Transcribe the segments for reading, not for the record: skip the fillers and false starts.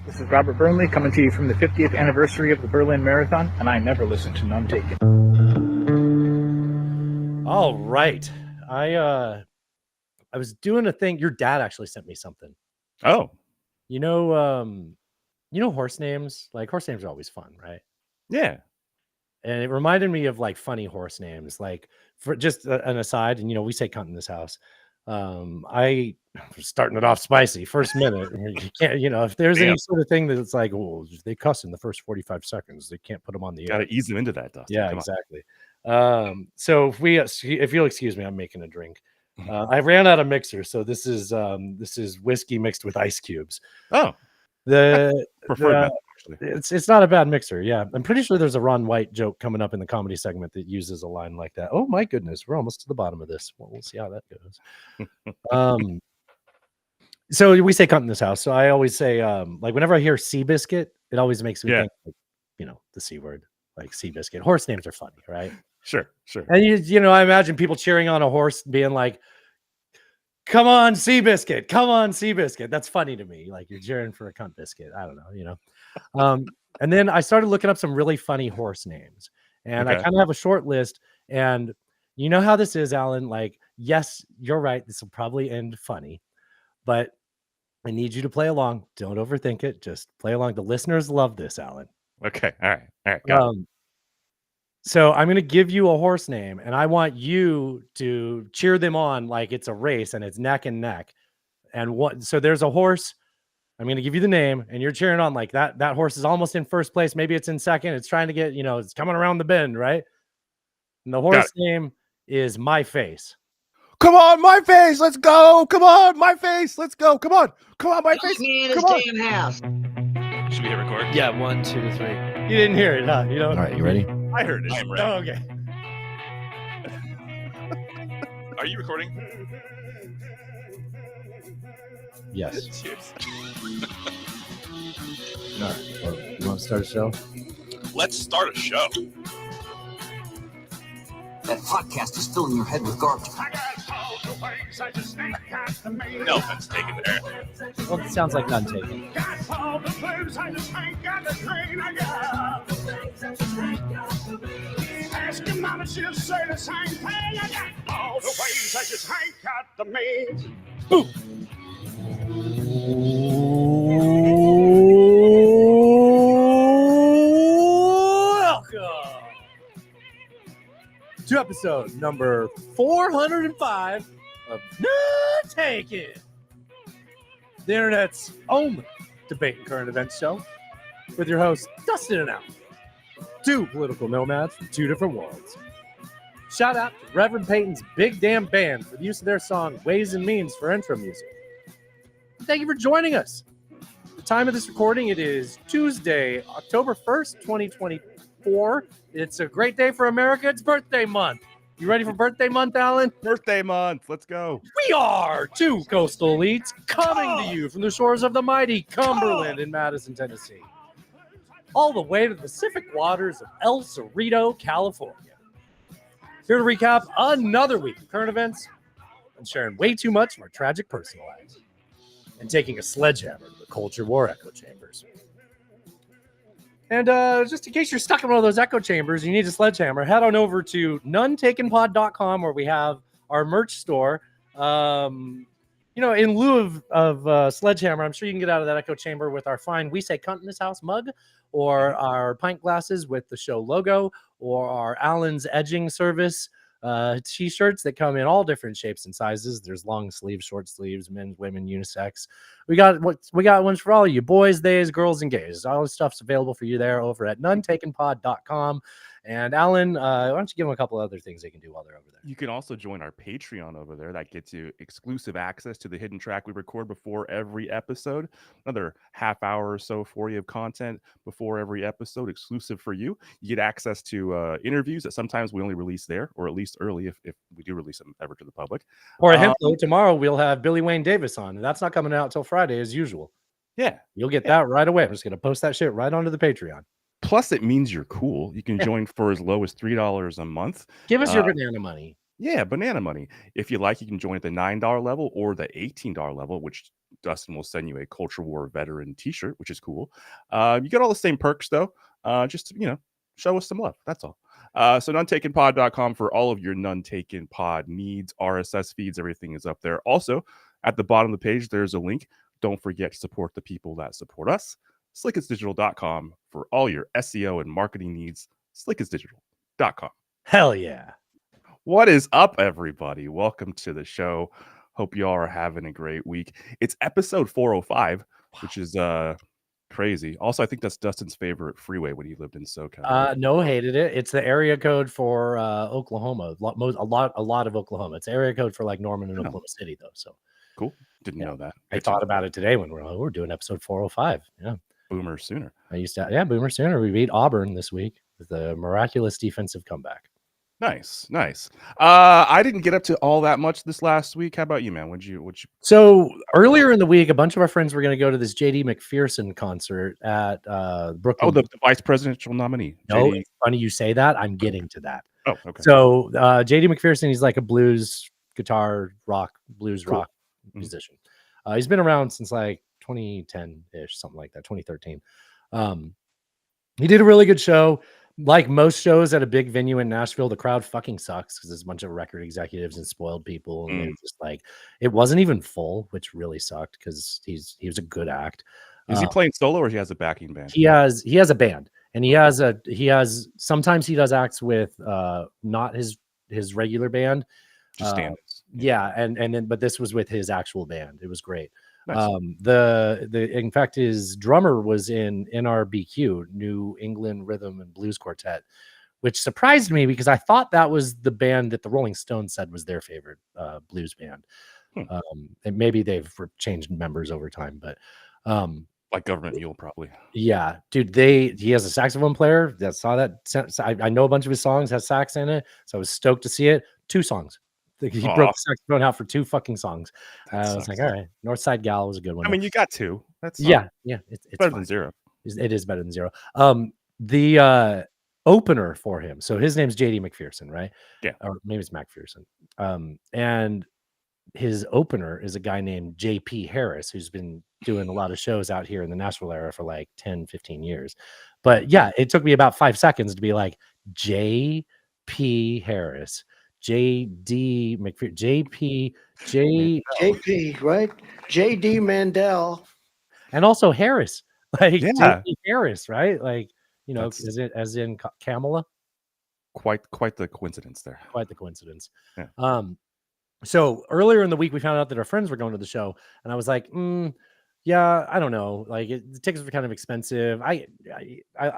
This is Robert Burnley coming to you from the 50th anniversary of the Berlin Marathon, and I never listen to None Taken. All right. I was doing a thing. Your dad actually sent me something. Oh. You know horse names? Like horse names are always fun, right? Yeah. And it reminded me of like funny horse names. Like for just an aside, and we say cunt in this house. I starting it off spicy first minute. You can't, if there's any sort of thing that's like, well, they cuss in the first 45 seconds, they can't put them on the air. Gotta ease them into that, Dustin. Yeah, exactly. So if you'll excuse me, I'm making a drink. I ran out of mixer, so this is whiskey mixed with ice cubes. Oh, preferred method, actually. It's not a bad mixer. Yeah, I'm pretty sure there's a Ron White joke coming up in the comedy segment that uses a line like that. Oh my goodness, we're almost to the bottom of this. Well, we'll see how that goes. So we say cunt in this house. So I always say, like whenever I hear Seabiscuit, it always makes me think, like, the C word, like Seabiscuit. Horse names are funny, right? Sure. And I imagine people cheering on a horse being like, come on, Seabiscuit, come on, Seabiscuit. That's funny to me. Like you're cheering for a cunt biscuit. I don't know, and then I started looking up some really funny horse names, and I kind of have a short list. And you know how this is, Alan. Like, yes, you're right. This will probably end funny, but I need you to play along. Don't overthink it. Just play along. The listeners love this, Alan. Okay. All right. Got it. So I'm going to give you a horse name, and I want you to cheer them on like it's a race and it's neck and neck. And so there's a horse. I'm going to give you the name, and you're cheering on like that. That horse is almost in first place. Maybe it's in second. It's trying to get, it's coming around the bend, right? And the horse name is My Face. Come on, My Face. Let's go. Come on, My Face. Let's go. Come on, My Face. Come on. Damn house. Should we hit record? Yeah, 1, 2, 3. You didn't hear it, huh? All right, you ready? I heard it. I am ready. Oh, okay. Are you recording? Yes. Cheers. All right. Well, you want to start a show? Let's start a show. That podcast is filling your head with garbage. No offense taken there. Well, it sounds like none taken. Ask your mama, she'll say the same thing. I got all the ways, I just ain't got the means. Welcome to episode number 405 of Not Taken, the internet's only debate and current events show, with your hosts Dustin and Al, two political nomads from two different worlds. Shout out to Reverend Peyton's Big Damn Band for the use of their song Ways and Means for intro music. Thank you for joining us. The time of this recording, it is Tuesday, October 1st, 2024. It's a great day for America. It's birthday month. You ready for birthday month, Alan? Birthday month. Let's go. We are two coastal elites coming to you from the shores of the mighty Cumberland in Madison, Tennessee, all the way to the Pacific waters of El Cerrito, California. Here to recap another week of current events and sharing way too much of our tragic personal lives and taking a sledgehammer to the culture war echo chambers. And just in case you're stuck in one of those echo chambers, you need a sledgehammer, head on over to nonetakenpod.com where we have our merch store. In lieu of sledgehammer, I'm sure you can get out of that echo chamber with our fine We Say Cunt in This House mug, or our pint glasses with the show logo, or our Allen's Edging service t-shirts that come in all different shapes and sizes. There's long sleeves, short sleeves, men's, women, unisex. We got ones for all of you, boys, theys, girls, and gays. All this stuff's available for you there over at nonetakenpod.com. And Alan, why don't you give them a couple other things they can do while they're over there? You can also join our Patreon over there. That gets you exclusive access to the hidden track we record before every episode. Another half hour or so for you of content before every episode, exclusive for you. You get access to interviews that sometimes we only release there, or at least early if we do release them ever to the public. Or a hint, though, tomorrow we'll have Billy Wayne Davis on. And that's not coming out till Friday as usual. Yeah. You'll get that right away. I'm just going to post that shit right onto the Patreon. Plus, it means you're cool. You can join for as low as $3 a month. Give us your banana money. Yeah, banana money. If you like, you can join at the $9 level or the $18 level, which Dustin will send you a Culture War veteran T-shirt, which is cool. You get all the same perks though. Just to, show us some love. That's all. So nonetakenpod.com for all of your None Taken Pod needs, RSS feeds, everything is up there. Also, at the bottom of the page, there's a link. Don't forget to support the people that support us. Slickisdigital.com for all your SEO and marketing needs. Slickisdigital.com. Hell yeah. What is up, everybody? Welcome to the show. Hope y'all are having a great week. It's episode 405, which is crazy. Also, I think that's Dustin's favorite freeway when he lived in SoCal. No, hated it. It's the area code for Oklahoma. A lot of Oklahoma. It's area code for like Norman and Oklahoma City, though. So cool. Didn't know that. I thought about it today when we're doing episode 405. Yeah, Boomer Sooner. Boomer Sooner. We beat Auburn this week with a miraculous defensive comeback. Nice. I didn't get up to all that much this last week. How about you, man? Would you? So earlier in the week, a bunch of our friends were going to go to this JD McPherson concert at Brooklyn. Oh, the vice presidential nominee. No, JD. it's funny you say that. I'm getting to that. Oh, okay. So JD McPherson, he's like a blues guitar rock musician. He's been around since like 2010-ish, something like that, 2013. He did a really good show. Like most shows at a big venue in Nashville, the crowd fucking sucks because there's a bunch of record executives and spoiled people, and they're just like, it wasn't even full, which really sucked because he was a good act. Is he playing solo or he has a backing band? He has a band, and he has sometimes he does acts with not his regular band, just stand-ups. and then but this was with his actual band. It was great. Nice. In fact, his drummer was in NRBQ, New England Rhythm and Blues Quartet, which surprised me because I thought that was the band that the Rolling Stones said was their favorite blues band. And maybe they've changed members over time, but like Government Mule, probably. Yeah, dude. He has a saxophone player that saw that. I know a bunch of his songs has sax in it, so I was stoked to see it. 2 songs. He broke the saxophone out for 2 fucking songs. I was like, all right, Northside Gal was a good one. I mean, you got 2. That's yeah. It's better fine. than 0. It is better than 0. The opener for him. So his name's JD McPherson, right? Yeah. Or maybe it's McPherson. And his opener is a guy named JP Harris, who's been doing a lot of shows out here in the Nashville area for like 10, 15 years. But yeah, it took me about 5 seconds to be like, JP Harris, JD McPherson, JP, right? JD Mandel. and also Harris, like Yeah. JP Harris, right? Like, That's- as in Kamala? Quite the coincidence there. Quite the coincidence. Yeah. So earlier in the week, we found out that our friends were going to the show, and I was like, yeah, I don't know. Like, the tickets were kind of expensive. I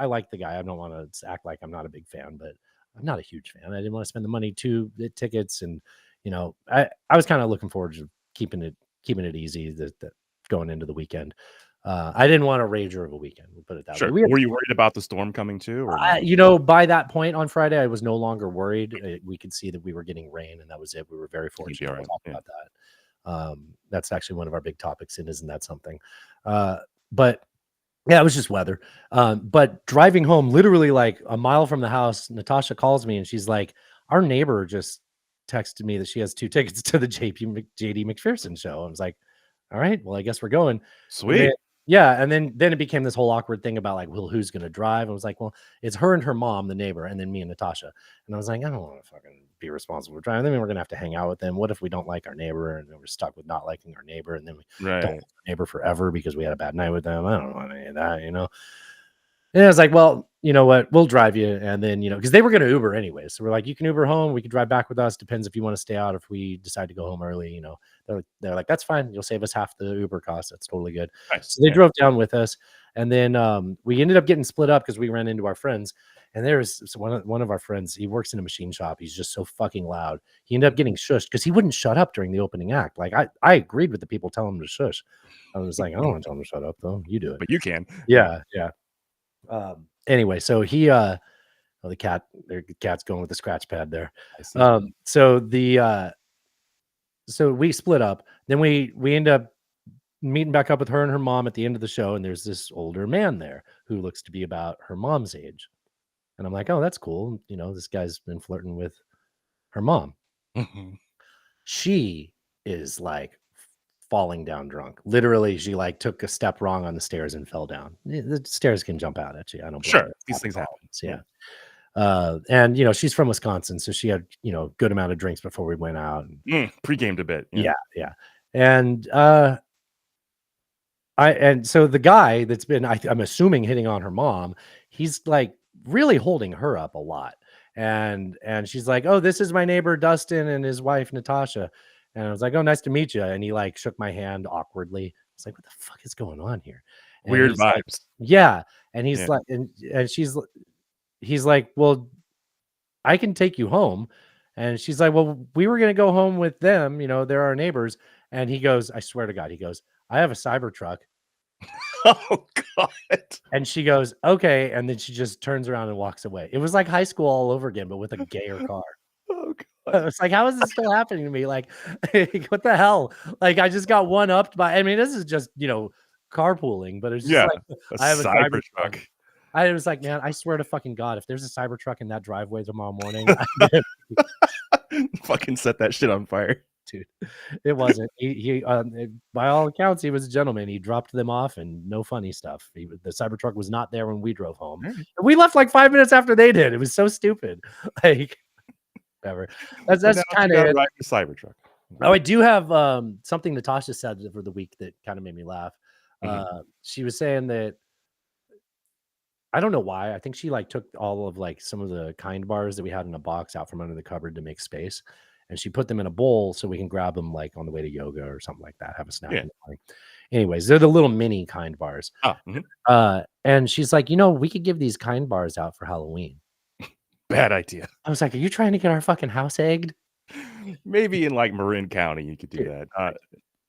like the guy. I don't want to act like I'm not a big fan, but I'm not a huge fan. I didn't want to spend the money to the tickets, and I was kind of looking forward to keeping it easy that going into the weekend. I didn't want a rager of a weekend. We'll put it that Sure. way. Were you worried about the storm coming too? Or no? By that point on Friday, I was no longer worried. We could see that we were getting rain, and that was it. We were very fortunate. all right, We'll talk yeah. about that. That's actually one of our big topics, and isn't that something? But yeah, it was just weather. But driving home, literally like a mile from the house, Natasha calls me, and she's like, "Our neighbor just texted me that she has 2 tickets to the JD McPherson show." I was like, "All right, well, I guess we're going." Sweet. And then it became this whole awkward thing about like, well, who's going to drive? I was like, well, it's her and her mom, the neighbor, and then me and Natasha. And I was like, I don't want to fucking be responsible for driving. Then we're going to have to hang out with them. What if we don't like our neighbor and then we're stuck with not liking our neighbor, and then we don't like our neighbor forever because we had a bad night with them? I don't want any of that, And I was like, well, you know what? We'll drive you. And then, because they were going to Uber anyway. So we're like, you can Uber home. We can drive back with us. Depends if you want to stay out. If we decide to go home early, they're like, that's fine. You'll save us half the Uber cost. That's totally good. Nice. So they drove down with us. And then we ended up getting split up because we ran into our friends. And there's one of our friends. He works in a machine shop. He's just so fucking loud. He ended up getting shushed because he wouldn't shut up during the opening act. Like I agreed with the people telling him to shush. I was like, I don't want to tell him to shut up though. You do it. But you can. Yeah. Anyway, so he the cat's going with the scratch pad there. So we split up. Then we end up meeting back up with her and her mom at the end of the show, and there's this older man there who looks to be about her mom's age. And I'm like, oh, that's cool. This guy's been flirting with her mom. She is like falling down drunk. Literally, she like took a step wrong on the stairs and fell down. The stairs can jump out at you. I don't blame Sure, her. these things happen. Yeah. And she's from Wisconsin, so she had good amount of drinks before we went out. Pre-gamed a bit. Yeah. And so the guy that's been I'm assuming hitting on her mom, he's like really holding her up a lot. And she's like, "Oh, this is my neighbor Dustin and his wife Natasha." And I was like, "Oh, nice to meet you." And he like shook my hand awkwardly. I was like, "What the fuck is going on here?" And Weird he's vibes. like, yeah. And he's like, and he's like, "Well, I can take you home." And she's like, "Well, we were going to go home with them. They're our neighbors." And he goes, I swear to God, he goes, "I have a Cybertruck." Oh God. And she goes, "Okay." And then she just turns around and walks away. It was like high school all over again, but with a gayer car. Oh God. It's like, how is this still happening to me? Like, what the hell? Like, I just got one upped by, this is just, carpooling, but it's just like, I have a Cybertruck. I was like, man, I swear to fucking God, if there's a Cybertruck in that driveway tomorrow morning, fucking set that shit on fire. Dude, it wasn't. He by all accounts, he was a gentleman. He dropped them off and no funny stuff. The Cybertruck was not there when we drove home. Right. We left like 5 minutes after they did. It was so stupid. Like, whatever. That's kind of right. The Cybertruck. Oh, I do have something Natasha said for the week that kind of made me laugh. She was saying that, I don't know why. I think she like took all of like some of the Kind bars that we had in a box out from under the cupboard to make space. And she put them in a bowl so we can grab them like on the way to yoga or something like that. Have a snack. In the morning. Anyways, they're the little mini Kind bars. And she's like, we could give these Kind bars out for Halloween. Bad idea. I was like, are you trying to get our fucking house egged? Maybe in like Marin County, you could do that.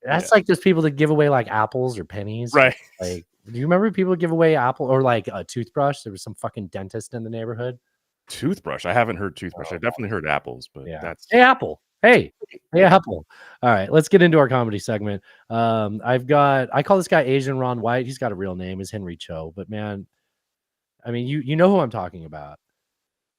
That's like those people that give away like apples or pennies. Right. Like, do you remember people give away apple or like a toothbrush? There was some fucking dentist in the neighborhood. Toothbrush. I haven't heard toothbrush. I've definitely heard apples, but that's Hey Apple. Hey Apple. All right, let's get into our comedy segment. I call this guy Asian Ron White. He's got a real name, is Henry Cho, but man, you know who I'm talking about.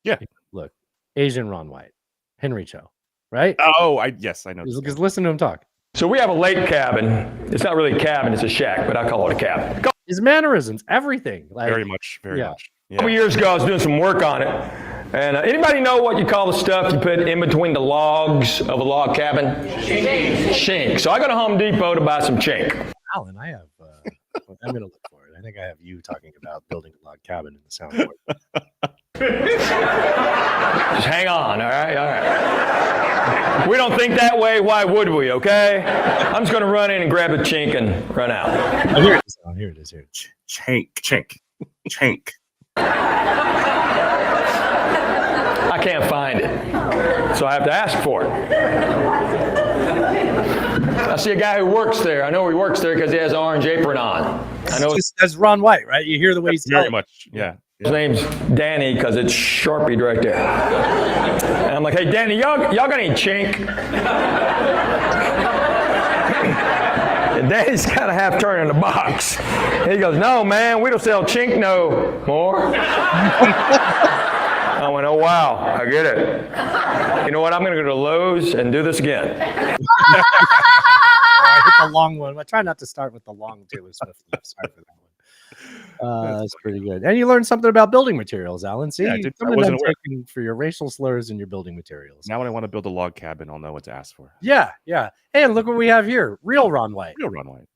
Yeah. Look, Asian Ron White, Henry Cho, right? Oh, I know. Because listen to him talk. So we have a lake cabin. It's not really a cabin, it's a shack, but I call it a cabin. His mannerisms, everything. Like, very much. A couple years ago, I was doing some work on it. And anybody know what you call the stuff you put in between the logs of a log cabin? Chink. So I go to Home Depot to buy some chink. Alan, I have, I'm going to look for it. I think I have you talking about building a log cabin in the soundboard. Just hang on, all right? We don't think that way, why would we, okay? I'm just going to run in and grab a chink and run out. Oh, here it is. Here it is. Chink. I can't find it, so I have to ask for it. I see a guy who works there. I know he works there because he has an orange apron on. I know that's Ron White, right? You hear the way he's very much. Yeah. His name's Danny because it's Sharpie right there. And I'm like, hey, Danny, y'all got any chink? And Danny's kind of half turning the box. And he goes, no, man, we don't sell chink no more. I went, oh, wow, I get it. You know what? I'm going to go to Lowe's and do this again. I hit the long one. I try not to start with the long Taylor Swift. Sorry for that one. That's pretty good. And you learned something about building materials, Alan. See, I wasn't aware. For your racial slurs and your building materials. Now when I want to build a log cabin, I'll know what to ask for. Yeah. Hey, and look what we have here. Real Ron White. How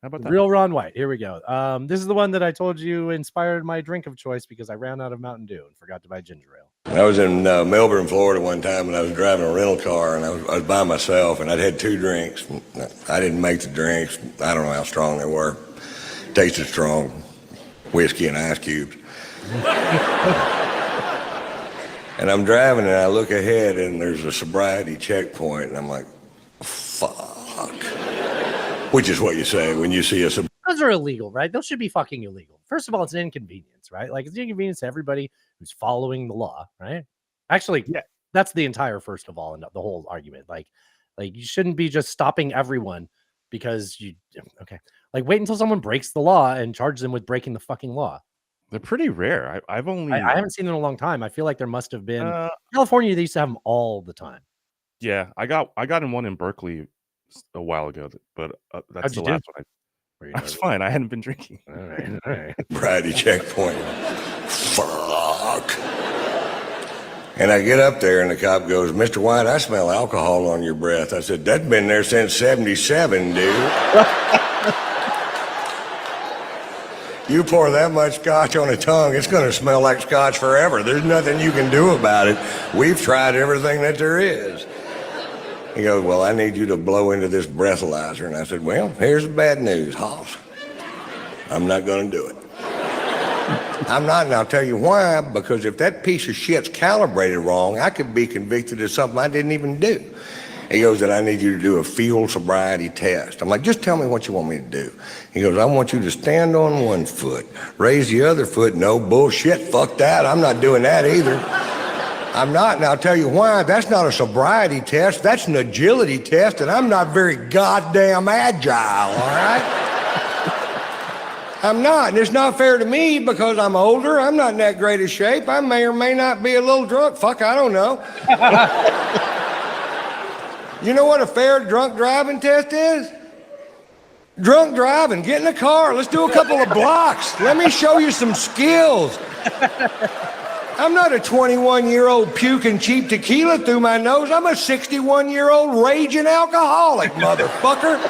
about that? Real Ron White. Here we go. This is the one that I told you inspired my drink of choice because I ran out of Mountain Dew and forgot to buy ginger ale. I was in Melbourne, Florida one time, and I was driving a rental car, and I was by myself, and I'd had 2 drinks. I didn't make the drinks. I don't know how strong they were. Tasted strong. Whiskey and ice cubes. And I'm driving, and I look ahead, and there's a sobriety checkpoint, and I'm like, fuck. Which is what you say when you see a sobriety. Those are illegal, right? Those should be fucking illegal. First of all, it's an inconvenience, right? Like, it's an inconvenience to everybody who's following the law, right? Actually, that's the entire first of all, and the whole argument. Like you shouldn't be just stopping everyone because like wait until someone breaks the law and charge them with breaking the fucking law. They're pretty rare. I haven't seen them in a long time. I feel like there must have been California. They used to have them all the time. Yeah, I got in one in Berkeley a while ago, but that's How'd the you do? last one. That's fine. I hadn't been drinking. All right. Brady checkpoint. Fuck. And I get up there and the cop goes, Mr. White, I smell alcohol on your breath. I said, that's been there since 77, dude. You pour that much scotch on a tongue, it's going to smell like scotch forever. There's nothing you can do about it. We've tried everything that there is. He goes, well, I need you to blow into this breathalyzer. And I said, well, here's the bad news, Hoss. I'm not going to do it. I'm not, and I'll tell you why. Because if that piece of shit's calibrated wrong, I could be convicted of something I didn't even do. He goes, that I need you to do a field sobriety test. I'm like, just tell me what you want me to do. He goes, I want you to stand on one foot, raise the other foot. No bullshit, fuck that. I'm not doing that either. I'm not, and I'll tell you why. That's not a sobriety test. That's an agility test, and I'm not very goddamn agile, all right? I'm not, and it's not fair to me because I'm older. I'm not in that great a shape. I may or may not be a little drunk. Fuck, I don't know. You know what a fair drunk driving test is? Drunk driving. Get in the car. Let's do a couple of blocks. Let me show you some skills. I'm not a 21-year-old puking cheap tequila through my nose. I'm a 61-year-old raging alcoholic, motherfucker.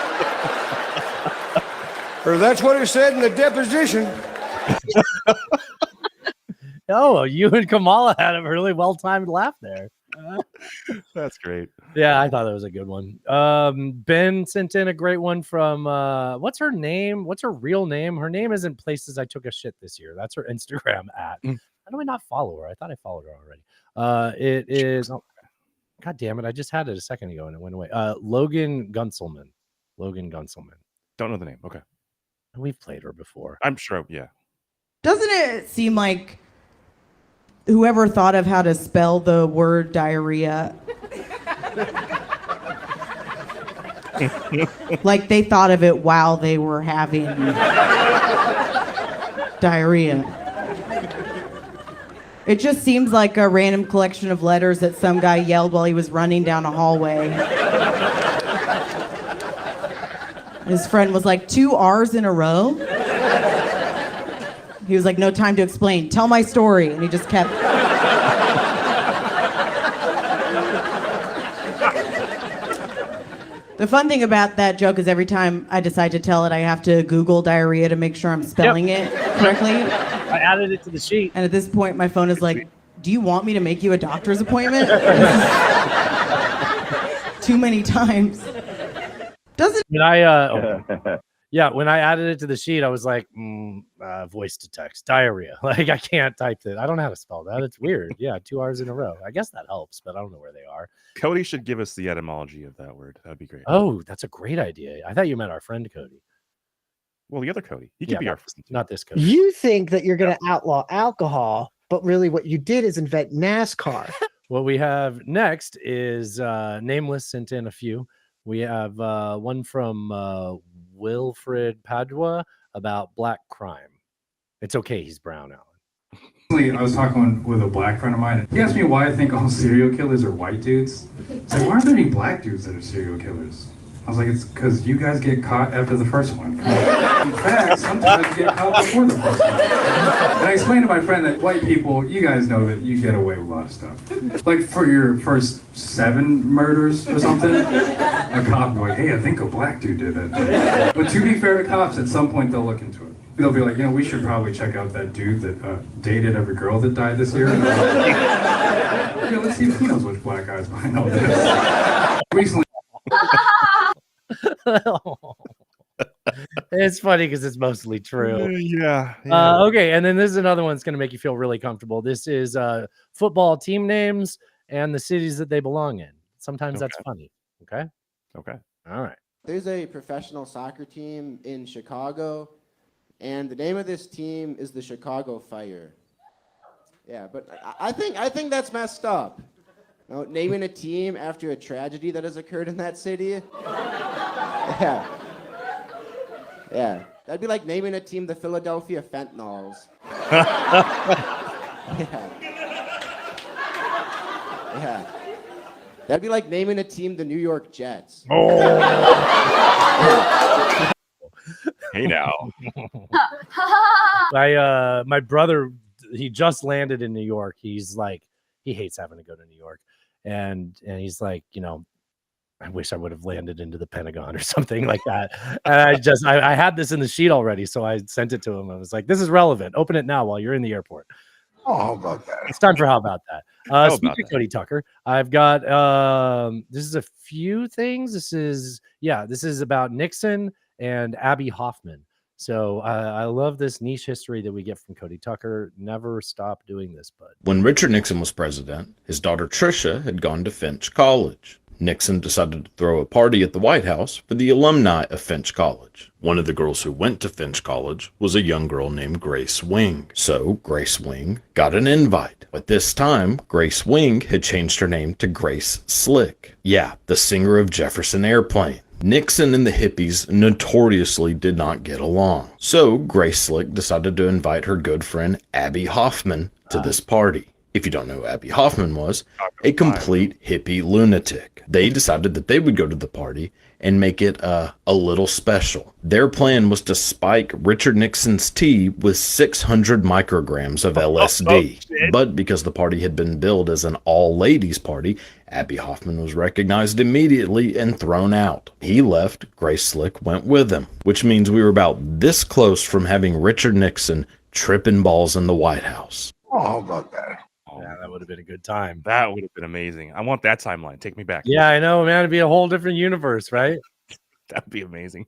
Or that's what it said in the deposition. Oh, you and Kamala had a really well-timed laugh there. That's great. Yeah, I thought that was a good one. Ben sent in a great one from what's her name? What's her real name? Her name isn't Places I Took a Shit This Year. That's her Instagram at. How do I not follow her? I thought I followed her already. It is God damn it, I just had it a second ago and it went away. Logan Gunselman. Don't know the name. Okay. We've played her before. I'm sure, yeah. Doesn't it seem like whoever thought of how to spell the word diarrhea, like they thought of it while they were having diarrhea? It just seems like a random collection of letters that some guy yelled while he was running down a hallway. His friend was like, 2 R's in a row? He was like, no time to explain. Tell my story. And he just kept... The fun thing about that joke is every time I decide to tell it, I have to Google diarrhea to make sure I'm spelling it correctly. I added it to the sheet. And at this point, my phone is like, do you want me to make you a doctor's appointment? Too many times. Doesn't... When I when I added it to the sheet, I was like, voice to text, diarrhea. Like, I can't type it. I don't know how to spell that. It's weird. Yeah, 2 R's in a row. I guess that helps, but I don't know where they are. Cody should give us the etymology of that word. That'd be great. Oh, that's a great idea. I thought you meant our friend Cody. Well, the other Cody. He could be our friend. Not this Cody. You think that you're going to outlaw alcohol, but really what you did is invent NASCAR. What we have next is Nameless sent in a few. We have one from Wilfred Padua about black crime. It's okay, he's brown, Alan. I was talking with a black friend of mine. He asked me why I think all serial killers are white dudes. It's like, why aren't there any black dudes that are serial killers? I was like, it's because you guys get caught after the first one. In fact, sometimes you get caught before the first one. And I explained to my friend that white people, you guys know that you get away with a lot of stuff. Like for your first 7 murders or something, a cop will be like, hey, I think a black dude did it. But to be fair to cops, at some point they'll look into it. They'll be like, we should probably check out that dude that dated every girl that died this year. Let's see if he knows which black guy's behind all this. Recently. It's funny because it's mostly true. Yeah. Okay, and then this is another one that's going to make you feel really comfortable. This is football team names and the cities that they belong in. Sometimes that's funny. Okay. All right. There's a professional soccer team in Chicago, and the name of this team is the Chicago Fire. Yeah, but I think that's messed up. Naming a team after a tragedy that has occurred in that city. Yeah. That'd be like naming a team the Philadelphia Fentanyls. Yeah. That'd be like naming a team the New York Jets. Hey now. My brother, he just landed in New York. He's like, he hates having to go to New York, and he's like, I wish I would have landed into the Pentagon or something like that. And I had this in the sheet already, so I sent it to him. I was like, this is relevant. Open it now while you're in the airport. Oh, how about that? It's time for how about that? How Speaking about of Cody Tucker, I've got this is a few things. This is about Nixon and Abby Hoffman. So I love this niche history that we get from Cody Tucker. Never stop doing this, bud. When Richard Nixon was president, his daughter Tricia had gone to Finch College. Nixon decided to throw a party at the White House for the alumni of Finch College. One of the girls who went to Finch College was a young girl named Grace Wing. So Grace Wing got an invite. But this time, Grace Wing had changed her name to Grace Slick. Yeah, the singer of Jefferson Airplane. Nixon and the hippies notoriously did not get along. So Grace Slick decided to invite her good friend Abby Hoffman to this party. If you don't know who Abby Hoffman was, a complete hippie lunatic. They decided that they would go to the party and make it a little special. Their plan was to spike Richard Nixon's tea with 600 micrograms of LSD. But because the party had been billed as an all-ladies party, Abby Hoffman was recognized immediately and thrown out. He left, Grace Slick went with him, which means we were about this close from having Richard Nixon tripping balls in the White House. Oh, how about that? Yeah, that would have been a good time. That would have been amazing. I want that timeline. Take me back. Yeah, I know, man. It'd be a whole different universe, right? That'd be amazing.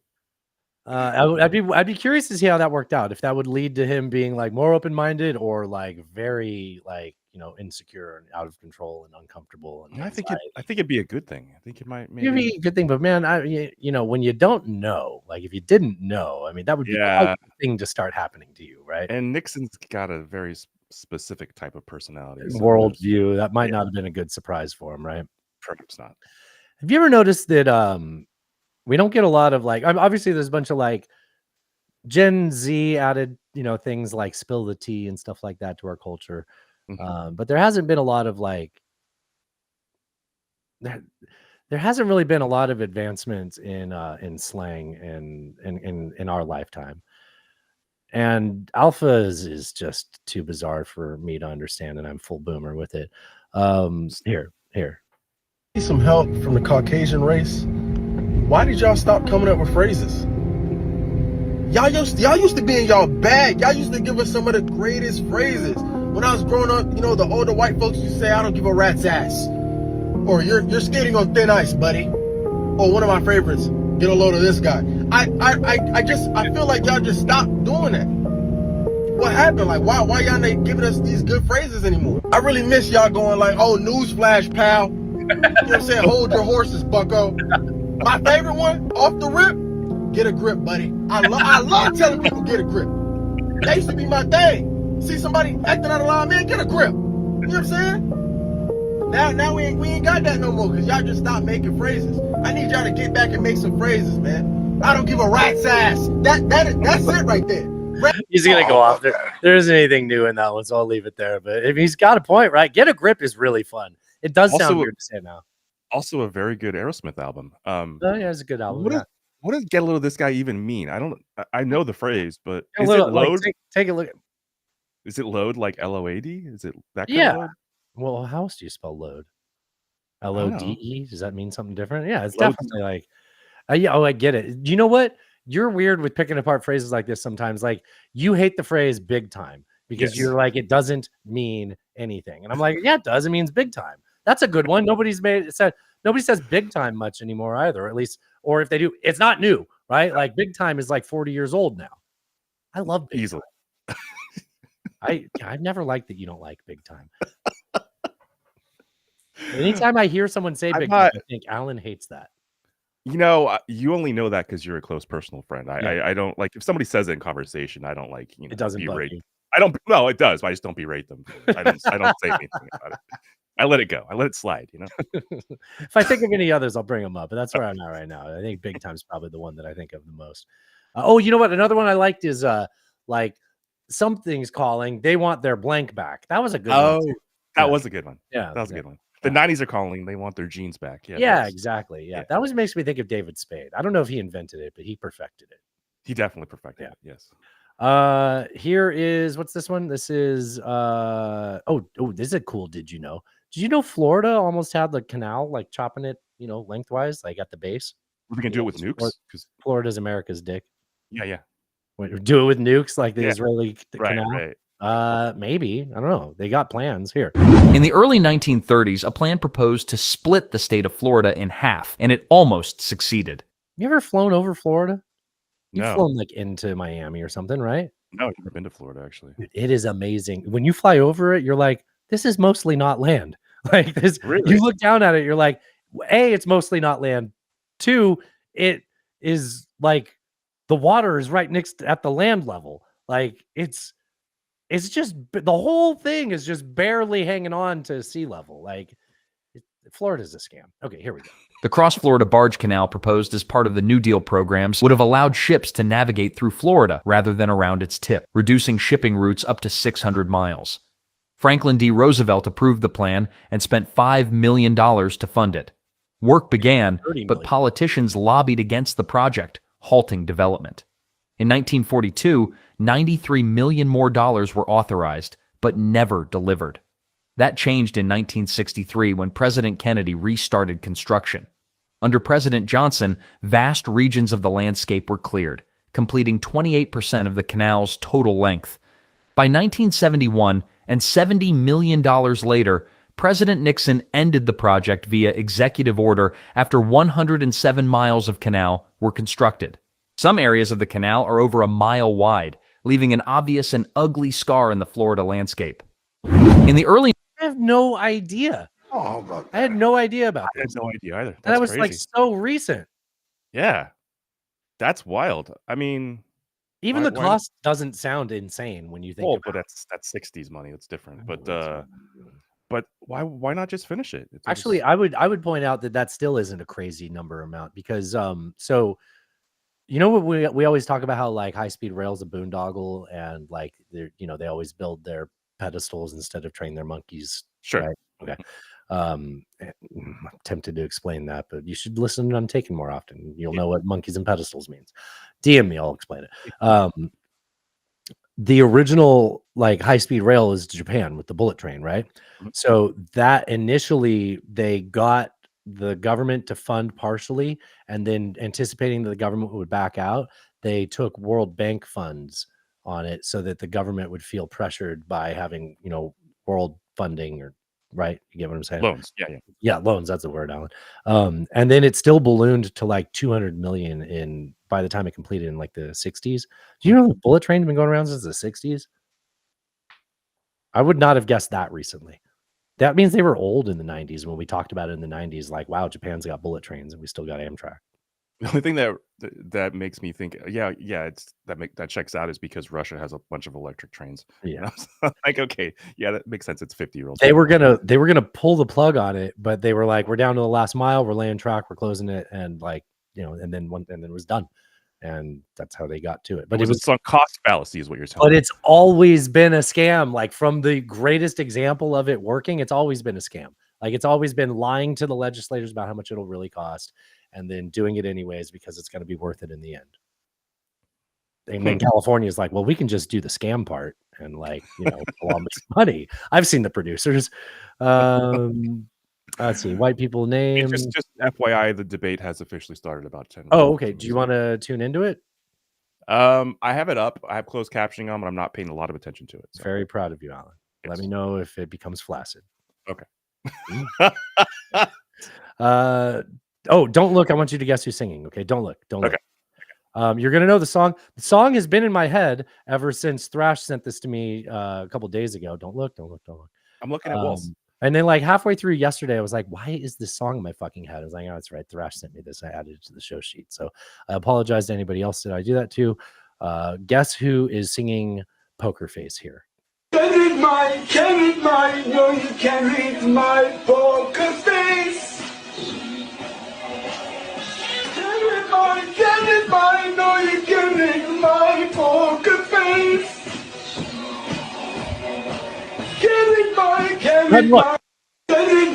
I'd be curious to see how that worked out. If that would lead to him being like more open-minded or like very like insecure and out of control and uncomfortable. And I think it'd be a good thing. I think it might maybe be a good thing. But man, when you don't know, like if you didn't know, I mean, that would be a thing to start happening to you, right? And Nixon's got a very specific type of personality, worldview. That might not have been a good surprise for him, right? Perhaps not. Have you ever noticed that we don't get a lot of like obviously there's a bunch of like Gen Z added things like spill the tea and stuff like that to our culture, but there hasn't been a lot of like there hasn't really been a lot of advancements in slang in our lifetime. And alpha is just too bizarre for me to understand, and I'm full boomer with it. Here. Need some help from the Caucasian race. Why did y'all stop coming up with phrases? Y'all used to be in y'all bag. Y'all used to give us some of the greatest phrases. When I was growing up, the older white folks used to say, "I don't give a rat's ass," or "You're skating on thin ice, buddy." Or one of my favorites, "Get a load of this guy." I feel like y'all just stopped doing that. What happened? Like, why y'all not giving us these good phrases anymore? I really miss y'all going like, "Oh, newsflash, pal." You know what I'm saying? "Hold your horses, bucko." My favorite one, off the rip, "Get a grip, buddy." I love telling people get a grip. That used to be my thing. See somebody acting out of line, man, get a grip. You know what I'm saying? Now we ain't got that no more because y'all just stopped making phrases. I need y'all to get back and make some phrases, man. "I don't give a rat's ass." That's it right there. He's gonna go off there. There isn't anything new in that one, so I'll leave it there. But if he's got a point, right? "Get a grip" is really fun. It does sound weird to say now. Also, a very good Aerosmith album. Oh yeah, it's a good album. What does "Get a Little of This Guy" even mean? I know the phrase, but is it load? Take a look. Is it load like LOAD? Is it that kind of load? Well, how else do you spell load? LODE? Does that mean something different? Yeah, it's Load. definitely like. I get it. You know what? You're weird with picking apart phrases like this sometimes. Like you hate the phrase "big time" because you're like it doesn't mean anything, and I'm like, yeah, it does. It means big time. That's a good one. Nobody says big time much anymore either, at least, or if they do, it's not new, right? Like big time is like 40 years old now. I love big easily. Time. I've never liked that you don't like big time. Anytime I hear someone say big time, I think Alan hates that. You only know that because you're a close personal friend. I don't like if somebody says it in conversation. I don't like it doesn't bug you. I don't. No, it does. But I just don't berate them. I don't say anything about it. I let it go. I let it slide. If I think of any others, I'll bring them up. But that's where I'm at right now. I think big time's probably the one that I think of the most. You know what? Another one I liked is like something's calling. They want their blank back. That was a good one. That was a good one. Yeah, that was a good one. The 90s are calling. They want their genes back. Yeah, Yeah, that's- exactly. Yeah. yeah. That always makes me think of David Spade. I don't know if he invented it, but he perfected it. He definitely perfected it. Yes. Here is what's this one? This is this is a cool. Did you know? Did you know Florida almost had the canal like chopping it, lengthwise, like at the base? We can do it with nukes because Florida's America's dick. yeah. Wait, do it with nukes like the Yeah. Israeli Right, canal? right. Maybe. I don't know. They got plans here. In the early 1930s, a plan proposed to split the state of Florida in half, and it almost succeeded. You ever flown over Florida? You've No. flown like into Miami or something, right? No, I've never been to Florida actually. Dude, it is amazing. When you fly over it, you're like, this is mostly not land. Like this, Really? you look down at it, you're like, A, it's mostly not land. 2, it is like the water is right next at the land level. Like it's just the whole thing is just barely hanging on to sea level. Like Florida's a scam. Okay, here we go. The Cross-Florida Barge Canal, proposed as part of the New Deal programs, would have allowed ships to navigate through Florida rather than around its tip, reducing shipping routes up to 600 miles. Franklin D. Roosevelt approved the plan and spent $5 million to fund it. Work began, but politicians lobbied against the project, halting development. In 1942, $93 million more were authorized, but never delivered. That changed in 1963 when President Kennedy restarted construction. Under President Johnson, vast regions of the landscape were cleared, completing 28% of the canal's total length. By 1971, and $70 million later, President Nixon ended the project via executive order after 107 miles of canal were constructed. Some areas of the canal are over a mile wide, leaving an obvious and ugly scar in the Florida landscape. In the early I have no idea. I had no idea about I had this. no idea either. That That's was like crazy. so recent. Yeah. That's wild. I mean, Even why- the why- cost doesn't sound insane when you think Oh, about but that's 60s money. That's different. But why not just finish it? It's Actually, I would point out that still isn't a crazy number amount because so you know what we always talk about how like high speed rail's a boondoggle and like they always build their pedestals instead of train their monkeys. Sure. Right? Okay. I'm tempted to explain that, but you should listen to Untaken more often. You'll know what monkeys and pedestals means. DM me, I'll explain it. The original like high speed rail is Japan with the bullet train, right? So that initially they got the government to fund partially, and then anticipating that the government would back out, they took World Bank funds on it so that the government would feel pressured by having world funding or right. You get what I'm saying? Loans. Yeah. Loans. That's the word, Alan. And then it still ballooned to like 200 million by the time it completed in like the 60s. Do you know the bullet train has been going around since the 60s? I would not have guessed that recently. That means they were old in the 90s when we talked about it in the 90s. Like, wow, Japan's got bullet trains and we still got Amtrak. The only thing that makes me think, that checks out is because Russia has a bunch of electric trains. Yeah, like okay, yeah, that makes sense. It's 50-year-olds. They were gonna pull the plug on it, but they were like, we're down to the last mile, we're laying track, we're closing it, and like and then it was done, and that's how they got to it. But it was some cost fallacy, is what you're telling. But it's always been a scam. Like from the greatest example of it working, it's always been a scam. Like it's always been lying to the legislators about how much it'll really cost, and then doing it anyways because it's going to be worth it in the end. And then California is like, well, we can just do the scam part and like, pull all this money. I've seen the producers. Let's see, white people name. Just FYI, the debate has officially started about 10 minutes. Oh, okay. Do you want to tune into it? I have it up. I have closed captioning on, but I'm not paying a lot of attention to it. So. Very proud of you, Alan. Let me know if it becomes flaccid. Okay. Oh, don't look. I want you to guess who's singing. Okay, don't look. Don't look. You're gonna know the song. The song has been in my head ever since Thrash sent this to me a couple days ago. Don't look. Don't look. Don't look. I'm looking at walls. And then like halfway through yesterday, I was like, why is this song in my fucking head? I was like, oh, that's right. Thrash sent me this. I added it to the show sheet. So I apologize to anybody else that I do that to. Guess who is singing Poker Face here? Can it mine, no you can't read my poker face. Can it mine, no you can't read my poker face. Can it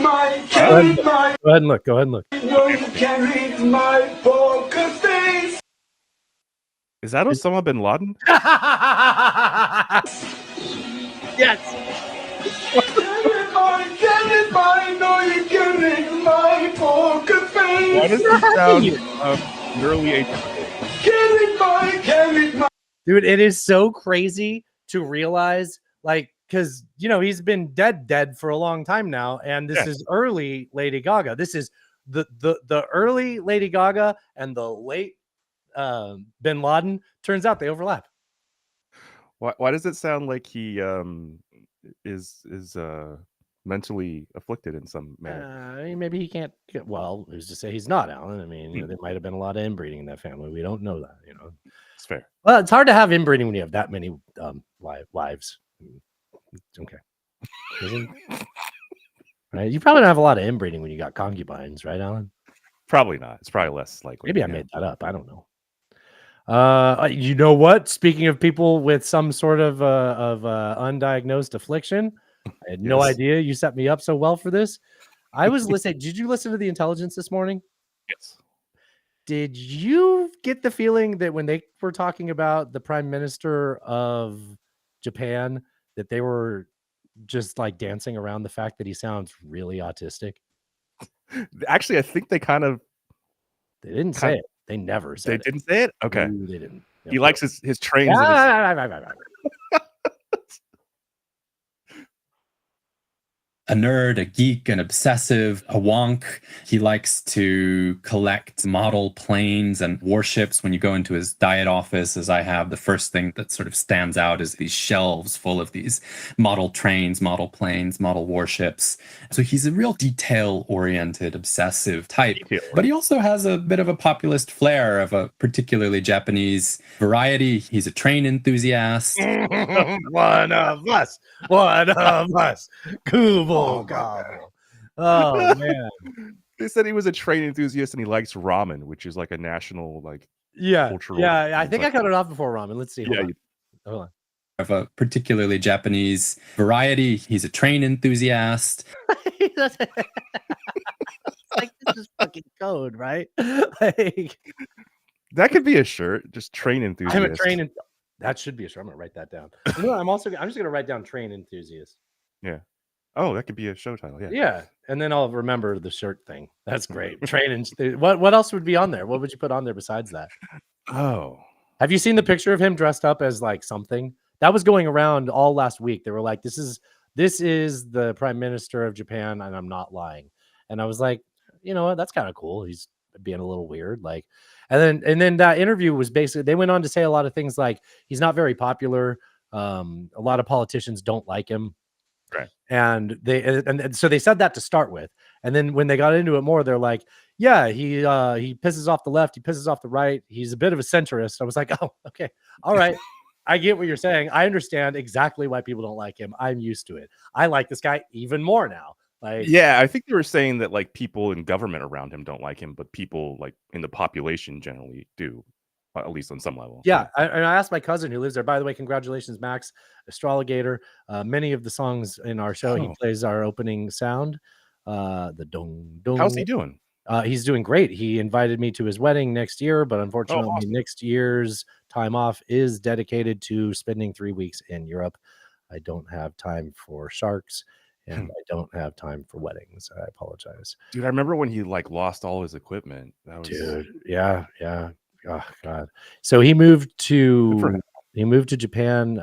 mine, Go ahead and look. Go ahead and look. No, you can't read my poker face. Is that Osama bin Laden? Yes. Everybody know you can read my poker face. Why does he sound nearly atypical? Dude, it is so crazy to realize, like, because he's been dead for a long time now, and this is early Lady Gaga. This is the early Lady Gaga and the late Bin Laden. Turns out they overlap. Why does it sound like he is mentally afflicted in some manner? Maybe he can't. Well, who's to say he's not, Alan? I mean, there might have been a lot of inbreeding in that family. We don't know that. It's fair. Well, it's hard to have inbreeding when you have that many wives. Okay. Right? You probably don't have a lot of inbreeding when you got concubines, right, Alan? Probably not. It's probably less likely. Maybe I made that up. I don't know. You know what? Speaking of people with some sort of undiagnosed affliction, I had no idea you set me up so well for this. I was listening. Did you listen to the intelligence this morning? Yes. Did you get the feeling that when they were talking about the prime minister of Japan, that they were just like dancing around the fact that he sounds really autistic? Actually, I think they kind of. They didn't say it. They never said it. They didn't say it? Okay. No, they didn't. He likes his trains. A nerd, a geek, an obsessive, a wonk. He likes to collect model planes and warships. When you go into his diet office, as I have, the first thing that sort of stands out is these shelves full of these model trains, model planes, model warships. So he's a real detail-oriented, obsessive type. But he also has a bit of a populist flair of a particularly Japanese variety. He's a train enthusiast. One of us. One of us. Kubo. Gobble. Oh man. They said he was a train enthusiast and he likes ramen, which is like a national cultural. Yeah. I think I cut it off before ramen. Let's see. Hold on. Of a particularly Japanese variety. He's a train enthusiast. Like this is fucking code, right? Like that could be a shirt. Just train enthusiast. I'm a train. That should be a shirt. I'm gonna write that down. You know what? I'm just gonna write down train enthusiast. Yeah. Oh, that could be a show title. Yeah. Yeah. And then I'll remember the shirt thing. That's great. Train and what else would be on there? What would you put on there besides that? Oh. Have you seen the picture of him dressed up as like something? That was going around all last week. They were like, this is the prime minister of Japan, and I'm not lying. And I was like, you know what? That's kind of cool. He's being a little weird. Like, and then that interview was basically, they went on to say a lot of things like he's not very popular. A lot of politicians don't like him. Right. And so they said that to start with. And then when they got into it more, they're like, yeah, he pisses off the left. He pisses off the right. He's a bit of a centrist. I was like, oh, okay. All right. I get what you're saying. I understand exactly why people don't like him. I'm used to it. I like this guy even more now. Like, yeah, I think they were saying that like people in government around him don't like him, but people like in the population generally do, at least on some level. Yeah, I asked my cousin who lives there. By the way, congratulations, Max, astrologator. Many of the songs in our show, he plays our opening sound. The dong dong. How's he doing? He's doing great. He invited me to his wedding next year, but unfortunately, next year's time off is dedicated to spending 3 weeks in Europe. I don't have time for sharks, and I don't have time for weddings. I apologize. Dude, I remember when he like lost all his equipment. That was... Dude, yeah. Oh God. So he moved to Japan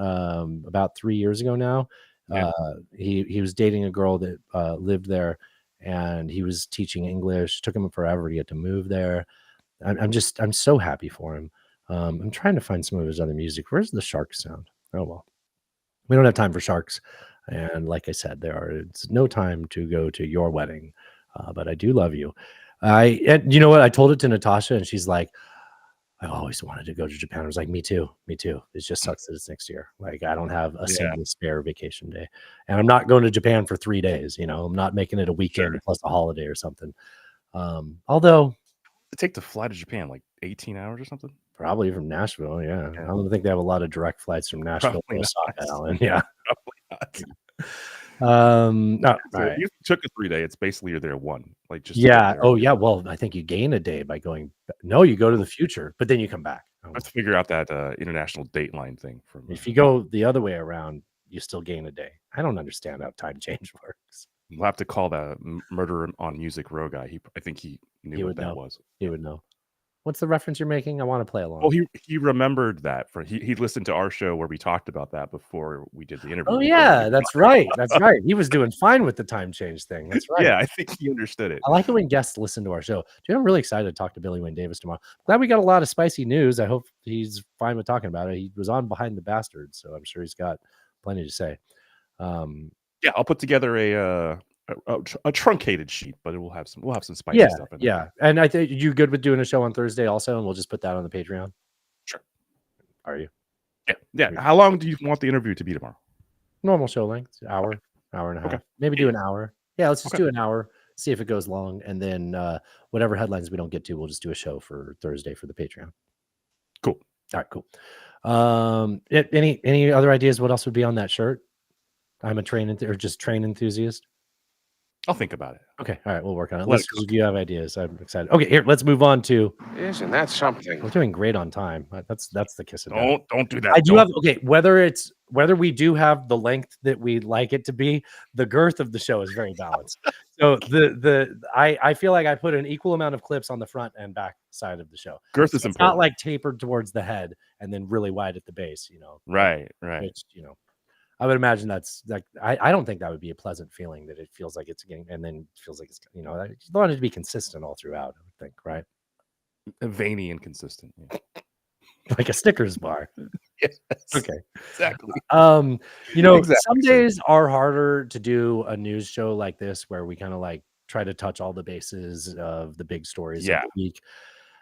about 3 years ago now. Yeah. He was dating a girl that lived there, and he was teaching English. It took him forever to get to move there. I'm so happy for him. I'm trying to find some of his other music. Where's the shark sound? Oh well, we don't have time for sharks. And like I said, it's no time to go to your wedding, but I do love you. And you know what? I told it to Natasha, and she's like, I always wanted to go to Japan. I was like, me too. It just sucks that it's next year. Like, I don't have a single spare vacation day, and I'm not going to Japan for 3 days. I'm not making it a weekend plus a holiday or something. Although it take to fly to Japan like 18 hours or something. Probably from Nashville. Yeah. I don't think they have a lot of direct flights from Nashville to Osaka, Alan. Yeah. Probably not. No, all So right. if you took a 3-day, it's basically you're there one. Like just to get Yeah. there. Oh, yeah. Well, I think you gain a day by going. No, you go to the future, but then you come back. Let's figure out that international dateline thing from. If you go the other way around, you still gain a day. I don't understand how time change works. We'll have to call the Murder on Music Row guy. I think he knew He what would that know. was. He would know. What's the reference you're making? I want to play along. Well, he remembered that he listened to our show where we talked about that before we did the interview. Oh yeah, that's right. That's right. He was doing fine with the time change thing. That's right. Yeah, I think he understood it. I like it when guests listen to our show. Dude, I'm really excited to talk to Billy Wayne Davis tomorrow. Glad we got a lot of spicy news. I hope he's fine with talking about it. He was on Behind the Bastards, so I'm sure he's got plenty to say. Yeah, I'll put together a truncated sheet, but we'll have some spicy stuff in there. Yeah. And I think you good with doing a show on Thursday also, and we'll just put that on the Patreon. Sure. Are you? Yeah. How long do you want the interview to be tomorrow? Normal show length, hour and a half. Okay. Maybe do an hour. Yeah, let's just Okay. do an hour. See if it goes long, and then whatever headlines we don't get to, we'll just do a show for Thursday for the Patreon. Cool. All right, cool. Any other ideas? What else would be on that shirt? I'm a train enthusiast. I'll think about it. Okay, all right, we'll work on it. Let Listeners, if you have ideas, I'm excited. Okay, here, let's move on to. Isn't that something? We're doing great on time. That's the kiss of death. Don't do that. I do have whether we do have the length that we like it to be, the girth of the show is very balanced. So I feel like I put an equal amount of clips on the front and back side of the show. Girth is It's important. not like tapered towards the head and then really wide at the base, Right. Which, I would imagine that's like I don't think that would be a pleasant feeling that it feels like it's getting and then feels like it's I just want it to be consistent all throughout, I would think, right? Veiny and consistent. Yeah. Like a Snickers bar. Yes. Okay. Exactly. Some Exactly. days are harder to do a news show like this where we kind of like try to touch all the bases of the big stories of the week.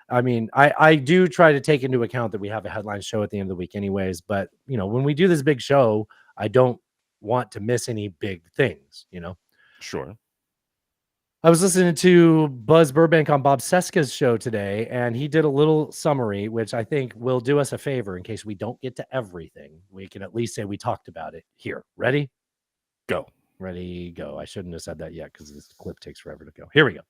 I mean, I do try to take into account that we have a headline show at the end of the week anyways, but when we do this big show, I don't want to miss any big things, Sure. I was listening to Buzz Burbank on Bob Seska's show today, and he did a little summary, which I think will do us a favor in case we don't get to everything. We can at least say we talked about it. Here, ready? Go. Ready, go. I shouldn't have said that yet because this clip takes forever to go. Here we go.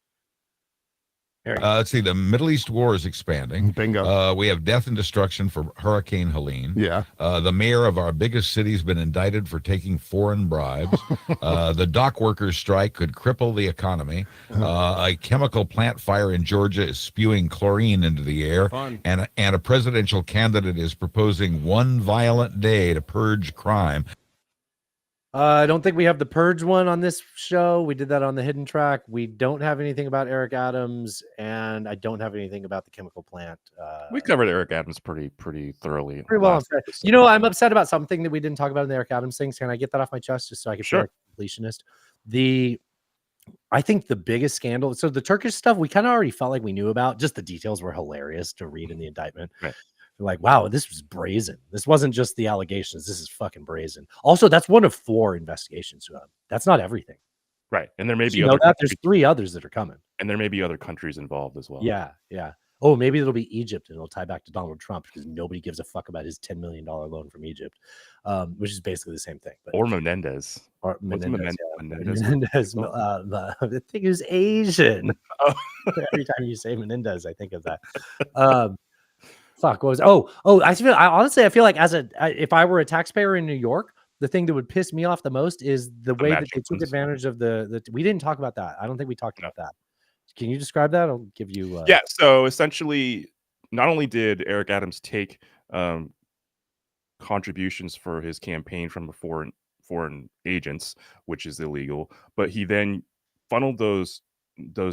Let's see. The Middle East war is expanding. Bingo. We have death and destruction for Hurricane Helene. Yeah. The mayor of our biggest city has been indicted for taking foreign bribes. The dock workers' strike could cripple the economy. A chemical plant fire in Georgia is spewing chlorine into the air. Fun. And a presidential candidate is proposing one violent day to purge crime. I don't think we have the Purge one on this show. We did that on the hidden track. We don't have anything about Eric Adams, and I don't have anything about the chemical plant. We covered Eric Adams pretty thoroughly. Pretty well. I'm upset about something that we didn't talk about in the Eric Adams things. Can I get that off my chest just so I can feel like a completionist? I think the biggest scandal. So the Turkish stuff, we kind of already felt like we knew about. Just the details were hilarious to read in the indictment. Right. Like, wow, this was brazen. This wasn't just the allegations. This is fucking brazen. Also, that's one of 4 investigations. That's not everything. Right. And there may be there's 3 others that are coming. And there may be other countries involved as well. Yeah. Oh, maybe it'll be Egypt and it'll tie back to Donald Trump because nobody gives a fuck about his $10 million loan from Egypt, which is basically the same thing. But, or Menendez. Or Menendez. Menendez. The thing is Asian. Every time you say Menendez, I think of that. Fuck. What was? I feel like if I were a taxpayer in New York, the thing that would piss me off the most is the way that they took advantage of the. We didn't talk about that. I don't think we talked about that. Can you describe that? I'll give you. Yeah. So essentially, not only did Eric Adams take contributions for his campaign from foreign agents, which is illegal, but he then funneled those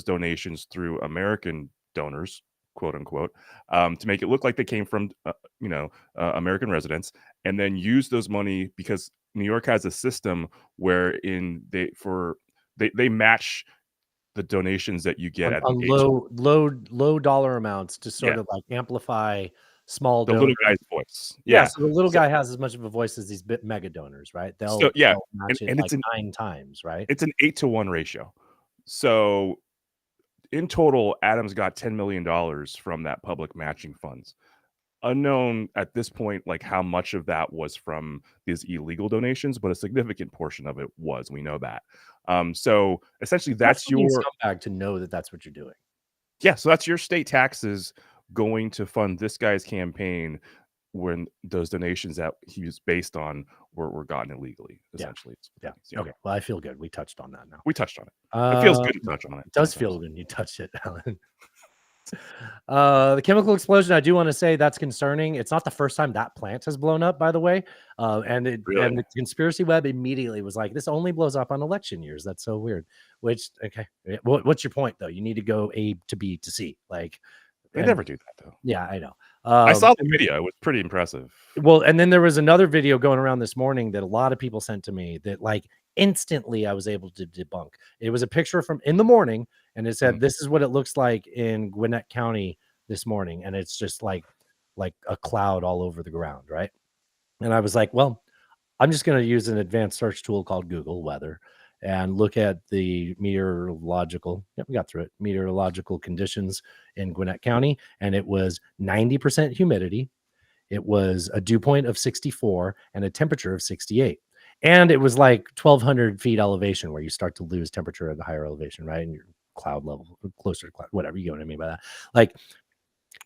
donations through American donors, quote unquote, to make it look like they came from American residents, and then use those money because New York has a system wherein they match the donations that you get at on low dollar amounts to sort of like amplify small the donors. little guy's voice. Yeah, so the little guy has as much of a voice as these mega donors, right? They'll match it like 9 times, right? It's an 8-to-1 ratio. So in total, Adams got $10 million from that public matching funds. unknown at this point, like how much of that was from these illegal donations, but a significant portion of it was. We know that. So essentially, that's being your scumbag to know that that's what you're doing. yeah. So that's your state taxes going to fund this guy's campaign when those donations that he was based on were gotten illegally. Essentially, Yeah. Okay. Well, I feel good. We touched on that now. We touched on it. It feels good to touch on it. It does feel when you touch it, Alan. The chemical explosion, I do want to say that's concerning. It's not the first time that plant has blown up, by the way. And the conspiracy web immediately was like, this only blows up on election years. That's so weird. Which, okay, what's your point though? You need to go A to B to C. Like, they never do that though. Yeah, I know. I saw the video. It was pretty impressive. Well, and then there was another video going around this morning that a lot of people sent to me that like instantly I was able to debunk. It was a picture from in the morning, and it said, this is what it looks like in Gwinnett County this morning. And it's just like a cloud all over the ground, right? And I was like, well, I'm just going to use an advanced search tool called Google Weather and look at the meteorological conditions in Gwinnett County. And it was 90% humidity. It was a dew point of 64 and a temperature of 68. And it was like 1,200 feet elevation where you start to lose temperature at the higher elevation, right? And your cloud level closer to cloud, whatever, you know what I mean by that. Like,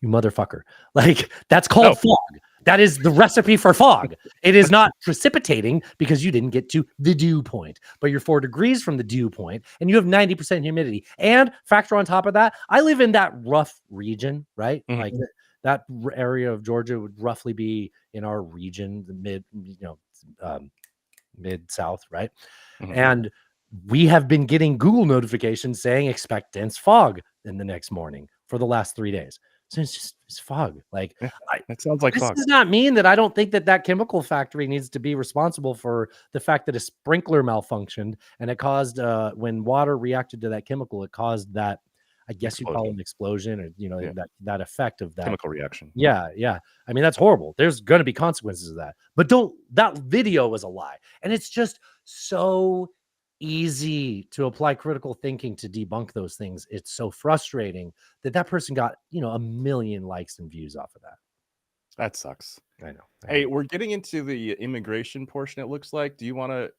you motherfucker. Like, that's called fog. That is the recipe for fog. It is not precipitating because you didn't get to the dew point, but you're 4 degrees from the dew point and you have 90% humidity. And factor on top of that, I live in that rough region, right? Like that area of Georgia would roughly be in our region, the mid-south, right? And we have been getting Google notifications saying expect dense fog in the next morning for the last 3 days. So it's fog. Like, that sounds like this fog. does not mean that I don't think that chemical factory needs to be responsible for the fact that a sprinkler malfunctioned and it caused when water reacted to that chemical, it caused that, I guess you call it an explosion, or that effect of that chemical reaction. Yeah. I mean, that's horrible. There's going to be consequences of that. But that video was a lie. And it's just so easy to apply critical thinking to debunk those things. It's so frustrating that person got, 1 million likes and views off of that. That sucks. I know. Hey, we're getting into the immigration portion, it looks like. Do you want to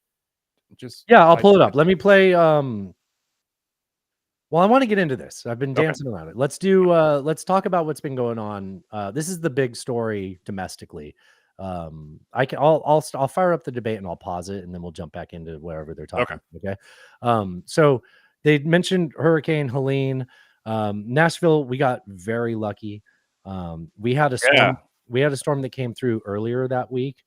just... Yeah, I'll pull it up. Let me play... Well, I want to get into this. I've been dancing around it. Let's talk about what's been going on. This is the big story domestically. I'll fire up the debate and I'll pause it and then we'll jump back into wherever they're talking. Okay. So they mentioned Hurricane Helene. Nashville, we got very lucky. We had a storm. We had a storm that came through earlier that week,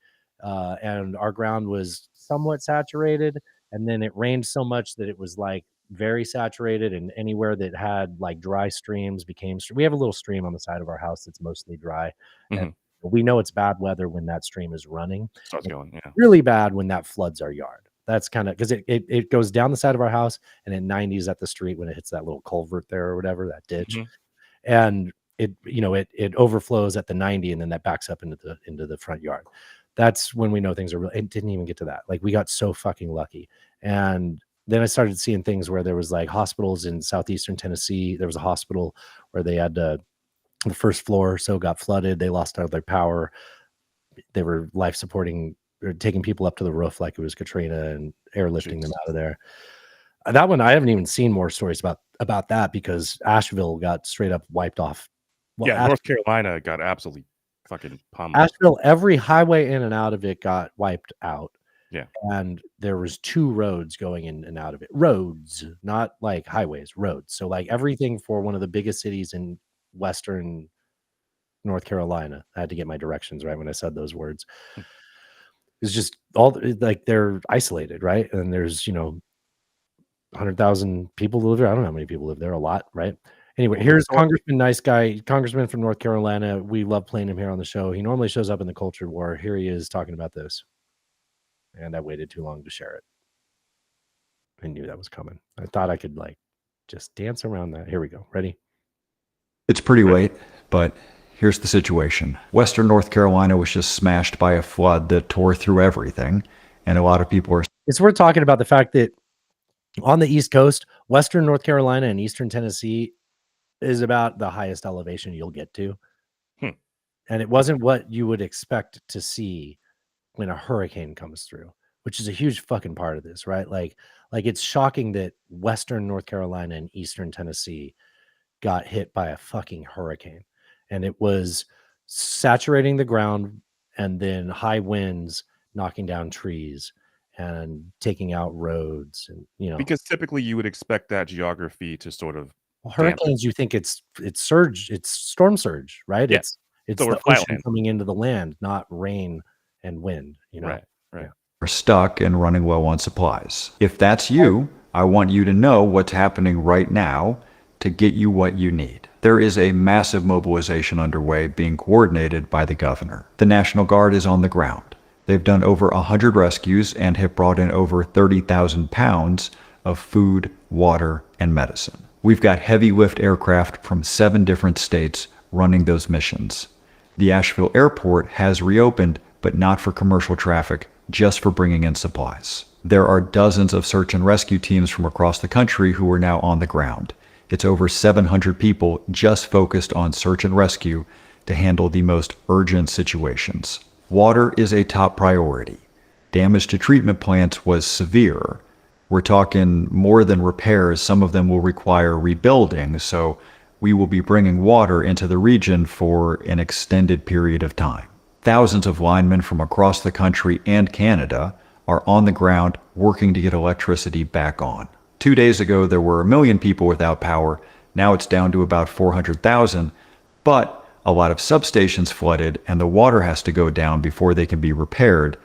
and our ground was somewhat saturated. And then it rained so much that it was like very saturated, and anywhere that had like dry streams became. We have a little stream on the side of our house that's mostly dry, and we know it's bad weather when that stream is running. Starts going, yeah. Really bad when that floods our yard. That's kind of because it goes down the side of our house and it 90s at the street when it hits that little culvert there or whatever, that ditch, and it overflows at the 90 and then that backs up into the front yard. That's when we know things are real. It didn't even get to that. Like, we got so fucking lucky. And then I started seeing things where there was like hospitals in southeastern Tennessee. There was a hospital where they had the first floor got flooded. They lost all their power. They were life supporting or taking people up to the roof like it was Katrina and airlifting them out of there. That one, I haven't even seen more stories about that because Asheville got straight up wiped off. Well, North Carolina got absolutely fucking pummeled. Asheville, every highway in and out of it got wiped out. Yeah. And there was 2 roads going in and out of it. Roads, not like highways, roads. So like everything for one of the biggest cities in Western North Carolina. I had to get my directions right when I said those words. It's just all like they're isolated, right? And there's 100,000 people live there. I don't know how many people live there. A lot, right? Anyway, here's Congressman Nice Guy, Congressman from North Carolina. We love playing him here on the show. He normally shows up in the Culture War. Here he is talking about this. And I waited too long to share it. I knew that was coming. I thought I could just dance around that. Here we go. Ready? It's pretty late, but here's the situation. Western North Carolina was just smashed by a flood that tore through everything. And a lot of people are... It's worth talking about the fact that on the East Coast, Western North Carolina and Eastern Tennessee is about the highest elevation you'll get to. and it wasn't what you would expect to see when a hurricane comes through, which is a huge fucking part of this, right? Like it's shocking that Western North Carolina and Eastern Tennessee got hit by a fucking hurricane, and it was saturating the ground, and then high winds knocking down trees and taking out roads, and Because typically you would expect that geography to sort of hurricanes, you think it's surge, it's storm surge, right? Yeah. It's So we're the flat ocean land. coming into the land, not rain and wind, Right. Are stuck and running low on supplies. If that's you, I want you to know what's happening right now to get you what you need. There is a massive mobilization underway being coordinated by the governor. The National Guard is on the ground. They've done over 100 rescues and have brought in over 30,000 pounds of food, water, and medicine. We've got heavy lift aircraft from 7 different states running those missions. The Asheville airport has reopened, but not for commercial traffic, just for bringing in supplies. There are dozens of search and rescue teams from across the country who are now on the ground. It's over 700 people just focused on search and rescue to handle the most urgent situations. Water is a top priority. Damage to treatment plants was severe. We're talking more than repairs. Some of them will require rebuilding, so we will be bringing water into the region for an extended period of time. Thousands of linemen from across the country and Canada are on the ground working to get electricity back on. 2 days ago, there were 1 million people without power. Now it's down to about 400,000, but a lot of substations flooded and the water has to go down before they can be repaired,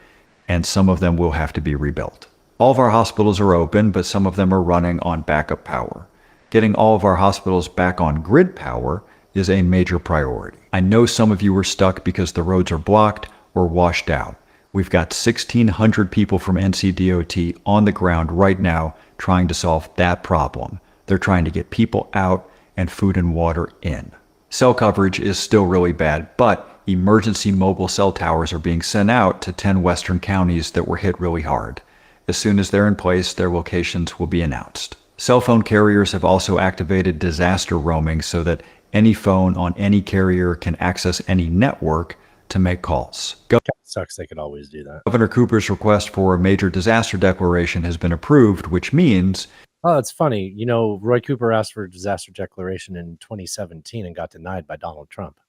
and some of them will have to be rebuilt. All of our hospitals are open, but some of them are running on backup power. Getting all of our hospitals back on grid power is a major priority. I know some of you are stuck because the roads are blocked or washed out. We've got 1,600 people from NCDOT on the ground right now trying to solve that problem. They're trying to get people out and food and water in. Cell coverage is still really bad, but emergency mobile cell towers are being sent out to 10 western counties that were hit really hard. As soon as they're in place, their locations will be announced. Cell phone carriers have also activated disaster roaming so that any phone on any carrier can access any network to make calls. Sucks they could always do that. Governor Cooper's request for a major disaster declaration has been approved, which means... Oh, it's funny. Roy Cooper asked for a disaster declaration in 2017 and got denied by Donald Trump.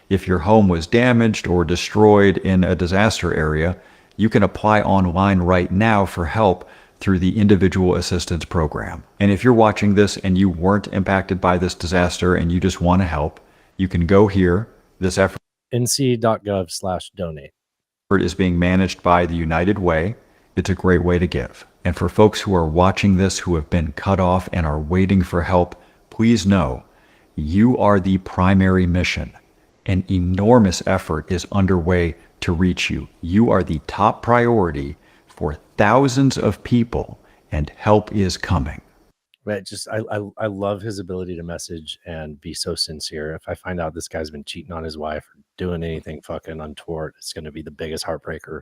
If your home was damaged or destroyed in a disaster area, you can apply online right now for help through the Individual Assistance Program. And if you're watching this and you weren't impacted by this disaster and you just want to help, you can go here. This effort nc.gov/donate. is being managed by the United Way. It's a great way to give. And for folks who are watching this who have been cut off and are waiting for help, please know you are the primary mission. An enormous effort is underway to reach you. You are the top priority for thousands of people, and help is coming. Right. Just I love his ability to message and be so sincere. If I find out this guy's been cheating on his wife or doing anything fucking untoward, it's going to be the biggest heartbreaker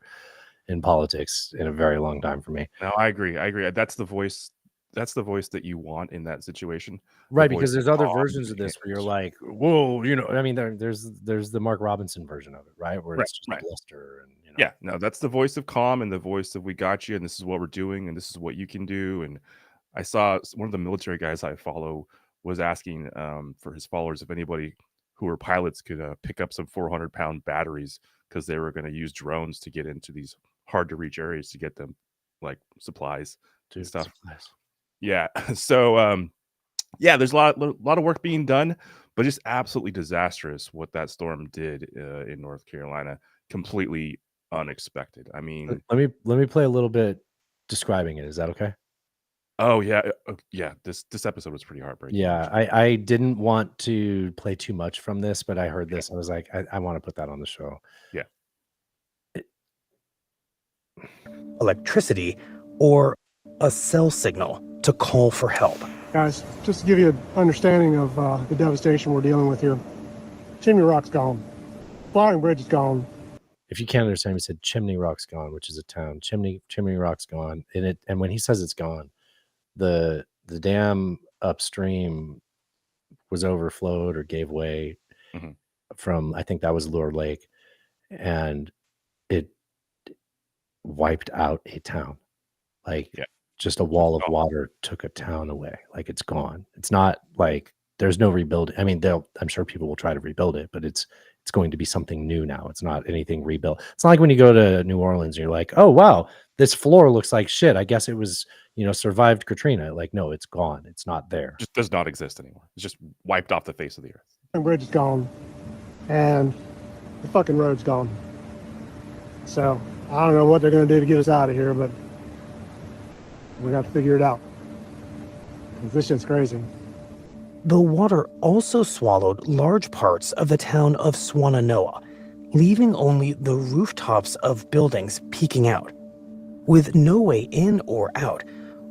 in politics in a very long time for me. No, I agree. That's the voice. That's the voice that you want in that situation. Right, because there's other versions of this where you're like, whoa, I mean, there's the Mark Robinson version of it, right? Where it's just bluster and Yeah, no, that's the voice of calm and the voice of we got you and this is what we're doing and this is what you can do. And I saw one of the military guys I follow was asking for his followers if anybody who were pilots could pick up some 400-pound batteries because they were going to use drones to get into these hard to reach areas to get them like supplies and stuff. Yeah. So yeah, there's a lot of work being done, but just absolutely disastrous what that storm did in North Carolina. Completely unexpected. I mean, let me play a little bit describing it. Is that okay? Oh yeah, yeah. This episode was pretty heartbreaking. Yeah, I didn't want to play too much from this, but I heard this. I was like, I want to put that on the show. Yeah. Electricity or a cell signal to call for help. Guys, just to give you an understanding of the devastation we're dealing with here. Chimney Rock's gone. Flying Bridge is gone. If you can't understand, he said Chimney Rock's gone, which is a town. Chimney Rock's gone. And when he says it's gone, the dam upstream was overflowed or gave way from, I think that was Lure Lake, and it wiped out a town. Like just a wall of water took a town away. Like it's gone. It's not like there's no rebuilding. I mean, I'm sure people will try to rebuild it, but it's going to be something new now. It's not anything rebuilt. It's not like when you go to New Orleans and you're like, oh wow, this floor looks like shit. I guess it was, survived Katrina. Like, no, it's gone. It's not there. Just does not exist anymore. It's just wiped off the face of the earth. The bridge is gone, and the fucking road's gone. So I don't know what they're going to do to get us out of here, but we have to figure it out. 'Cause this shit's crazy. The water also swallowed large parts of the town of Swannanoa, leaving only the rooftops of buildings peeking out. With no way in or out,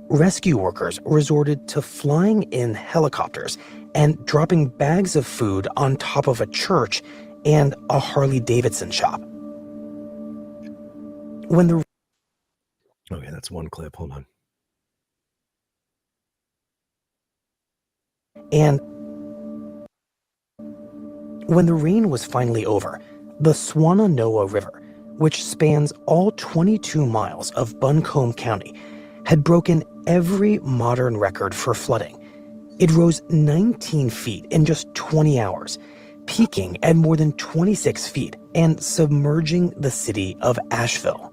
rescue workers resorted to flying in helicopters and dropping bags of food on top of a church and a Harley-Davidson shop. Okay, that's one clip. Hold on. And when the rain was finally over, the Swannanoa River, which spans all 22 miles of Buncombe County, had broken every modern record for flooding. It rose 19 feet in just 20 hours, peaking at more than 26 feet and submerging the city of Asheville.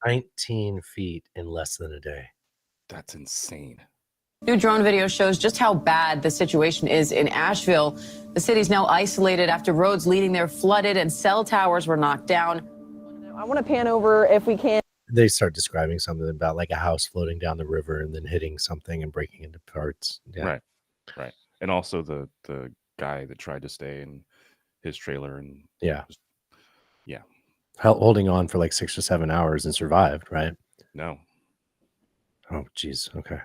19 feet in less than a day. That's insane. New drone video shows just how bad the situation is in Asheville. The city's now isolated after roads leading there flooded and cell towers were knocked down. I want to pan over if we can. They start describing something about like a house floating down the river and then hitting something and breaking into parts. Yeah. Right. And also the guy that tried to stay in his trailer and yeah. Yeah. Holding on for like 6 or 7 hours and survived, right? No. Oh, geez. Okay.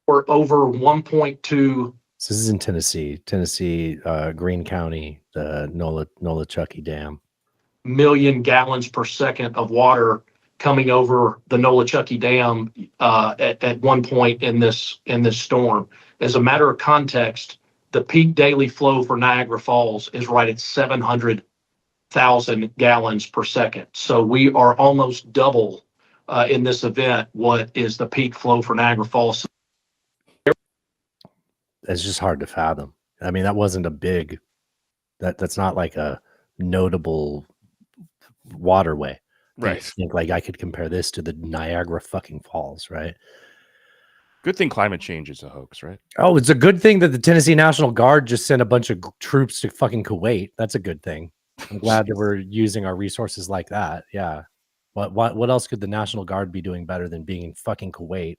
Or over 1.2. So this is in Tennessee, Greene County, the Nolichucky Dam. Million gallons per second of water coming over the Nolichucky Dam at one point in this storm. As a matter of context, the peak daily flow for Niagara Falls is right at 700,000 gallons per second. So we are almost double in this event what is the peak flow for Niagara Falls. It's just hard to fathom. I mean, that wasn't a big, that's not like a notable waterway. Right. I think like I could compare this to the Niagara fucking Falls, right? Good thing climate change is a hoax, right? Oh, it's a good thing that the Tennessee National Guard just sent a bunch of troops to fucking Kuwait. That's a good thing. I'm glad that we're using our resources like that. Yeah. What else could the National Guard be doing better than being in fucking Kuwait?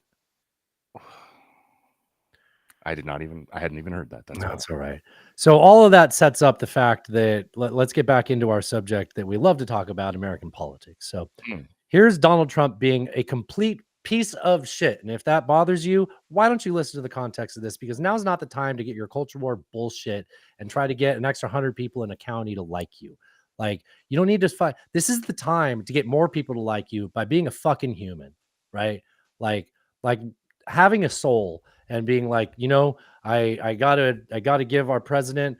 I hadn't even heard that. That's all right. So all of that sets up the fact that let's get back into our subject that we love to talk about, American politics. So here's Donald Trump being a complete piece of shit. And if that bothers you, why don't you listen to the context of this? Because now's not the time to get your culture war bullshit and try to get an extra 100 people in a county to like you. Like, you don't need to fight. This is the time to get more people to like you by being a fucking human, right? Like having a soul and being like, I gotta give our president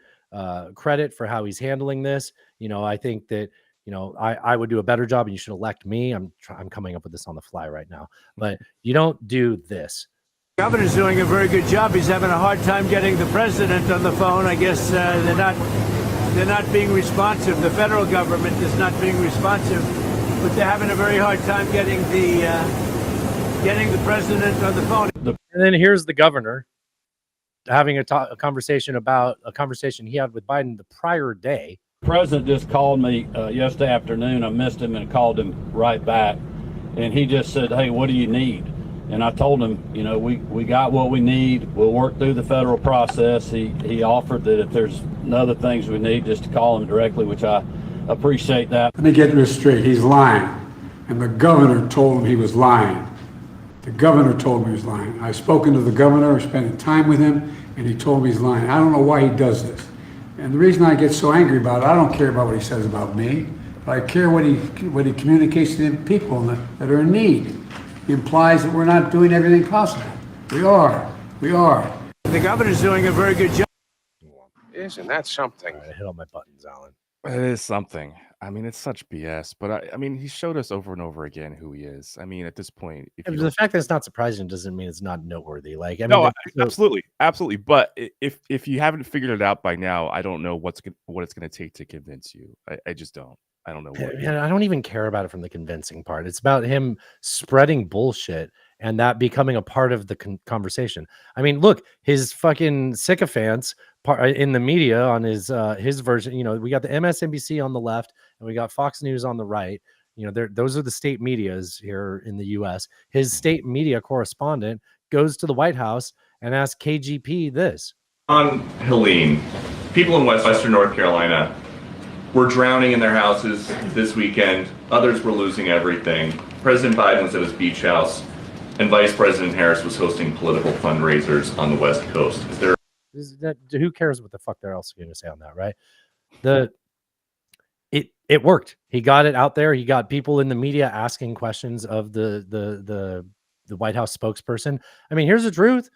credit for how he's handling this. I think that, I would do a better job and you should elect me. I'm coming up with this on the fly right now, but you don't do this. The governor's doing a very good job. He's having a hard time getting the president on the phone. I guess they're not being responsive. The federal government is not being responsive, but they're having a very hard time getting the president on the phone. And then here's the governor having a conversation about a conversation he had with Biden the prior day. The president just called me yesterday afternoon. I missed him and called him right back. And he just said, hey, what do you need? And I told him, we got what we need. We'll work through the federal process. He offered that if there's other things we need, just to call him directly, which I appreciate that. Let me get this straight. He's lying. And the governor told him he was lying. The governor told me he was lying. I've spoken to the governor, spending time with him, and he told me he's lying. I don't know why he does this. And the reason I get so angry about it, I don't care about what he says about me, but I care what he communicates to the people that are in need. He implies that we're not doing everything possible. We are. The governor's doing a very good job. Isn't that something? I hit all my buttons, Alan. It is something. I mean, it's such BS, but I mean, he showed us over and over again who he is. I mean, at this point, if you The fact that it's not surprising doesn't mean it's not noteworthy. Like, I mean, no, absolutely, absolutely. But if you haven't figured it out by now, I don't know what it's gonna take to convince you. I just don't. I don't know what. And I don't even care about it from the convincing part. It's about him spreading bullshit and that becoming a part of the conversation. I mean, look, his fucking sycophants in the media on his version. You know, we got the MSNBC on the left and we got Fox News on the right. You know, those are the state medias here in the U.S. His state media correspondent goes to the White House and asks KGP this. On Helene, people in Western North Carolina were drowning in their houses this weekend. Others were losing everything. President Biden was at his beach house, and Vice President Harris was hosting political fundraisers on the West Coast. Who cares what the fuck they're else going to say on that, right? It worked. He got it out there. He got people in the media asking questions of the White House spokesperson. I mean, here's the truth: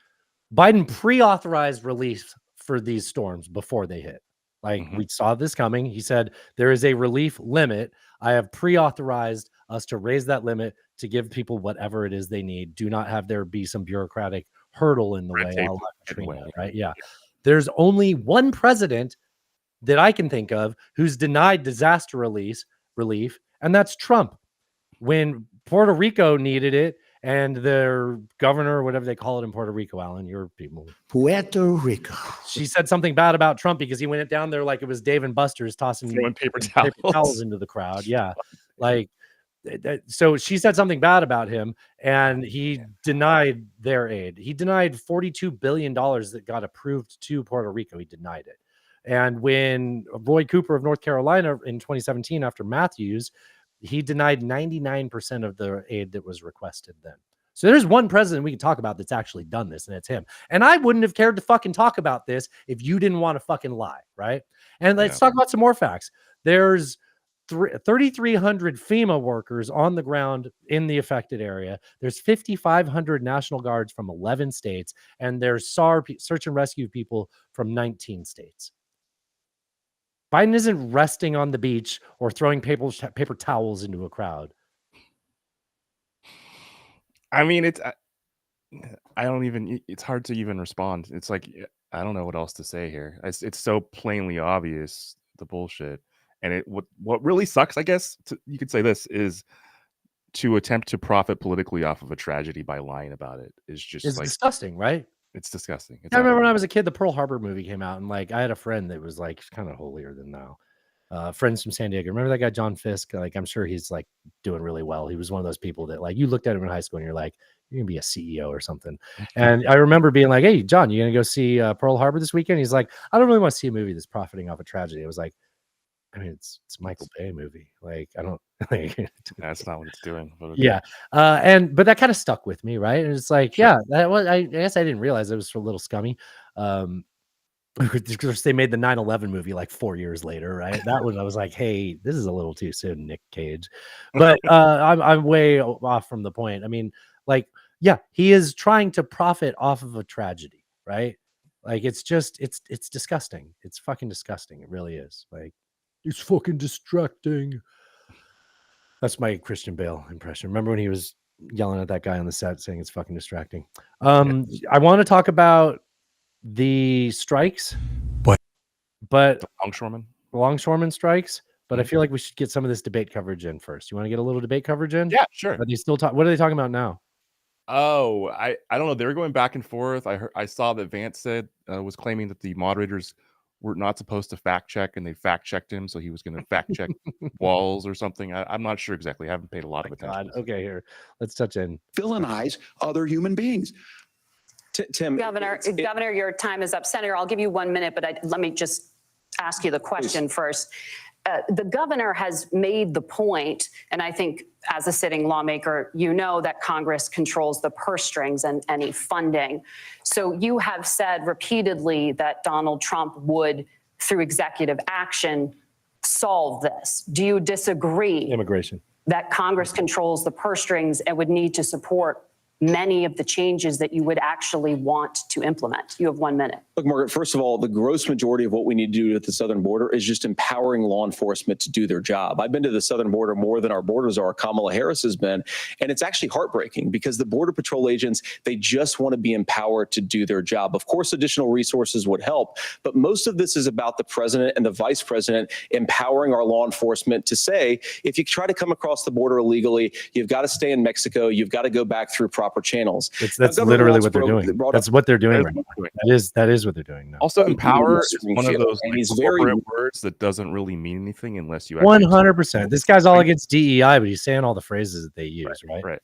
Biden pre-authorized relief for these storms before they hit. Like, we saw this coming. He said, there is a relief limit. I have pre-authorized us to raise that limit to give people whatever it is they need. Do not have there be some bureaucratic hurdle in the way. Right? Yeah. There's only one president that I can think of who's denied disaster relief, and that's Trump. When Puerto Rico needed it, and their governor, whatever they call it in Puerto Rico, Alan, your people. Puerto Rico. She said something bad about Trump because he went down there like it was Dave and Buster's throwing paper towels into the crowd. Yeah. Like, so she said something bad about him and he denied their aid. He denied $42 billion that got approved to Puerto Rico. He denied it. And when Roy Cooper of North Carolina in 2017, after Matthews, he denied 99% of the aid that was requested then. So there's one president we can talk about that's actually done this, and it's him. And I wouldn't have cared to fucking talk about this if you didn't want to fucking lie, right? And let's talk about some more facts. There's 3,300 FEMA workers on the ground in the affected area. There's 5,500 National Guards from 11 states, and there's SAR, search and rescue people from 19 states. Biden isn't resting on the beach or throwing paper towels into a crowd. I mean, I don't even, it's hard to even respond. It's like, I don't know what else to say here. It's so plainly obvious, the bullshit. And what really sucks, I guess, you could say this, is to attempt to profit politically off of a tragedy by lying about it is just it's disgusting, right? It's disgusting. I remember when I was a kid, the Pearl Harbor movie came out, and like I had a friend that was like kind of holier than thou. Friends from San Diego. Remember that guy John Fisk? Like, I'm sure he's like doing really well. He was one of those people that like you looked at him in high school and you're like, you're gonna be a CEO or something. And I remember being like, hey John, you gonna go see Pearl Harbor this weekend? He's like, I don't really want to see a movie that's profiting off a tragedy. I was like, I mean, it's Michael Bay movie. Like, I don't like that's not what it's doing. But yeah. But that kind of stuck with me, right? And it's like, yeah, that was, I guess I didn't realize it was a little scummy. Because they made the 9/11 movie like 4 years later, right? That one I was like, hey, this is a little too soon, Nick Cage. But I'm way off from the point. I mean, like, yeah, he is trying to profit off of a tragedy, right? Like, it's just it's disgusting. It's fucking disgusting. It really is. Like, it's fucking distracting. That's my Christian Bale impression. Remember when he was yelling at that guy on the set saying it's fucking distracting? I want to talk about the strikes, but the longshoreman strikes. But I feel like we should get some of this debate coverage in first. You want to get a little debate coverage in? Yeah, sure. Are they still what are they talking about now? Oh, I don't know. They were going back and forth. I saw that Vance said was claiming that the moderators were not supposed to fact check, and they fact checked him, so he was going to fact check Walls or something. I'm not sure exactly. I haven't paid a lot of attention. Okay, here, let's touch in. Villainize other human beings. Tim, Governor, your time is up. Senator, I'll give you 1 minute, but let me just ask you the question first. The governor has made the point, and I think as a sitting lawmaker, you know that Congress controls the purse strings and any funding. So you have said repeatedly that Donald Trump would, through executive action, solve this. Do you disagree? Immigration. That Congress controls the purse strings and would need to support many of the changes that you would actually want to implement? You have 1 minute. Look, Margaret, first of all, the gross majority of what we need to do at the southern border is just empowering law enforcement to do their job. I've been to the southern border more than our borders are. Kamala Harris has been, and it's actually heartbreaking because the Border Patrol agents, they just want to be empowered to do their job. Of course, additional resources would help, but most of this is about the president and the vice president empowering our law enforcement to say, if you try to come across the border illegally, you've got to stay in Mexico, you've got to go back through proper channels. That's literally what they're doing. That's what they're doing right now. That is what they're doing now. Also, empower is one of those and like, he's very corporate words that doesn't really mean anything unless you actually 100%. This guy's all against DEI, but he's saying all the phrases that they use, right?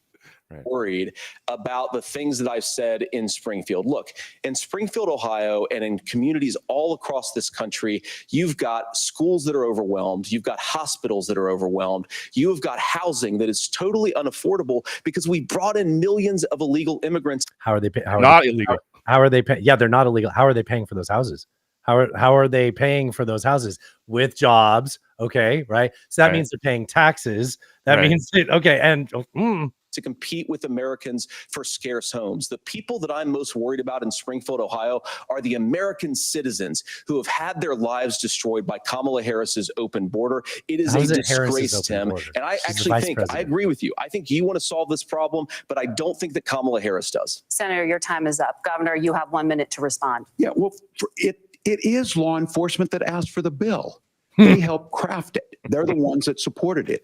worried about the things that I've said in Springfield. Look, in Springfield, Ohio, and in communities all across this country, you've got schools that are overwhelmed. You've got hospitals that are overwhelmed. You have got housing that is totally unaffordable because we brought in millions of illegal immigrants. How are they illegal? How are they paying? Yeah, they're not illegal. How are they paying for those houses? How are they paying for those houses? With jobs, okay, right? So that means they're paying taxes. That means to compete with Americans for scarce homes. The people that I'm most worried about in Springfield, Ohio, are the American citizens who have had their lives destroyed by Kamala Harris's open border. It is a disgrace, Tim. And I actually think, I agree with you. I think you want to solve this problem, but I don't think that Kamala Harris does. Senator, your time is up. Governor, you have 1 minute to respond. Yeah, well, it is law enforcement that asked for the bill. They helped craft it. They're the ones that supported it.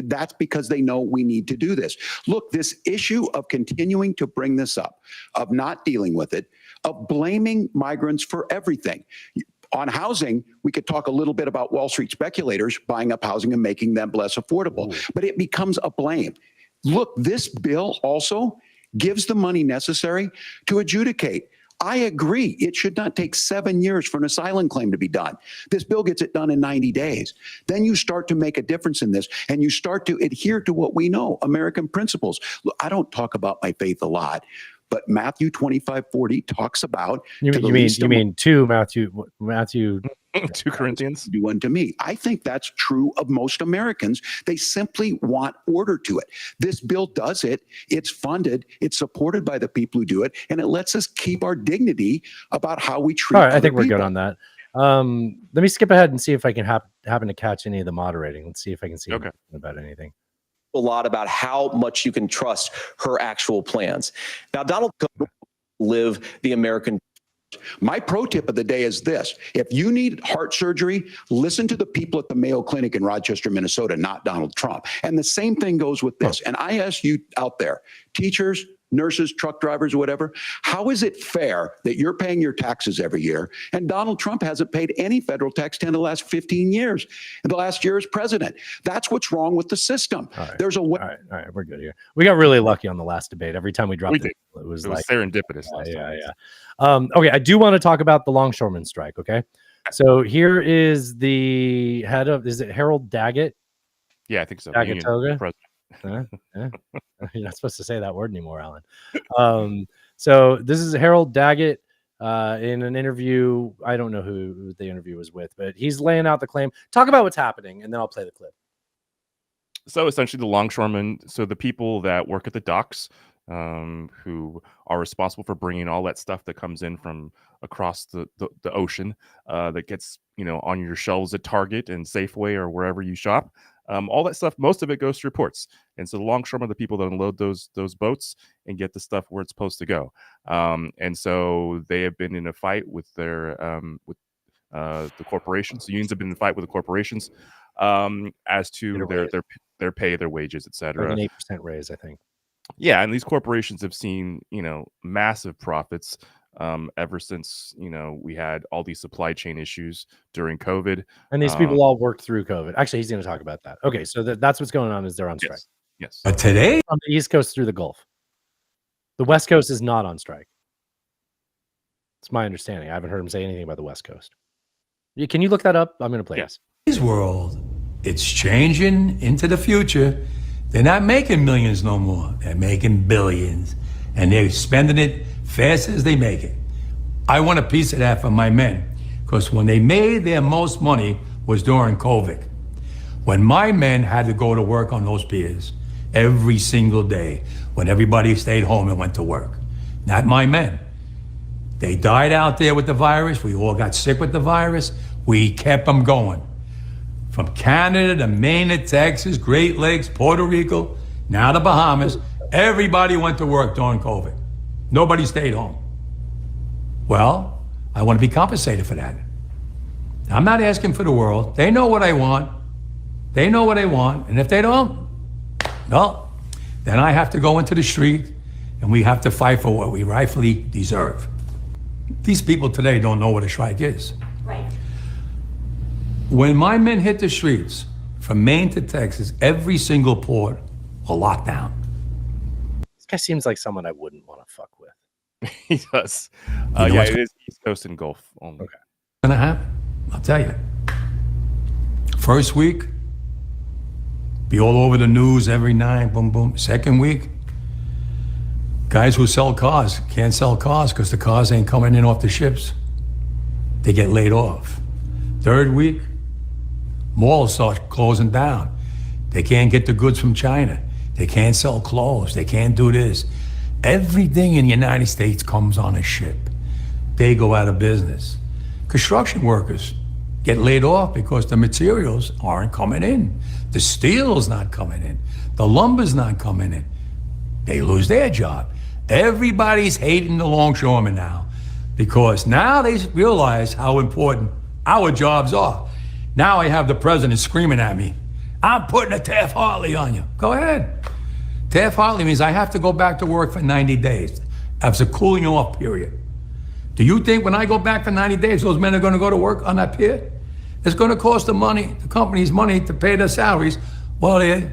That's because they know we need to do this. Look, this issue of continuing to bring this up, of not dealing with it, of blaming migrants for everything. On housing, we could talk a little bit about Wall Street speculators buying up housing and making them less affordable, but it becomes a blame. Look, this bill also gives the money necessary to adjudicate. I agree. It should not take 7 years for an asylum claim to be done. This bill gets it done in 90 days. Then you start to make a difference in this and you start to adhere to what we know, American principles. Look, I don't talk about my faith a lot, but Matthew 25:40 talks about you mean 2 Matthew 2 Corinthians do unto me. I think that's true of most Americans. They simply want order to it. This bill does it. It's funded. It's supported by the people who do it, and it lets us keep our dignity about how we treat. All right, I think other we're good people. on that. Let me skip ahead and see if I can happen to catch any of the moderating. Let's see if I can see about anything. A lot about how much you can trust her actual plans. Now, Donald Trump live the American. My pro tip of the day is this. If you need heart surgery, listen to the people at the Mayo Clinic in Rochester, Minnesota, not Donald Trump. And the same thing goes with this. And I ask you out there, teachers, nurses, truck drivers, whatever, how is it fair that you're paying your taxes every year and Donald Trump hasn't paid any federal tax in the last 15 years, in the last year as president? That's what's wrong with the system. There's a way. All right, we're good here. We got really lucky on the last debate. Every time we dropped it, it was like serendipitous. Okay, I do want to talk about the longshoreman strike. Okay, so here is the head of, is it Harold Daggett? Yeah, I think so. Daggett-Toga? You're not supposed to say that word anymore, Alan. So this is Harold Daggett in an interview. I don't know who the interview was with, but he's laying out the claim. Talk about what's happening, and then I'll play the clip. So essentially, the longshoremen, so the people that work at the docks, who are responsible for bringing all that stuff that comes in from across the ocean, that gets on your shelves at Target and Safeway or wherever you shop. All that stuff, most of it goes through ports, and so the longshoremen are the people that unload those boats and get the stuff where it's supposed to go. And so they have been in a fight with their the corporations. The unions have been in a fight with the corporations as to their pay, their wages, etc. Like an 8% raise, I think. Yeah, and these corporations have seen massive profits ever since we had all these supply chain issues during COVID, and these people all worked through COVID. Actually, he's going to talk about that. Okay, so that's what's going on, is they're on strike. Yes. But today, from the East Coast through the Gulf, the West Coast is not on strike. It's my understanding. I haven't heard him say anything about the West Coast. Can you look that up? I'm going to play this. Today's world, it's changing into the future. They're not making millions no more. They're making billions, and they're spending it fast as they make it. I want a piece of that for my men, because when they made their most money was during COVID. When my men had to go to work on those piers, every single day when everybody stayed home and went to work. Not my men. They died out there with the virus. We all got sick with the virus. We kept them going. From Canada to Maine to Texas, Great Lakes, Puerto Rico, now the Bahamas, everybody went to work during COVID. Nobody stayed home. Well, I want to be compensated for that. I'm not asking for the world. They know what I want. They know what I want. And if they don't, well, then I have to go into the street and we have to fight for what we rightfully deserve. These people today don't know what a strike is. Right. When my men hit the streets, from Maine to Texas, every single port will lock down. This guy seems like someone I wouldn't want to fuck with. He does. You know Yeah, what's it is East Coast and Gulf only. Okay. Gonna happen? I'll tell you. First week, be all over the news every night, boom, boom. Second week, guys who sell cars can't sell cars because the cars ain't coming in off the ships. They get laid off. Third week, malls start closing down. They can't get the goods from China. They can't sell clothes. They can't do this. Everything in the United States comes on a ship. They go out of business. Construction workers get laid off because the materials aren't coming in. The steel's not coming in. The lumber's not coming in. They lose their job. Everybody's hating the longshoremen now because now they realize how important our jobs are. Now I have the president screaming at me, I'm putting a Taft-Hartley on you. Go ahead. Taft-Hartley means I have to go back to work for 90 days. That's a cooling off period. Do you think when I go back for 90 days, those men are going to go to work on that pier? It's going to cost the company's money to pay their salaries. Well, they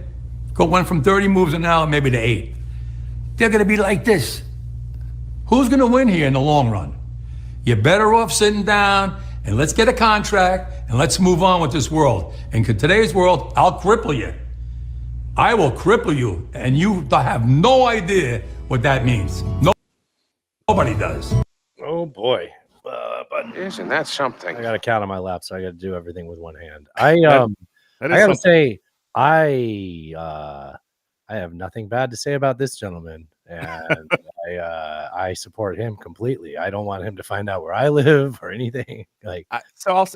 went from 30 moves an hour maybe to 8. They're going to be like this. Who's going to win here in the long run? You're better off sitting down and let's get a contract and let's move on with this world. And in today's world, I'll cripple you. I will cripple you, and you have no idea what that means. Nobody does. Oh boy. But isn't that something? I got a cat on my lap, so I got to do everything with one hand. I that I gotta is say, I have nothing bad to say about this gentleman, and I support him completely. I don't want him to find out where I live or anything. Like,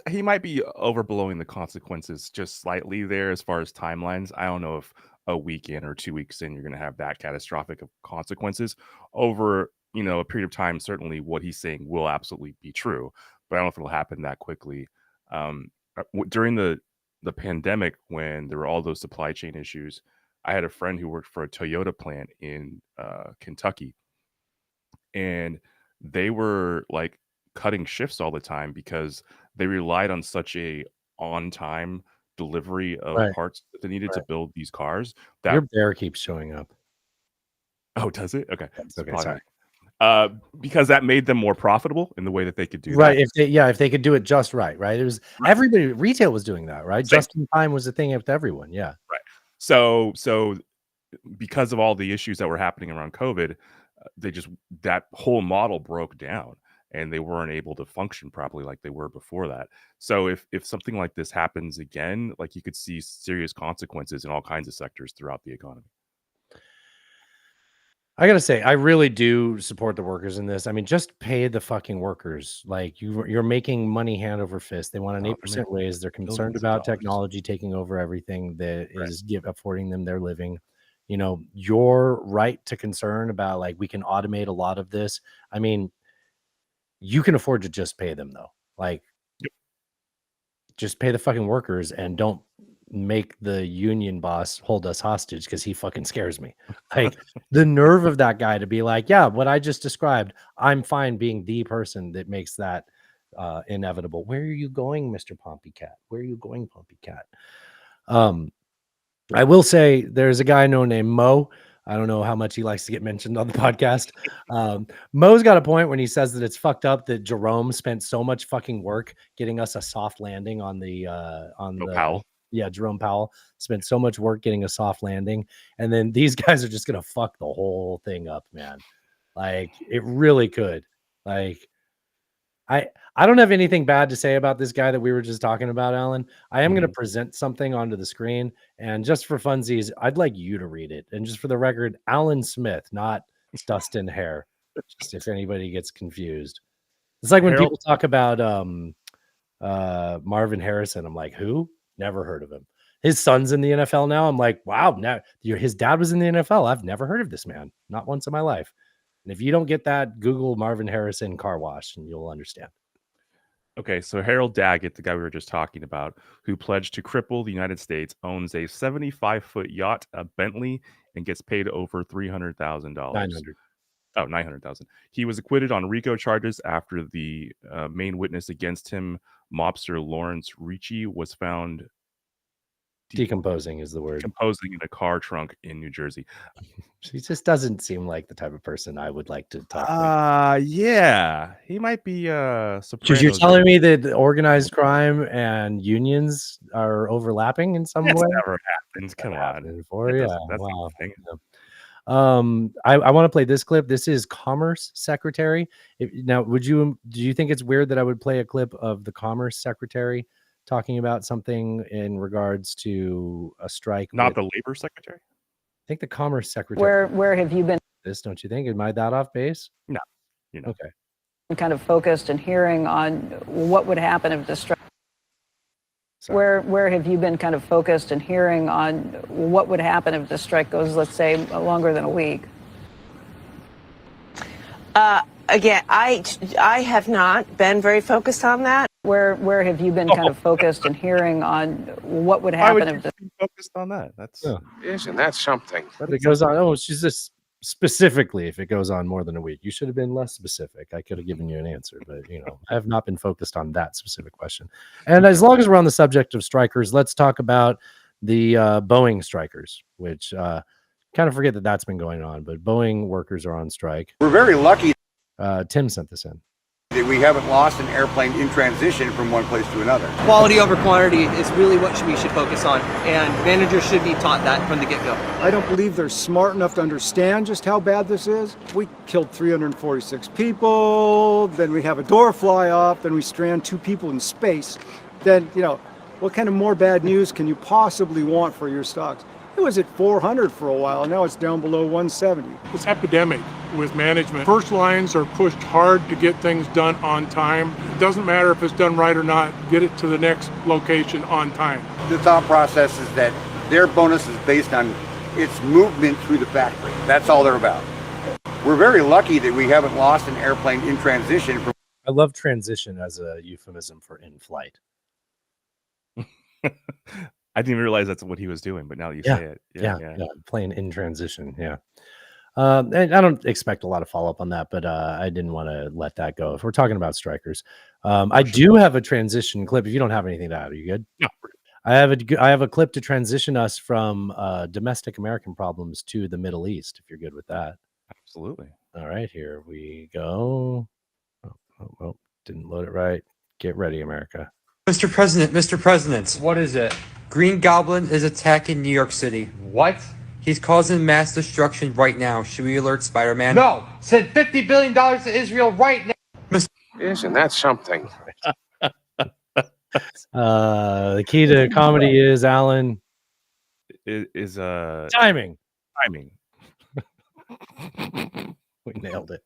He might be overblowing the consequences just slightly there as far as timelines. I don't know if a week in or 2 weeks in you're going to have that catastrophic of consequences over a period of time. Certainly what he's saying will absolutely be true, but I don't know if it'll happen that quickly. During the pandemic, when there were all those supply chain issues, I had a friend who worked for a Toyota plant in Kentucky, and they were like cutting shifts all the time because they relied on such a on-time delivery of parts that they needed to build these cars. That your bear keeps showing up. Oh, does it? Okay. Okay, sorry. Because that made them more profitable in the way that they could do Right. that. If they could do it just right. It was everybody, retail was doing that, right? Same. Just in time was the thing with everyone. Yeah. Right. So because of all the issues that were happening around COVID, that whole model broke down and they weren't able to function properly like they were before that. So if something like this happens again, like you could see serious consequences in all kinds of sectors throughout the economy. I gotta say, I really do support the workers in this. I mean, just pay the fucking workers. Like you're making money hand over fist. They want an 8% raise. They're concerned about technology taking over everything that is affording them their living. Your right to concern about like we can automate a lot of this. I mean, you can afford to just pay them though. Like, just pay the fucking workers and don't make the union boss hold us hostage because he fucking scares me. Like the nerve of that guy to be like, yeah, what I just described, I'm fine being the person that makes that inevitable. Where are you going, Mr. Pompey Cat? Where are you going, Pompey Cat? I will say there's a guy named Mo. I don't know how much he likes to get mentioned on the podcast. Mo's got a point when he says that it's fucked up that Jerome spent so much fucking work getting us a soft landing on the Powell. Yeah, Jerome Powell spent so much work getting a soft landing, and then these guys are just gonna fuck the whole thing up, man. Like it really could. Like I don't have anything bad to say about this guy that we were just talking about, Alan. I am going to Mhm. present something onto the screen, and just for funsies, I'd like you to read it. And just for the record, Alan Smith, not Dustin Hare. Just if anybody gets confused. It's like when Harold- people talk about Marvin Harrison. I'm like, who? Never heard of him. His son's in the NFL now. I'm like, wow, now his dad was in the NFL. I've never heard of this man, not once in my life. And if you don't get that, Google Marvin Harrison car wash and you'll understand. Okay, so Harold Daggett, the guy we were just talking about, who pledged to cripple the United States, owns a 75-foot yacht, a Bentley, and gets paid over $300,000. 900. Oh, 900,000. He was acquitted on RICO charges after the main witness against him, mobster Lawrence Ricci, was found Decomposing is the word. Decomposing in a car trunk in New Jersey. He just doesn't seem like the type of person I would like to talk to. Yeah, he might be You're Sopranos. telling me that organized crime and unions are overlapping in some That's way? never happened. Come on. Before, That yeah. doesn't- that's not Wow. a thing. I want to play this clip. This is Commerce Secretary. Now, do you think it's weird that I would play a clip of the Commerce Secretary talking about something in regards to a strike? Not the Labor Secretary? I think the Commerce Secretary. Where have you been This, don't you think? Am I that off base? No. You know. Okay. kind of focused and hearing on what would happen if the strike? Where have you been kind of focused and hearing on what would happen if the strike goes, let's say, longer than a week? Again, I have not been very focused on that. Where have you been kind of focused and hearing on what would happen if the focused on that? That's Isn't that something? But it goes on. Oh, she's just specifically if it goes on more than a week. You should have been less specific. I could have given you an answer, but I have not been focused on that specific question. And as long as we're on the subject of strikers, let's talk about the Boeing strikers, which kind of forget that that's been going on, but Boeing workers are on strike. We're very lucky Tim sent this in. that we haven't lost an airplane in transition from one place to another. Quality over quantity is really what we should focus on, and managers should be taught that from the get-go. I don't believe they're smart enough to understand just how bad this is. We killed 346 people, then we have a door fly off, then we strand 2 people in space. Then, what kind of more bad news can you possibly want for your stocks? It was at 400 for a while, now it's down below 170. It's epidemic with management. First lines are pushed hard to get things done on time. It doesn't matter if it's done right or not, get it to the next location on time. The thought process is that their bonus is based on its movement through the factory. That's all they're about. We're very lucky that we haven't lost an airplane in transition from. I love transition as a euphemism for in flight. I didn't even realize that's what he was doing, but now that you say it. Yeah. Playing in transition. Yeah. And I don't expect a lot of follow-up on that, but I didn't want to let that go. If we're talking about strikers, I do have a transition clip. If you don't have anything to add, are you good? No. I have a clip to transition us from domestic American problems to the Middle East, if you're good with that. Absolutely. All right, here we go. Oh, didn't load it right. Get ready, America. Mr. President, what is it? Green Goblin is attacking New York City. What? He's causing mass destruction right now. Should we alert Spider-Man? No! Send $50 billion to Israel right now! Isn't that something? The key to comedy is, Alan, is timing. We nailed it.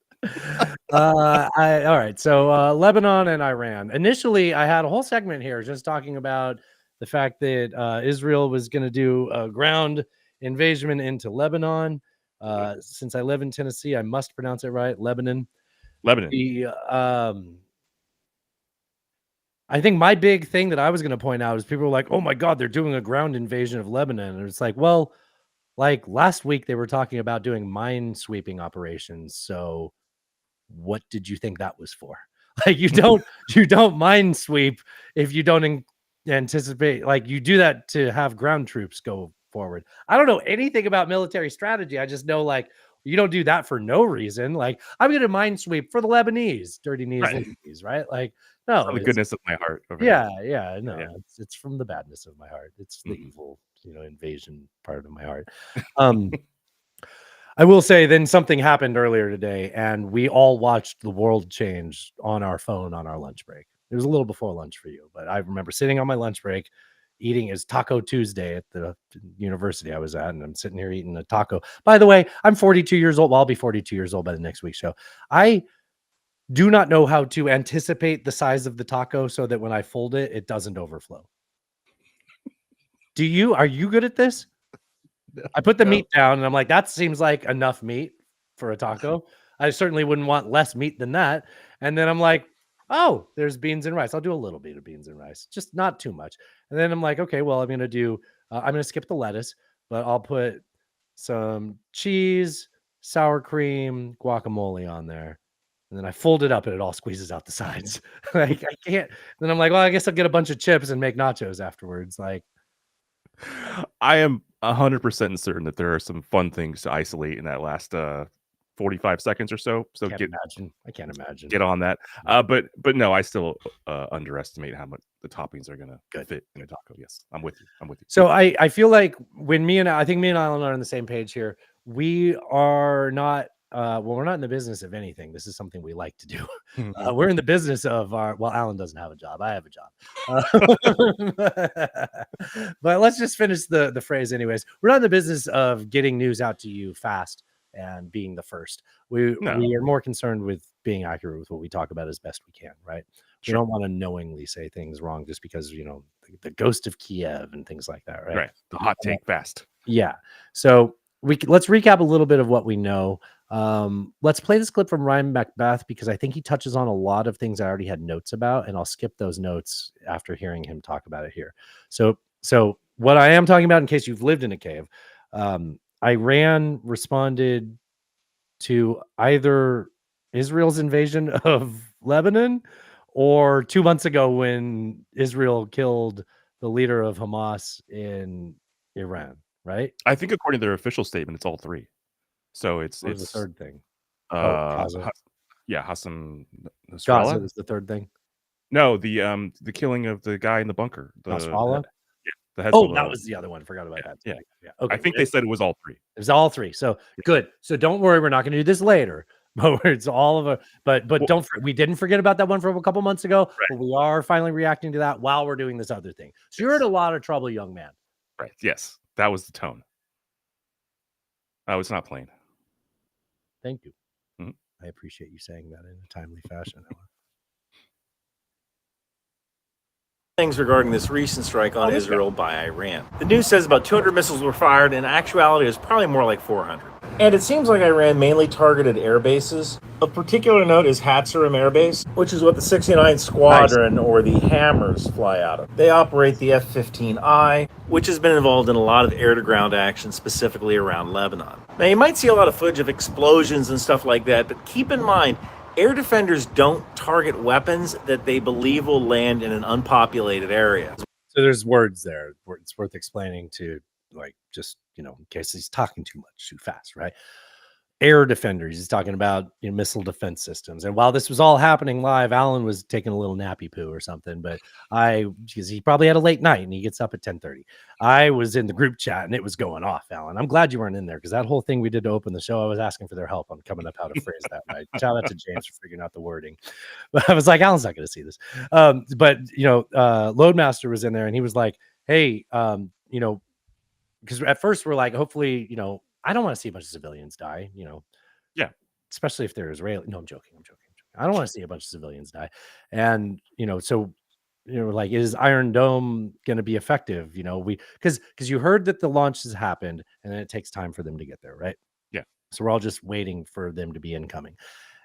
All right. So Lebanon and Iran. Initially, I had a whole segment here just talking about the fact that Israel was going to do a ground invasion into Lebanon. Since I live in Tennessee, I must pronounce it right. Lebanon. I think my big thing that I was going to point out is people were like, oh my God, they're doing a ground invasion of Lebanon. And it's like, well, like last week they were talking about doing mine sweeping operations. So what did you think that was for? Like you don't mine sweep if you don't anticipate, like you do that to have ground troops go forward. I don't know anything about military strategy. I just know like you don't do that for no reason. Like I'm going to mine sweep for the Lebanese, dirty knees, Lebanese, right? Like no, From the goodness of my heart. It's from the badness of my heart. It's the evil, invasion part of my heart. I will say then something happened earlier today, and we all watched the world change on our phone on our lunch break. It was a little before lunch for you, but I remember sitting on my lunch break eating is Taco Tuesday at the university I was at, and I'm sitting here eating a taco. By the way, I'm 42 years old. Well, I'll be 42 years old by the next week's show. I do not know how to anticipate the size of the taco so that when I fold it, it doesn't overflow. Do you? Are you good at this? I put the meat down and I'm like, that seems like enough meat for a taco. I certainly wouldn't want less meat than that. And then I'm like, oh, there's beans and rice. I'll do a little bit of beans and rice, just not too much. And then I'm like, okay, well, I'm going to skip the lettuce, but I'll put some cheese, sour cream, guacamole on there. And then I fold it up and it all squeezes out the sides. Like I can't. Then I'm like, well, I guess I'll get a bunch of chips and make nachos afterwards. Like, I am 100% certain that there are some fun things to isolate in that last 45 seconds or so. So I can't imagine. Get on that. But no, I still underestimate how much the toppings are gonna fit in a taco. Yes, I'm with you. So I feel like when I think me and Alan are on the same page here. We are not. We're not in the business of anything. This is something we like to do. We're in the business of Alan doesn't have a job. I have a job. But let's just finish the phrase anyways. We're not in the business of getting news out to you fast and being the first. We are more concerned with being accurate with what we talk about as best we can, right? We don't want to knowingly say things wrong just because, the ghost of Kiev and things like that, right? Right. The hot take fast. Yeah. So let's recap a little bit of what we know. Let's play this clip from Ryan Macbeth because I think he touches on a lot of things I already had notes about, and I'll skip those notes after hearing him talk about it here. So what I am talking about, in case you've lived in a cave, Iran responded to either Israel's invasion of Lebanon or 2 months ago when Israel killed the leader of Hamas in Iran, right? I think according to their official statement, it's all three. So it's the third thing. Hassan Nasrallah. Gaza was the third thing. No, the killing of the guy in the bunker. Nasrallah. The head that was the other one. Forgot about that. Yeah. Okay. I think they said it was all three. It was all three. So good. So don't worry, we're not going to do this later. But it's all of a. But we didn't forget about that one from a couple months ago. Right. But we are finally reacting to that while we're doing this other thing. So you're in a lot of trouble, young man. Right. Yes, that was the tone. Oh, it's not plain. Thank you. I appreciate you saying that in a timely fashion. Things regarding this recent strike on Israel by Iran. The news says about 200 missiles were fired. In actuality, it was probably more like 400. And it seems like Iran mainly targeted air bases. Of particular note is Hatsarim Air Base, which is what the 69th Squadron, or the Hammers, fly out of. They operate the F-15I, which has been involved in a lot of air-to-ground action, specifically around Lebanon. Now, you might see a lot of footage of explosions and stuff like that, but keep in mind, air defenders don't target weapons that they believe will land in an unpopulated area. So there's words there. It's worth explaining to, in case he's talking too much, too fast, right? Air defenders. He's talking about missile defense systems. And while this was all happening live, Alan was taking a little nappy poo or something. But because he probably had a late night and he gets up at 10:30. I was in the group chat and it was going off, Alan. I'm glad you weren't in there because that whole thing we did to open the show, I was asking for their help on coming up how to phrase that right. Shout out to James for figuring out the wording. But I was like, Alan's not going to see this. But Loadmaster was in there and he was like, hey, because at first we're like, hopefully, I don't want to see a bunch of civilians die, Yeah. Especially if they're Israeli. No, I'm joking. I don't want to see a bunch of civilians die. And, so, like, is Iron Dome going to be effective? Because you heard that the launch has happened and then it takes time for them to get there, right? Yeah. So we're all just waiting for them to be incoming.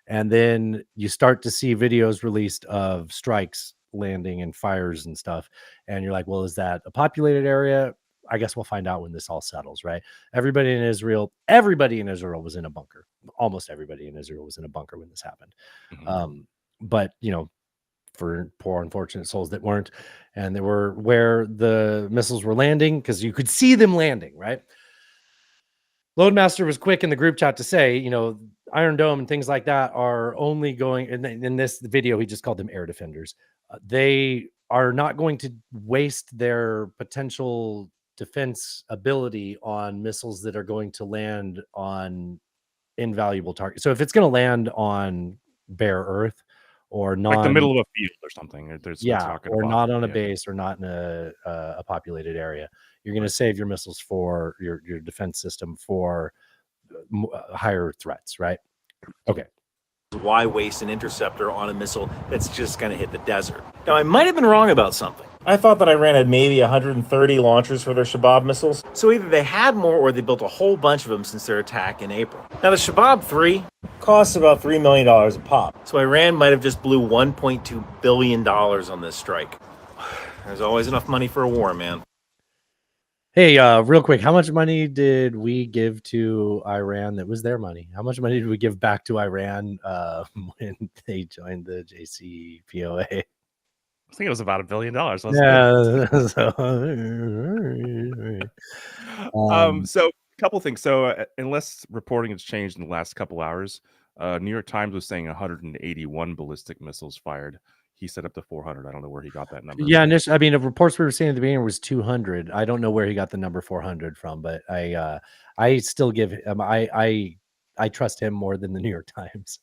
And then you start to see videos released of strikes landing and fires and stuff. And you're like, well, is that a populated area? I guess we'll find out when this all settles, right? Everybody in Israel was in a bunker. Almost everybody in Israel was in a bunker when this happened. Mm-hmm. But, for poor, unfortunate souls that weren't, and they were where the missiles were landing because you could see them landing, right? Loadmaster was quick in the group chat to say, Iron Dome and things like that are only going, in this video, he just called them air defenders. They are not going to waste their potential defense ability on missiles that are going to land on invaluable targets. So if it's going to land on bare earth or Like the non, middle of a field or something. It's yeah, not going or to not bother. on a Yeah. base or not in a populated area, you're going to save your missiles for your defense system for higher threats, right? Okay. Why waste an interceptor on a missile that's just going to hit the desert? Now, I might have been wrong about something. I thought that Iran had maybe 130 launchers for their Shabab missiles, so either they had more or they built a whole bunch of them since their attack in April. Now, the Shabab 3 costs about $3 million a pop, so Iran might have just blew $1.2 billion on this strike. There's always enough money for a war, man. Hey, real quick, how much money did we give to Iran that was their money? How much money did we give back to Iran when they joined the JCPOA? I think it was about $1 billion. Wasn't Yeah. So a couple things. So unless reporting has changed in the last couple hours, New York Times was saying 181 ballistic missiles fired. He set up to 400. I don't know where he got that number. Yeah, I mean, the reports we were seeing at the beginning was 200. I don't know where he got the number 400 from, but I still give him. I trust him more than the New York Times.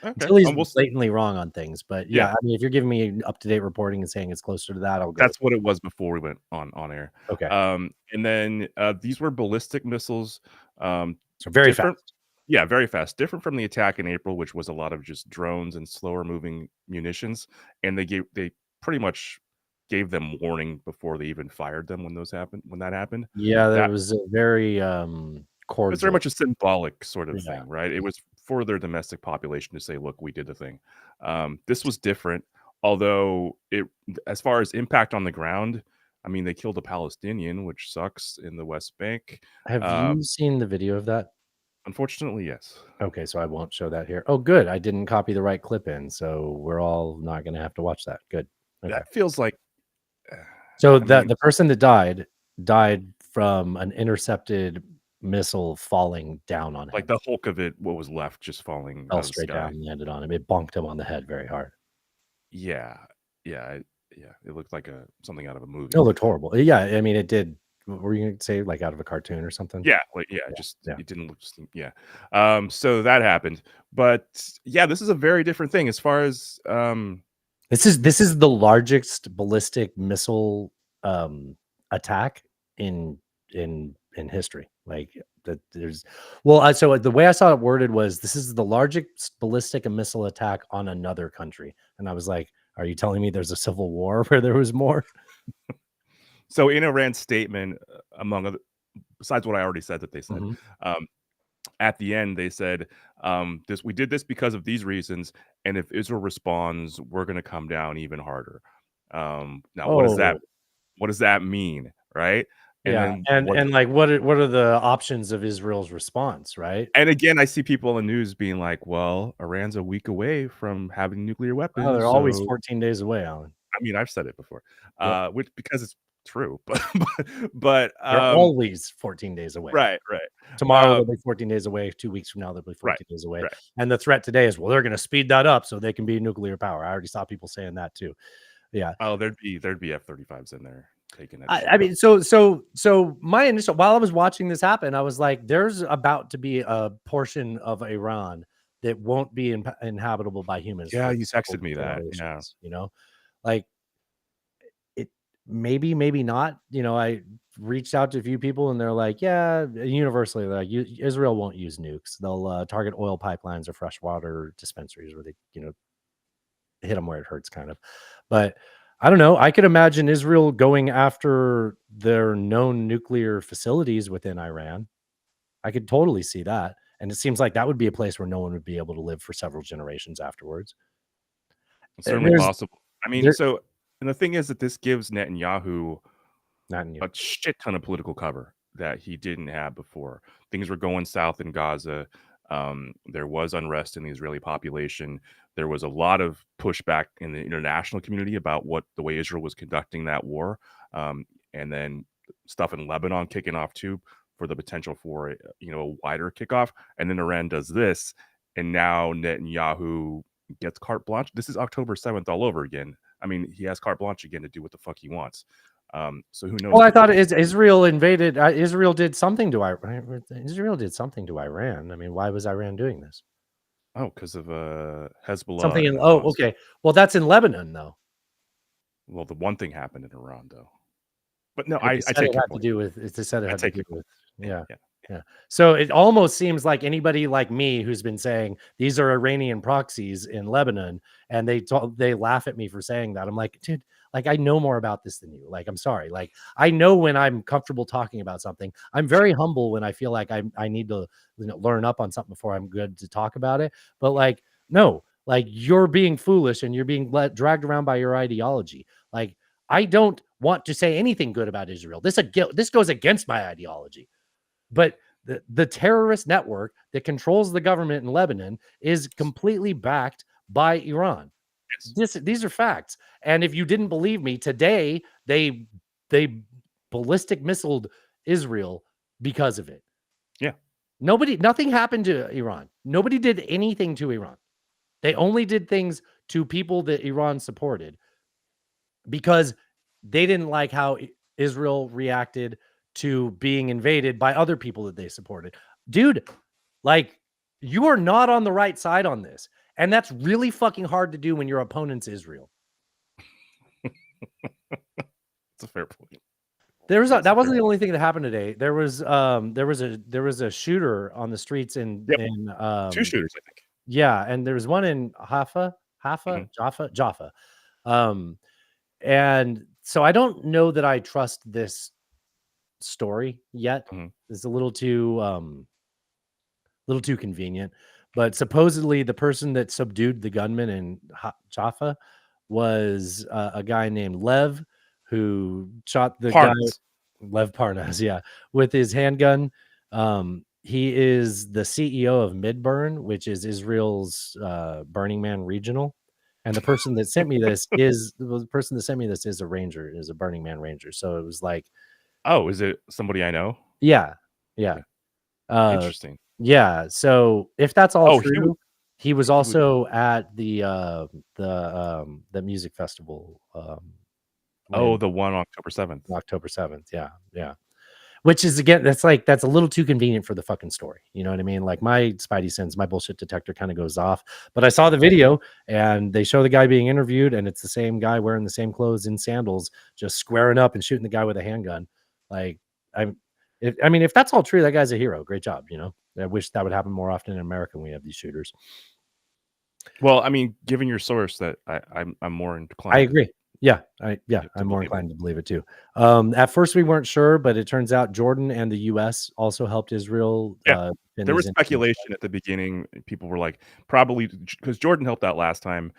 Okay. Until he's We'll see. blatantly wrong on things. But yeah, Yeah. I mean, if you're giving me up-to-date reporting and saying it's closer to that, I'll go. That's what it was before we went on air. Okay. And then these were ballistic missiles. So very different. fast. Yeah, very fast. Different from the attack in April, which was a lot of just drones and slower moving munitions. And they pretty much gave them warning before they even fired them when that happened. Yeah, that was a very cordial. It's very much a symbolic sort of Yeah. thing, right? It was for their domestic population to say, look, we did the thing. This was different, although as far as impact on the ground, I mean, they killed a Palestinian, which sucks, in the West Bank. Have you seen the video of that? Unfortunately, yes. Okay, so I won't show that here. Oh, good. I didn't copy the right clip in, so we're all not going to have to watch that. Good. Okay. That feels like. So the person that died from an intercepted missile falling down on him. Like the hulk of it, what was left, just falling Fell out of the straight sky. down and landed on him. It bonked him on the head very hard. Yeah. It looked like something out of a movie. It looked horrible. Yeah, I mean, it did. What were you going to say, like out of a cartoon or something? Yeah, it didn't look. So that happened, but yeah, this is a very different thing as far as This is the largest ballistic missile attack in history. Like that, so the way I saw it worded was, this is the largest ballistic missile attack on another country, and I was like, are you telling me there's a civil war where there was more? So in Iran's statement, among other, besides what I already said that they said, at the end they said, we did this because of these reasons, and if Israel responds, we're going to come down even harder. Now, what does that mean, right? And what are the options of Israel's response, right? And again, I see people on the news being like, well, Iran's a week away from having nuclear weapons. Oh, they're always 14 days away, Alan. I mean, I've said it before, Yep. which because it's true, but they're always 14 days away. Right. Tomorrow they'll be 14 days away. 2 weeks from now they'll be 14 days away. Right. And the threat today is, well, they're going to speed that up so they can be nuclear power. I already saw people saying that too. Yeah. Oh, there'd be F-35s in there taking it. I mean, so my initial, while I was watching this happen, I was like, there's about to be a portion of Iran that won't be inhabitable by humans. Yeah, you texted me that. Yeah. You know, like it maybe not. You know, I reached out to a few people and they're like, yeah, universally, they're like, Israel won't use nukes. They'll target oil pipelines or freshwater dispensaries where they, hit them where it hurts, kind of. But I don't know. I could imagine Israel going after their known nuclear facilities within Iran. I could totally see that. And it seems like that would be a place where no one would be able to live for several generations afterwards. It's certainly possible. I mean, and the thing is that this gives Netanyahu a shit ton of political cover that he didn't have before. Things were going south in Gaza. There was unrest in the Israeli population. There was a lot of pushback in the international community about the way Israel was conducting that war. And then stuff in Lebanon kicking off too, for the potential for a wider kickoff. And then Iran does this, and now Netanyahu gets carte blanche. This is October 7th all over again. I mean, he has carte blanche again to do what the fuck he wants. So who knows? Well, I thought Israel invaded. Israel did something to Iran. Israel did something to Iran. I mean, why was Iran doing this? Oh, because of Hezbollah. Something in. and Oh, Hamas. okay. Well, that's in Lebanon, though. Well, the one thing happened in Iran, though. But no, But I they said take it your had to point. do with. They said it I had to take do your with. point. Yeah. Yeah. So it almost seems like anybody like me who's been saying these are Iranian proxies in Lebanon, and they laugh at me for saying that. I'm like, dude, like I know more about this than you. Like, I'm sorry. Like, I know when I'm comfortable talking about something. I'm very humble when I feel like I need to learn up on something before I'm good to talk about it. But like, no, like you're being foolish and you're being dragged around by your ideology. Like, I don't want to say anything good about Israel. This goes against my ideology. But the terrorist network that controls the government in Lebanon is completely backed by Iran. These are facts. And if you didn't believe me, today they ballistic missiled Israel because of it. Yeah. Nothing happened to Iran. Nobody did anything to Iran. They only did things to people that Iran supported because they didn't like how Israel reacted to being invaded by other people that they supported. Dude, like you are not on the right side on this. And that's really fucking hard to do when your opponent's Israel. It's a fair point. That wasn't the only thing that happened today. There was a shooter on the streets in two shooters, I think. Yeah, and there was one in Jaffa. And so I don't know that I trust this story yet. It's a little too convenient. But supposedly the person that subdued the gunman in Jaffa was a guy named Lev, who shot the guy Lev Parnas, yeah, with his handgun. He is the CEO of Midburn, which is Israel's Burning Man regional. And the person that sent me this is a ranger, is a Burning Man ranger. So it was like, oh, is it somebody I know? Yeah. Interesting. Yeah. So if that's all he true, he was also at the music festival. The one on October 7th. October 7th. Yeah. Which is, again, that's a little too convenient for the fucking story. You know what I mean? Like my spidey sense, my bullshit detector kind of goes off. But I saw the video and they show the guy being interviewed, and it's the same guy wearing the same clothes in sandals, just squaring up and shooting the guy with a handgun. Like, if that's all true, that guy's a hero. Great job. You know, I wish that would happen more often in America when we have these shooters. Well, I mean, given your source, that I'm more inclined. I agree. Yeah, I'm more inclined to believe it too. At first, we weren't sure, but it turns out Jordan and the U.S. also helped Israel. Yeah, there was speculation at the beginning. People were like, probably because Jordan helped out last time.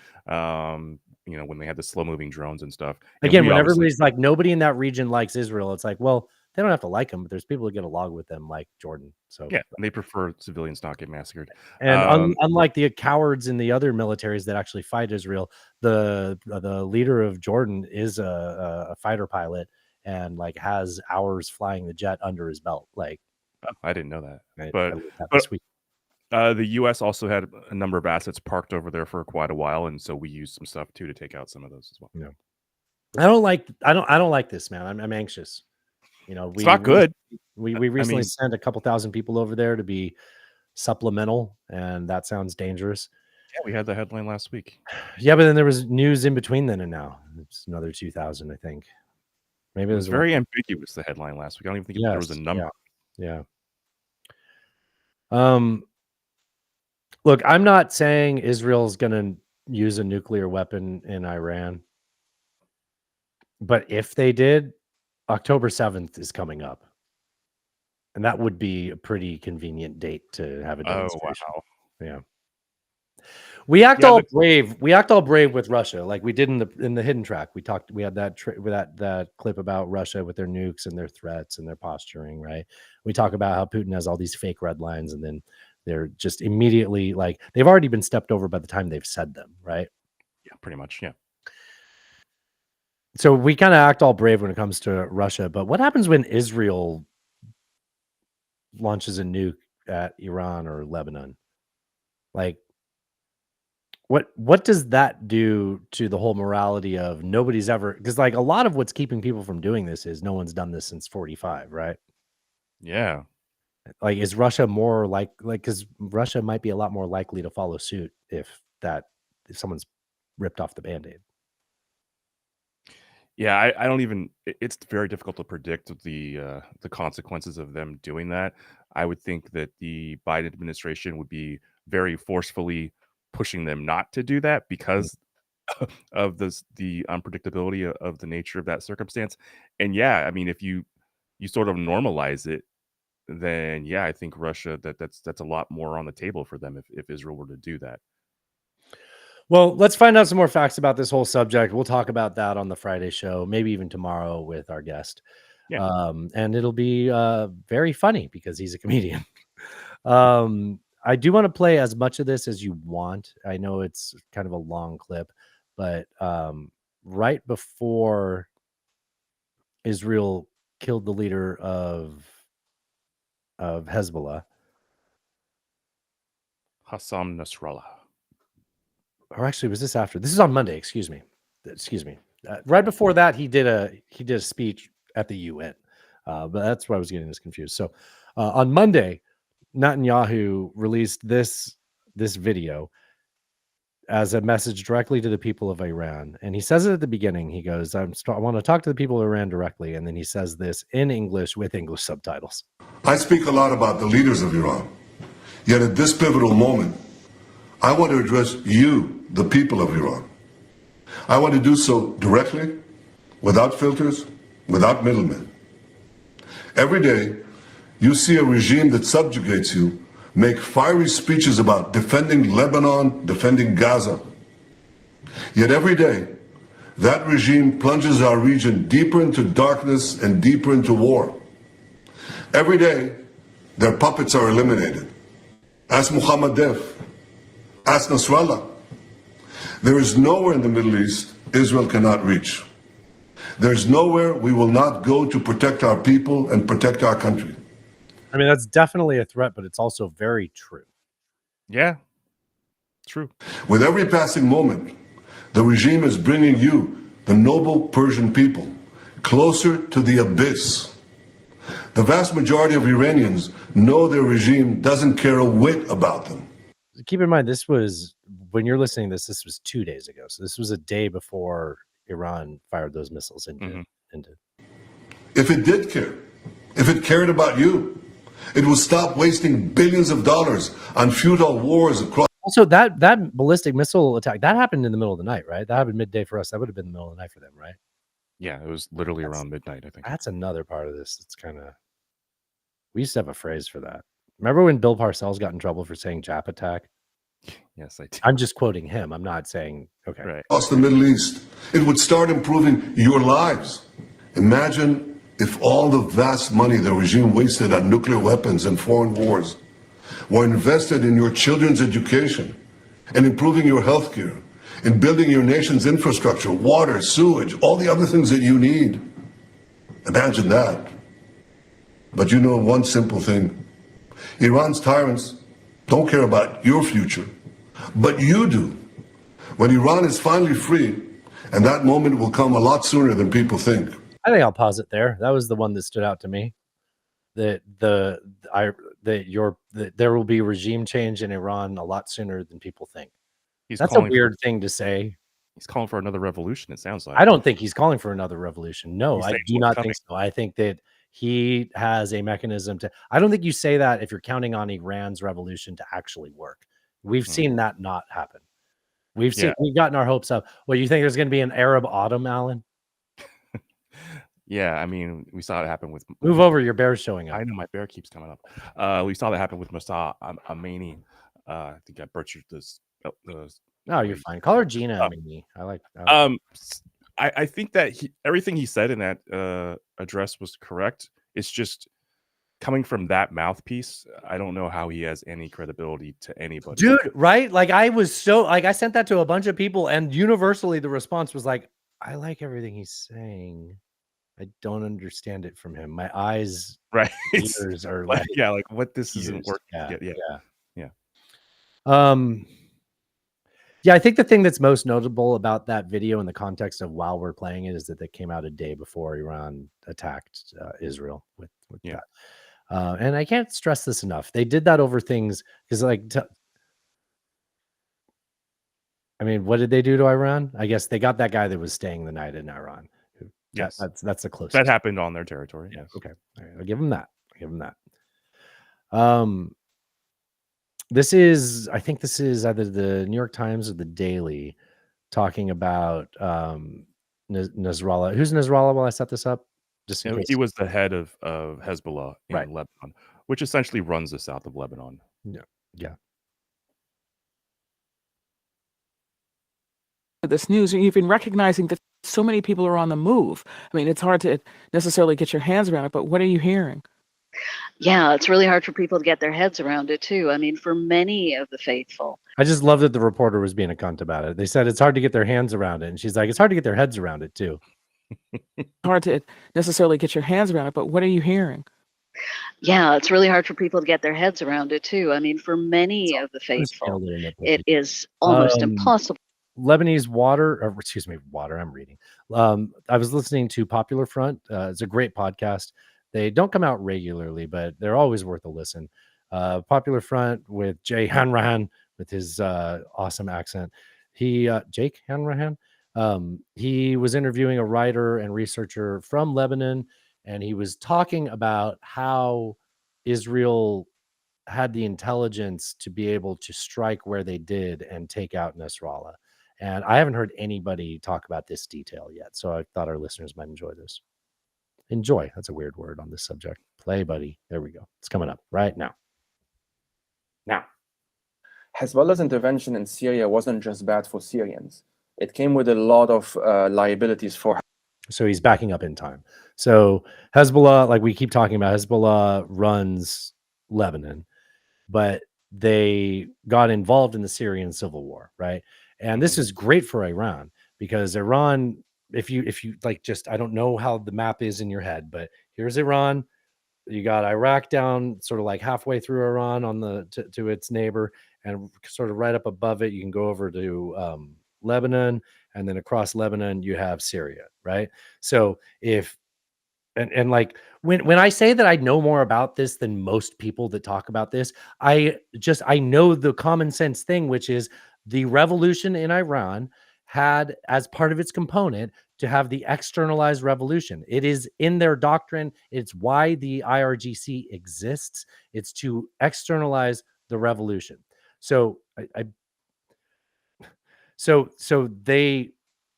When they had the slow-moving drones and stuff. Again, when everybody's like, nobody in that region likes Israel, it's like, well, they don't have to like them, but there's people who get along with them, like Jordan. So yeah, and they prefer civilians not get massacred. And unlike the cowards in the other militaries that actually fight Israel, the leader of Jordan is a fighter pilot and like has hours flying the jet under his belt. Like, I didn't know that, I but learned that this week. The U.S. also had a number of assets parked over there for quite a while, and so we used some stuff too to take out some of those as well. Yeah, I don't like this, man. I'm anxious. You know, it's not good. We recently sent a couple thousand people over there to be supplemental, and that sounds dangerous. Yeah, we had the headline last week. Yeah, but then there was news in between then and now. It's another 2,000, I think. Maybe it was very ambiguous. The headline last week. I don't even think there was a number. Yeah. Look, I'm not saying Israel's going to use a nuclear weapon in Iran, but if they did, October 7th is coming up. And that would be a pretty convenient date to have a demonstration. Oh, wow. Yeah. We act all brave. We act all brave with Russia, like we did in the hidden track. We had that clip about Russia with their nukes and their threats and their posturing, right? We talk about how Putin has all these fake red lines, and then they're just immediately like they've already been stepped over by the time they've said them, right? Yeah, pretty much. Yeah. So we kind of act all brave when it comes to Russia, but what happens when Israel launches a nuke at Iran or Lebanon? Like, What does that do to the whole morality of nobody's ever, because like a lot of what's keeping people from doing this is no one's done this since 45, right? Yeah. Like, is Russia more like because Russia might be a lot more likely to follow suit if someone's ripped off the Band-Aid. Yeah, I don't even. It's very difficult to predict the consequences of them doing that. I would think that the Biden administration would be very forcefully pushing them not to do that because of the unpredictability of the nature of that circumstance. And yeah, I mean, if you sort of normalize it, then yeah, I think Russia that's a lot more on the table for them if Israel were to do that. Well, let's find out some more facts about this whole subject. We'll talk about that on the Friday show, maybe even tomorrow with our guest. Yeah. And it'll be very funny because he's a comedian. I do want to play as much of this as you want. I know it's kind of a long clip, but right before Israel killed the leader of Hezbollah, Hassan Nasrallah. or actually, was this after? This is on Monday. Excuse me. Right before that, he did a speech at the UN, but that's why I was getting this confused. So on Monday, Netanyahu released this video as a message directly to the people of Iran, and he says it at the beginning. He goes, I want to talk to the people of Iran directly," and then he says this in English with English subtitles. I speak a lot about the leaders of Iran, yet at this pivotal moment, I want to address you, the people of Iran. I want to do so directly, without filters, without middlemen. Every day, you see a regime that subjugates you make fiery speeches about defending Lebanon, defending Gaza. Yet every day, that regime plunges our region deeper into darkness and deeper into war. Every day, their puppets are eliminated. Ask Mohammed Def. Ask Nasrallah. There is nowhere in the Middle East Israel cannot reach. There's nowhere we will not go to protect our people and protect our country. I mean, that's definitely a threat, but it's also very true. Yeah, true. With every passing moment, the regime is bringing you, the noble Persian people, closer to the abyss. The vast majority of Iranians know their regime doesn't care a whit about them. Keep in mind, this was, when you're listening to this was 2 days ago. So this was a day before Iran fired those missiles into. If it did care, if it cared about you, it would stop wasting billions of dollars on futile wars across. Also, that ballistic missile attack, that happened in the middle of the night, right? That happened midday for us. That would have been the middle of the night for them, right? Yeah, it was literally around midnight, I think. That's another part of this. It's kind of, we used to have a phrase for that. Remember when Bill Parcells got in trouble for saying Jap attack? Yes, I do. I'm just quoting him. I'm not saying, okay. Right. Across the Middle East, it would start improving your lives. Imagine if all the vast money the regime wasted on nuclear weapons and foreign wars were invested in your children's education and improving your health care, in building your nation's infrastructure, water, sewage, all the other things that you need. Imagine that. But you know one simple thing. Iran's tyrants don't care about your future, but you do. When Iran is finally free, and that moment will come a lot sooner than people think. I think I'll pause it there. That was the one that stood out to me. That there will be regime change in Iran a lot sooner than people think. That's a weird thing to say. He's calling for another revolution, it sounds like. I don't think he's calling for another revolution. No, He's I saying do what's not coming. think so. I think that he has a mechanism to. I don't think you say that if you're counting on Iran's revolution to actually work. We've seen that not happen. We've gotten our hopes up. Well, you think there's going to be an Arab autumn, Alan? Yeah, I mean, we saw it happen with. Move over, your bear's showing up. I know my bear keeps coming up. We saw that happen with Masa Amini. I think I butchered this. No, you're fine. Call her Gina Amini. I like. I think that everything he said in that address was correct. It's just coming from that mouthpiece. I don't know how he has any credibility to anybody. Dude, right? Like I sent that to a bunch of people, and universally the response was like, "I like everything he's saying. I don't understand it from him. My eyes, right, ears are like, yeah, like what this isn't used. working. Yeah. Yeah, I think the thing that's most notable about that video in the context of while we're playing it is that they came out a day before Iran attacked Israel with that. And I can't stress this enough. They did that over things because, like, I mean, what did they do to Iran? I guess they got that guy that was staying the night in Iran. Yes, that's the closest. That happened on their territory. Yes. Okay, all right, I'll give them that. This is, I think this is either the New York Times or the Daily talking about Nasrallah. Who's Nasrallah while I set this up? Just in case. He was the head of Hezbollah in Right. Lebanon, which essentially runs the south of Lebanon. Yeah. This news, you've been recognizing that so many people are on the move. I mean, it's hard to necessarily get your hands around it, but what are you hearing? Yeah, it's really hard for people to get their heads around it too. I mean, for many of the faithful. I just love that the reporter was being a cunt about it. They said it's hard to get their hands around it. And she's like, it's hard to get their heads around it too. Hard to necessarily get your hands around it, but what are you hearing? Yeah, it's really hard for people to get their heads around it too. I mean, for many of the faithful, it is almost impossible. Lebanese water. I'm reading. I was listening to Popular Front. It's a great podcast. They don't come out regularly, but they're always worth a listen. Popular Front with Jay Hanrahan with his awesome accent. Jake Hanrahan. He was interviewing a writer and researcher from Lebanon, and he was talking about how Israel had the intelligence to be able to strike where they did and take out Nasrallah. And I haven't heard anybody talk about this detail yet, so I thought our listeners might enjoy this. Enjoy. That's a weird word on this subject. Play, buddy. There we go. It's coming up right now. Hezbollah's intervention in Syria wasn't just bad for Syrians. It came with a lot of liabilities for. So he's backing up in time. So Hezbollah, like we keep talking about, Hezbollah runs Lebanon, but they got involved in the Syrian civil war, right? And this is great for Iran because Iran, if you like, just, I don't know how the map is in your head, but here's Iran. You got Iraq down sort of like halfway through Iran on the to its neighbor, and sort of right up above it, you can go over to Lebanon, and then across Lebanon, you have Syria, right? So if and like when I say that I know more about this than most people that talk about this, I know the common sense thing, which is the revolution in Iran had as part of its component to have the externalized revolution. It is in their doctrine. It's why the IRGC exists. It's to externalize the revolution. So so they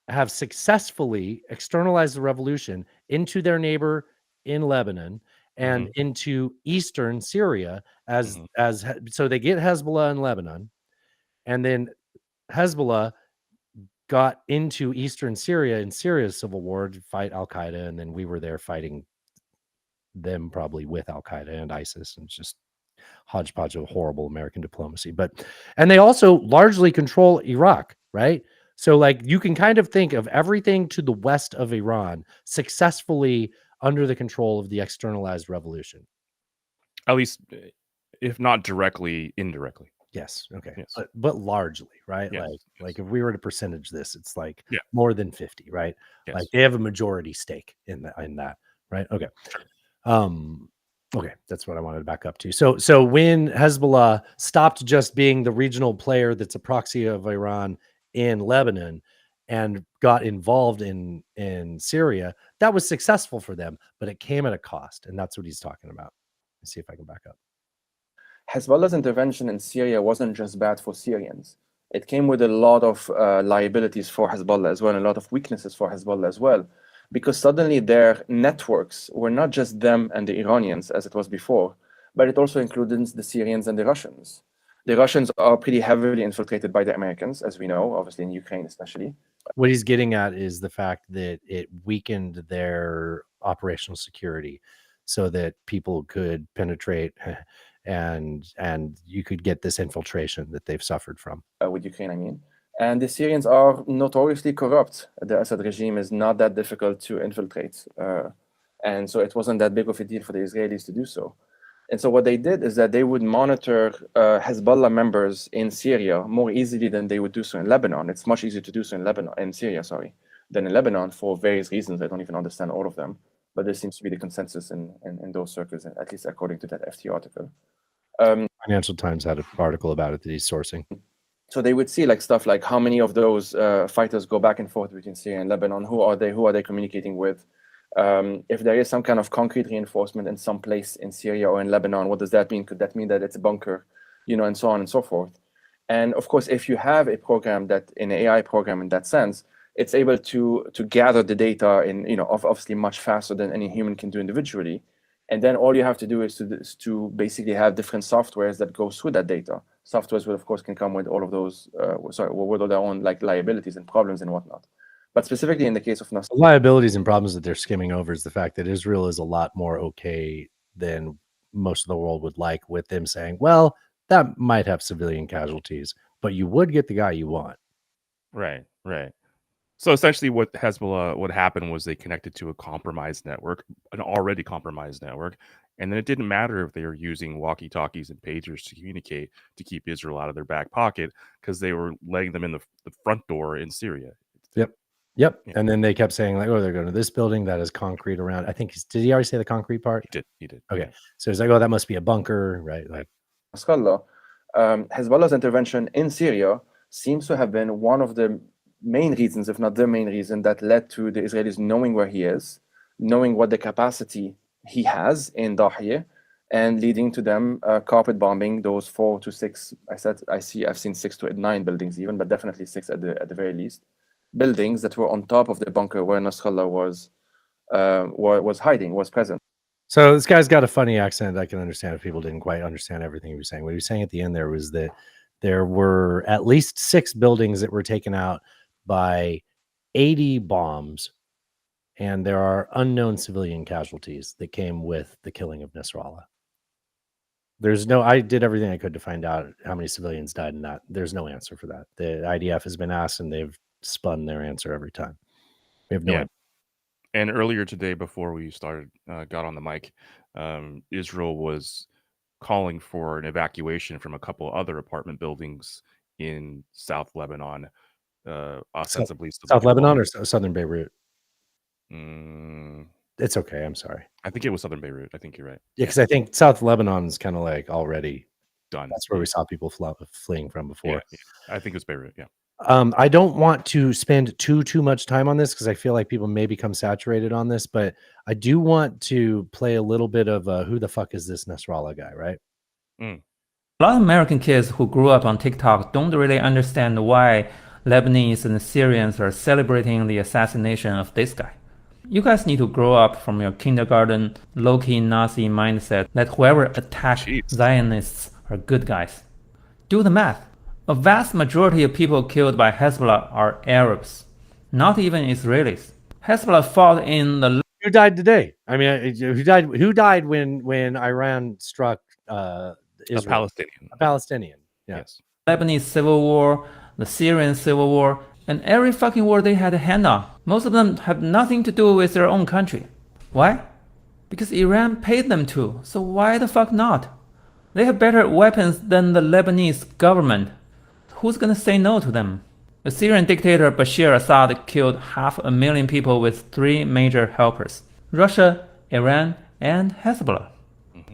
have successfully externalized the revolution into their neighbor in Lebanon and into eastern Syria so they get Hezbollah in Lebanon, and then Hezbollah got into eastern Syria in Syria's civil war to fight Al-Qaeda, and then we were there fighting them probably with Al-Qaeda and ISIS, and it's just hodgepodge of horrible American diplomacy. And they also largely control Iraq, right? So like you can kind of think of everything to the west of Iran successfully under the control of the externalized revolution. At least, if not directly, indirectly. Yes. Okay. Yes. But largely, right? Yes. Like if we were to percentage this, it's like Yeah. more than 50, right? Yes. Like they have a majority stake in that, right? Okay. Okay, that's what I wanted to back up to. So when Hezbollah stopped just being the regional player that's a proxy of Iran in Lebanon and got involved in Syria, that was successful for them, but it came at a cost, and that's what he's talking about. Let's see if I can back up. Hezbollah's intervention in Syria wasn't just bad for Syrians. It came with a lot of liabilities for Hezbollah as well, and a lot of weaknesses for Hezbollah as well, because suddenly their networks were not just them and the Iranians, as it was before, but it also included the Syrians and the Russians. The Russians are pretty heavily infiltrated by the Americans, as we know, obviously in Ukraine especially. What he's getting at is the fact that it weakened their operational security so that people could penetrate and you could get this infiltration that they've suffered from. With Ukraine, I mean. And the Syrians are notoriously corrupt. The Assad regime is not that difficult to infiltrate. And so it wasn't that big of a deal for the Israelis to do so. And so what they did is that they would monitor Hezbollah members in Syria more easily than they would do so in Lebanon. It's much easier to do so in Syria, than in Lebanon for various reasons. I don't even understand all of them, but there seems to be the consensus in those circles, at least according to that FT article. Financial Times had an article about it that he's sourcing. So they would see like stuff like how many of those fighters go back and forth between Syria and Lebanon. Who are they communicating with? If there is some kind of concrete reinforcement in some place in Syria or in Lebanon, what does that mean? Could that mean that it's a bunker, and so on and so forth? And of course, if you have a program an AI program in that sense, it's able to gather the data in, obviously much faster than any human can do individually. And then all you have to do is to basically have different softwares that go through that data. Softwares will, of course, can come with all of those, with all their own like liabilities and problems and whatnot. But specifically in the case of the liabilities and problems that they're skimming over is the fact that Israel is a lot more okay than most of the world would like, with them saying, well, that might have civilian casualties, but you would get the guy you want. Right. So essentially what happened was they connected to a compromised network, an already compromised network. And then it didn't matter if they were using walkie-talkies and pagers to communicate to keep Israel out of their back pocket, because they were letting them in the front door in Syria. Yep. Yeah. And then they kept saying like, oh, they're going to this building that is concrete around. I think, did he already say the concrete part? He did. Okay. So it's like, oh, that must be a bunker, right? Like Hezbollah's intervention in Syria seems to have been one of the main reasons, if not the main reason, that led to the Israelis knowing where he is, knowing what the capacity he has in Dahiyeh, and leading to them carpet bombing those 4 to 6. I've seen 6 to 9 buildings even, but definitely 6 at the very least, buildings that were on top of the bunker where Nasrallah was hiding, was present. So this guy's got a funny accent. I can understand if people didn't quite understand everything he was saying. What he was saying at the end there was that there were at least 6 buildings that were taken out by 80 bombs, and there are unknown civilian casualties that came with the killing of Nasrallah. I did everything I could to find out how many civilians died in that. There's no answer for that. The IDF has been asked, and they've spun their answer every time. We have no idea. And earlier today, before we got on the mic, Israel was calling for an evacuation from a couple other apartment buildings in South Lebanon, ostensibly South Lebanon or Southern Beirut? Mm, It's okay. I'm sorry. I think it was Southern Beirut. I think you're right. Yeah, because I think South Lebanon is kind of like already done. That's where we saw people fleeing from before. Yeah. I think it's Beirut. Yeah. I don't want to spend too much time on this because I feel like people may become saturated on this, but I do want to play a little bit of who the fuck is this Nasrallah guy, right? A lot of American kids who grew up on TikTok don't really understand why Lebanese and Syrians are celebrating the assassination of this guy. You guys need to grow up from your kindergarten low-key Nazi mindset that whoever attacked Zionists are good guys. Do the math. A vast majority of people killed by Hezbollah are Arabs, not even Israelis. Hezbollah fought in the... Who died today? I mean, who died when Iran struck Israel? A Palestinian. A Palestinian, yes. Lebanese civil war, the Syrian civil war, and every fucking war they had a hand on. Most of them have nothing to do with their own country. Why? Because Iran paid them to, so why the fuck not? They have better weapons than the Lebanese government. Who's gonna say no to them? The Syrian dictator Bashar Assad killed 500,000 people with 3 major helpers: Russia, Iran, and Hezbollah.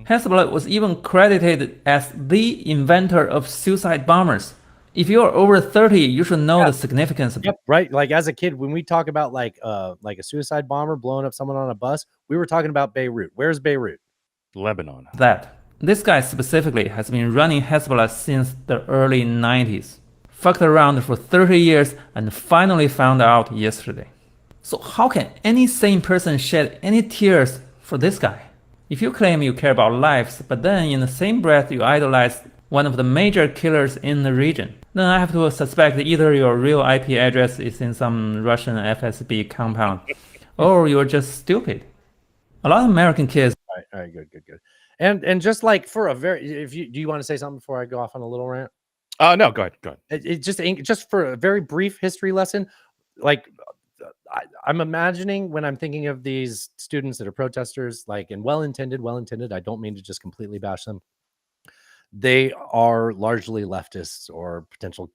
Hezbollah was even credited as the inventor of suicide bombers. If you're over 30, you should know the significance of it. Right. Like as a kid, when we talk about like a suicide bomber blowing up someone on a bus, we were talking about Beirut. Where's Beirut? Lebanon. This guy specifically has been running Hezbollah since the early 90s. Fucked around for 30 years and finally found out yesterday. So how can any sane person shed any tears for this guy? If you claim you care about lives, but then in the same breath you idolize one of the major killers in the region, then I have to suspect that either your real IP address is in some Russian FSB compound, or you're just stupid. A lot of American kids... All right, good. And just like for a very... do you want to say something before I go off on a little rant? No, go ahead. It just for a very brief history lesson, like I'm imagining when I'm thinking of these students that are protesters, like, and well-intended, I don't mean to just completely bash them. They are largely leftists or potential,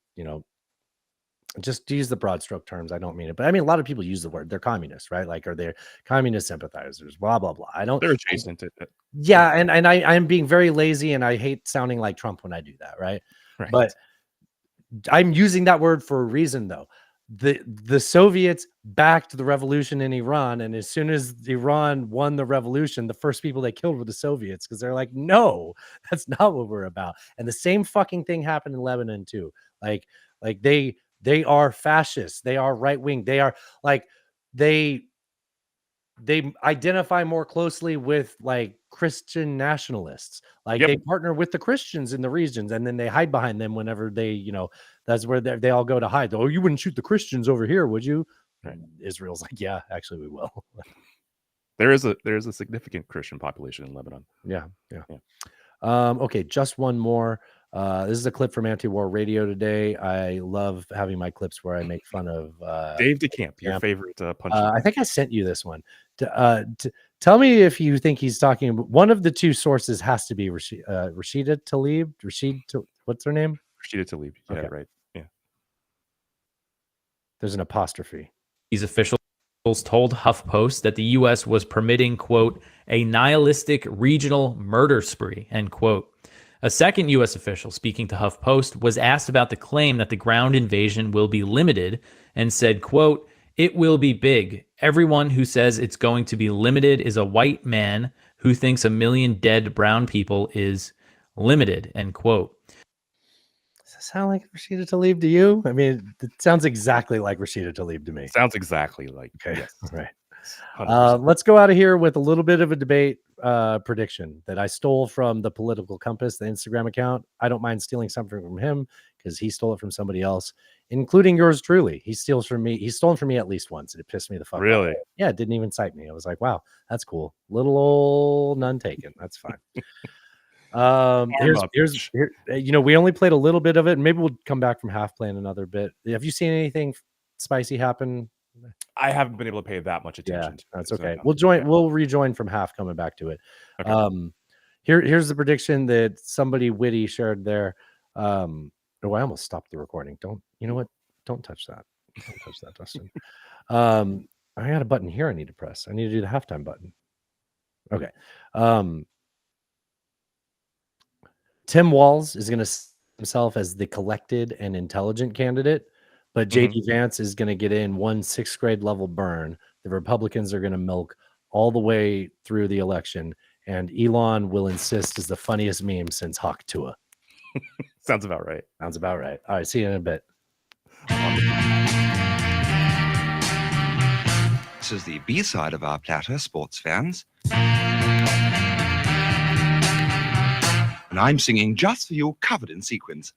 just to use the broad stroke terms. I don't mean it, but I mean, a lot of people use the word. They're communists, right? Like, are they communist sympathizers? Blah blah blah. I don't. They're adjacent to it. Yeah, and I'm being very lazy, and I hate sounding like Trump when I do that, right? Right. But I'm using that word for a reason, though. The Soviets backed the revolution in Iran, and as soon as Iran won the revolution, the first people they killed were the Soviets, because they're like, no, that's not what we're about. And the same fucking thing happened in Lebanon too. Like they are fascists, they are right wing, they are like they identify more closely with like Christian nationalists. Like Yep. they partner with the Christians in the regions, and then they hide behind them whenever they, that's where they all go to hide. Oh, you wouldn't shoot the Christians over here, would you? Right. Israel's like, yeah, actually we will. There is a significant Christian population in Lebanon. Yeah. Okay, just one more. This is a clip from Anti-War Radio today. I love having my clips where I make fun of Dave DeCamp, your favorite punching. I think I sent you this one. Tell me if you think he's talking about one of the two sources. Has to be Rashida Tlaib. What's her name? Rashida Tlaib. Yeah, Okay. right. Yeah. There's an apostrophe. These officials told HuffPost that the U.S. was permitting, quote, a nihilistic regional murder spree, end quote. A second U.S. official speaking to HuffPost was asked about the claim that the ground invasion will be limited and said, quote, it will be big. Everyone who says it's going to be limited is a white man who thinks 1 million dead brown people is limited, end quote. Does that sound like Rashida Tlaib to you? I mean, it sounds exactly like Rashida Tlaib to me. Sounds exactly like. Okay. Yes. Right. 100%. Let's go out of here with a little bit of a debate prediction that I stole from the Political Compass, the Instagram account. I don't mind stealing something from him because he stole it from somebody else, including yours truly. He steals from me. He's stolen from me at least once, and it pissed me the fuck off. Really? Yeah, it didn't even cite me. I was like, wow, that's cool. Little old none taken. That's fine. Here's we only played a little bit of it, and maybe we'll come back from half playing another bit. Have you seen anything spicy happen? I haven't been able to pay that much attention. Yeah, to that's it, so okay. no. We'll rejoin from half coming back to it. Okay. Here's the prediction that somebody witty shared there. I almost stopped the recording. You know what? Don't touch that. Don't touch that, Dustin. I got a button here I need to press. I need to do the halftime button. Okay. Tim Walz is going to see himself as the collected and intelligent candidate, but JD Vance is going to get in one 6th grade level burn. The Republicans are going to milk all the way through the election, and Elon will insist is the funniest meme since Hawk Tua. Sounds about right. Sounds about right. All right, see you in a bit. This is the B-side of our platter, sports fans. And I'm singing just for you, covered in sequins.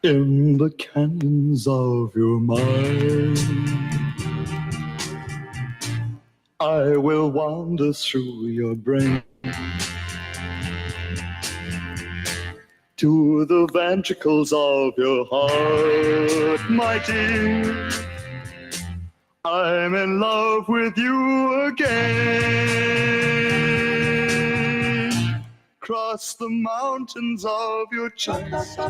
In the canyons of your mind, I will wander through your brain to the ventricles of your heart, my dear. I'm in love with you again. Cross the mountains of your chest,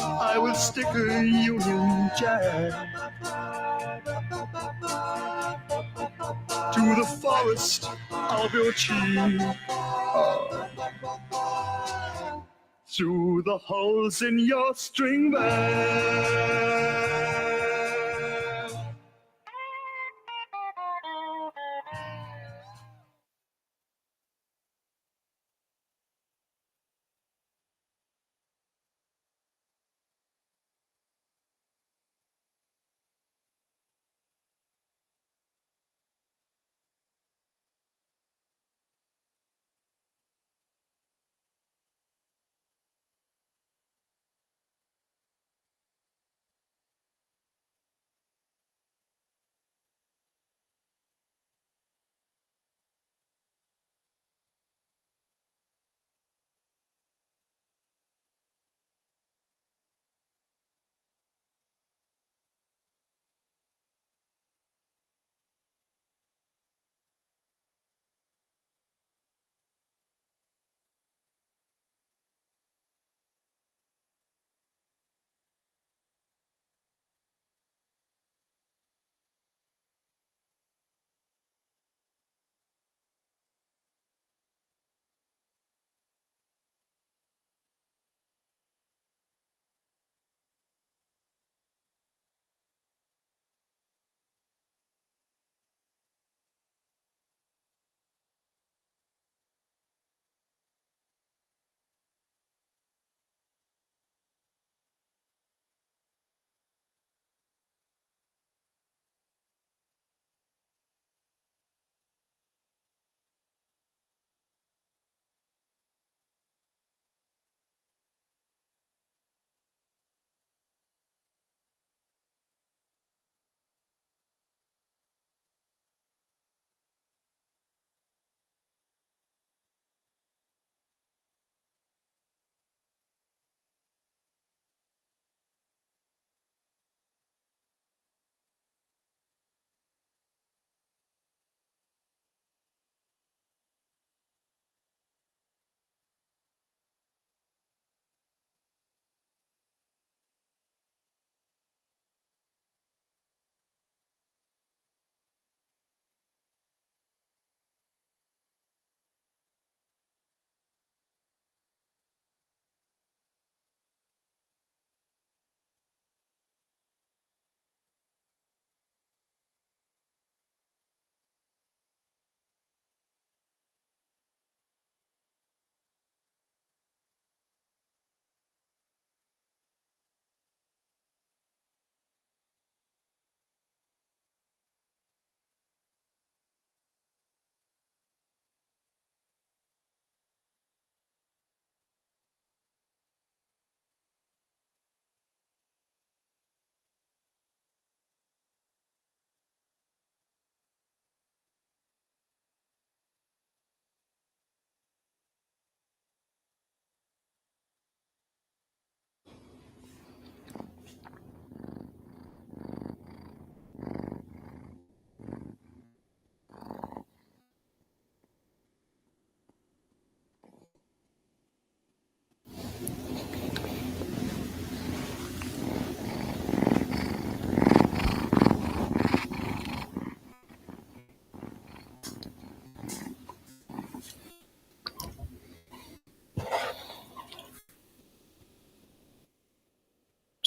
I will stick a Union Jack to the forest of your cheek, through the holes in your string band.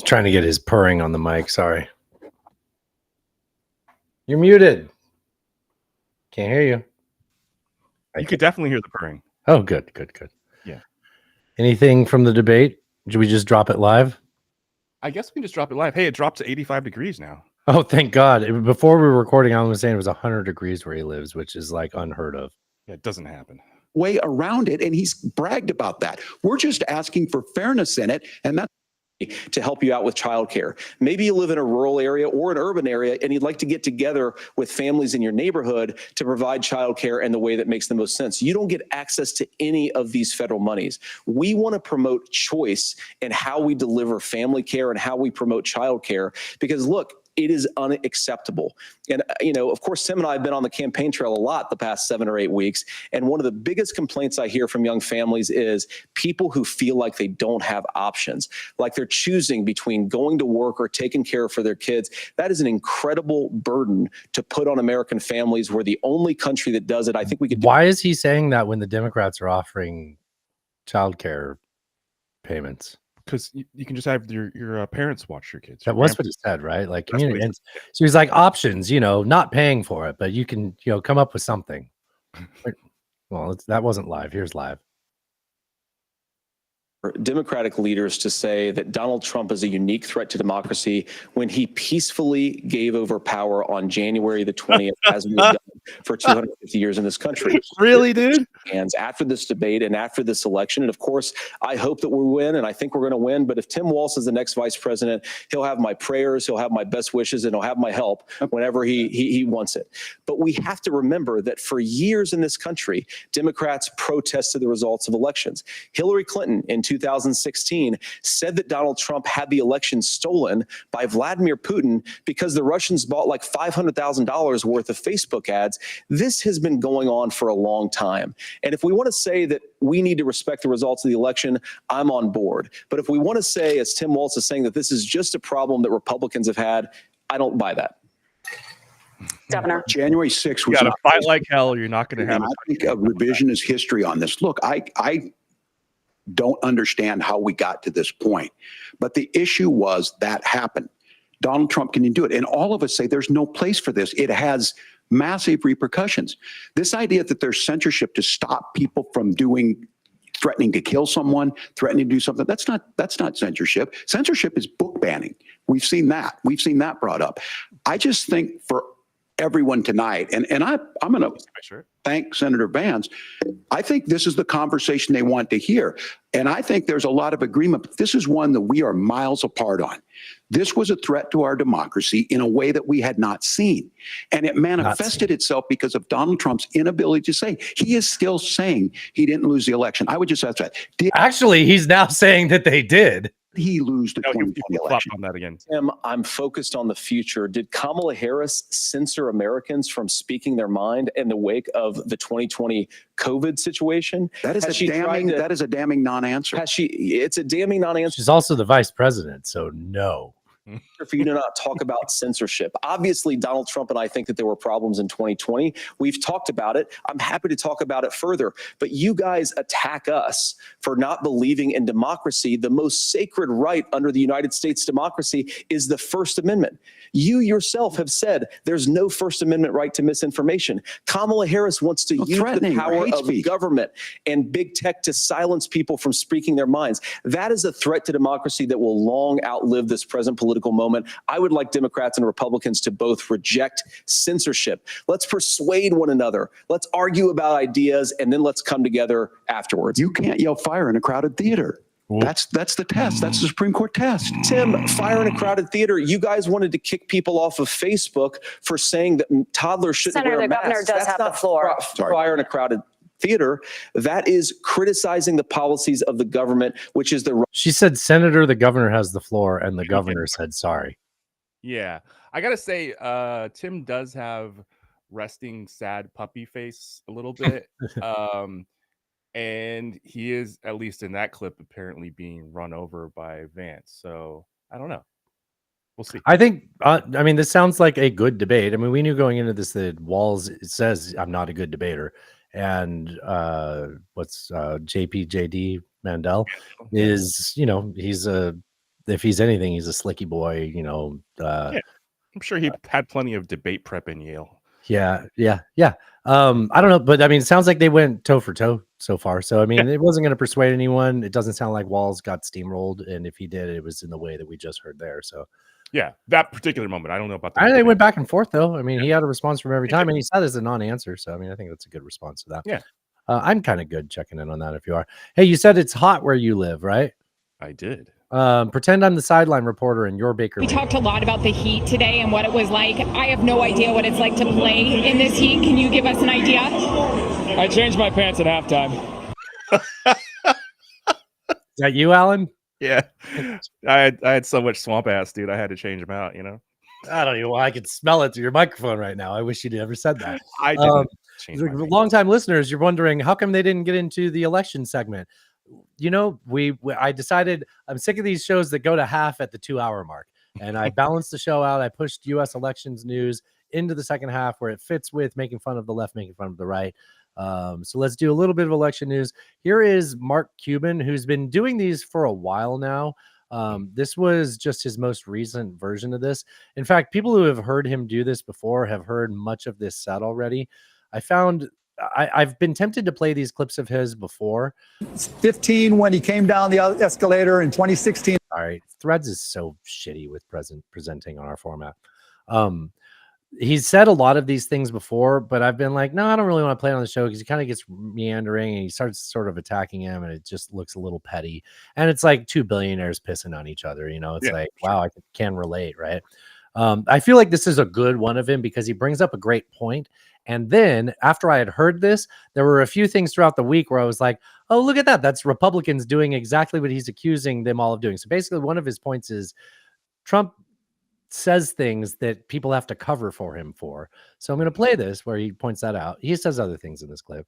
trying to get his purring on the mic. Sorry. You're muted. Can't hear you. You could definitely hear the purring. Oh, good. Yeah. Anything from the debate? Should we just drop it live? I guess we can just drop it live. Hey, it dropped to 85 degrees now. Oh, thank God. Before we were recording, I was saying it was 100 degrees where he lives, which is like unheard of. Yeah, it doesn't happen. Way around it, and he's bragged about that. We're just asking for fairness in it, and that's to help you out with childcare. Maybe you live in a rural area or an urban area and you'd like to get together with families in your neighborhood to provide childcare in the way that makes the most sense. You don't get access to any of these federal monies. We want to promote choice in how we deliver family care and how we promote childcare, because look, it is unacceptable. And, of course, Tim and I have been on the campaign trail a lot the past 7 or 8 weeks. And one of the biggest complaints I hear from young families is people who feel like they don't have options, like they're choosing between going to work or taking care for their kids. That is an incredible burden to put on American families. We're the only country that does it. I think we could. Why is he saying that when the Democrats are offering childcare payments? Because you can just have your parents watch your kids. That was what he said, right? Like community. And so he's like options, not paying for it, but you can, come up with something. Well, that wasn't live. Here's live. Democratic leaders to say that Donald Trump is a unique threat to democracy when he peacefully gave over power on January the 20th, as we've done for 250 years in this country. Really, dude? And after this debate and after this election, and of course, I hope that we win, and I think we're going to win. But if Tim Walz is the next vice president, he'll have my prayers, he'll have my best wishes, and he'll have my help whenever he wants it. But we have to remember that for years in this country, Democrats protested the results of elections. Hillary Clinton in 2016 said that Donald Trump had the election stolen by Vladimir Putin because the Russians bought like $500,000 worth of Facebook ads. This has been going on for a long time. And if we want to say that we need to respect the results of the election, I'm on board. But if we want to say, as Tim Walz is saying, that this is just a problem that Republicans have had, I don't buy that. Governor. January 6th was You got to not fight like hell, or you're not going to have. I think a revisionist history on this. Look, I don't understand how we got to this point, but the issue was that happened. Donald Trump can do it. And all of us say there's no place for this. It has massive repercussions. This idea that there's censorship to stop people from threatening to kill someone, threatening to do something, that's not censorship. Censorship is book banning. We've seen that. We've seen that brought up. I just think for everyone tonight, and I'm going to thank Senator Vance. I think this is the conversation they want to hear. And I think there's a lot of agreement, but this is one that we are miles apart on. This was a threat to our democracy in a way that we had not seen. And it manifested itself because of Donald Trump's inability to say. He is still saying he didn't lose the election. I would just ask that. Actually, he's now saying that they did. He lose the 2020 election. On that again. Tim, I'm focused on the future. Did Kamala Harris censor Americans from speaking their mind in the wake of the 2020 COVID situation? That is a damning non-answer. It's a damning non-answer. She's also the vice president, so no. For you to not talk about censorship. Obviously, Donald Trump and I think that there were problems in 2020. We've talked about it. I'm happy to talk about it further. But you guys attack us for not believing in democracy. The most sacred right under the United States democracy is the First Amendment. You yourself have said there's no First Amendment right to misinformation. Kamala Harris wants to use the power of government and big tech to silence people from speaking their minds. That is a threat to democracy that will long outlive this present political moment. I would like Democrats and Republicans to both reject censorship. Let's persuade one another. Let's argue about ideas, and then let's come together afterwards. You can't yell fire in a crowded theater. That's the test. That's the Supreme Court test. Tim, fire in a crowded theater. You guys wanted to kick people off of Facebook for saying that toddlers shouldn't wear masks. Senator, the governor does have the floor. Fire in a crowded theater. That is criticizing the policies of the government, which is the. She said, Senator, the governor has the floor, and the governor said sorry. Yeah, I gotta say, Tim does have resting sad puppy face a little bit. And he is, at least in that clip, apparently being run over by Vance. So I don't know. We'll see. I think, this sounds like a good debate. I mean, we knew going into this that Walz says I'm not a good debater. And JPJD Mandel is, he's a if he's anything, he's a slicky boy. You know. Yeah, I'm sure he had plenty of debate prep in Yale. Yeah. I don't know, but I mean, it sounds like they went toe for toe so far. So I mean, it wasn't going to persuade anyone. It doesn't sound like Walz got steamrolled, and if he did, it was in the way that we just heard there. So yeah, that particular moment, I don't know about. I think they went back and forth though. I mean, he had a response from every time, and he said it's a non-answer. So I mean, I think that's a good response to that. Yeah, I'm kind of good checking in on that. If you are, hey, you said it's hot where you live, right? I did. Pretend I'm the sideline reporter and you're Baker. We talked a lot about the heat today and what it was like. I have no idea what it's like to play in this heat. Can you give us an idea? I changed my pants at halftime. Is that you, Alan? Yeah, I had so much swamp ass, dude. I had to change them out. You know. I don't know. I can smell it through your microphone right now. I wish you'd ever said that. I didn't. Long-time listeners, you're wondering how come they didn't get into the election segment. You know, I decided I'm sick of these shows that go to half at the 2-hour mark, and I balanced the show out. I pushed U.S. elections news into the second half where it fits with making fun of the left, making fun of the right. So let's do a little bit of election news. Here is Mark Cuban, who's been doing these for a while now. This was just his most recent version of this. In fact, people who have heard him do this before have heard much of this set already. I've been tempted to play these clips of his before. 15 when he came down the escalator in 2016. All right. Threads is so shitty with presenting on our format. He's said a lot of these things before, but I've been like, no, I don't really want to play it on the show because he kind of gets meandering and he starts sort of attacking him and it just looks a little petty. And it's like two billionaires pissing on each other. You know, it's wow, I can relate, right? I feel like this is a good one of him because he brings up a great point. And then after I had heard this, there were a few things throughout the week where I was like, oh, look at that. That's Republicans doing exactly what he's accusing them all of doing. So basically one of his points is Trump says things that people have to cover for him for. So I'm going to play this where he points that out. He says other things in this clip.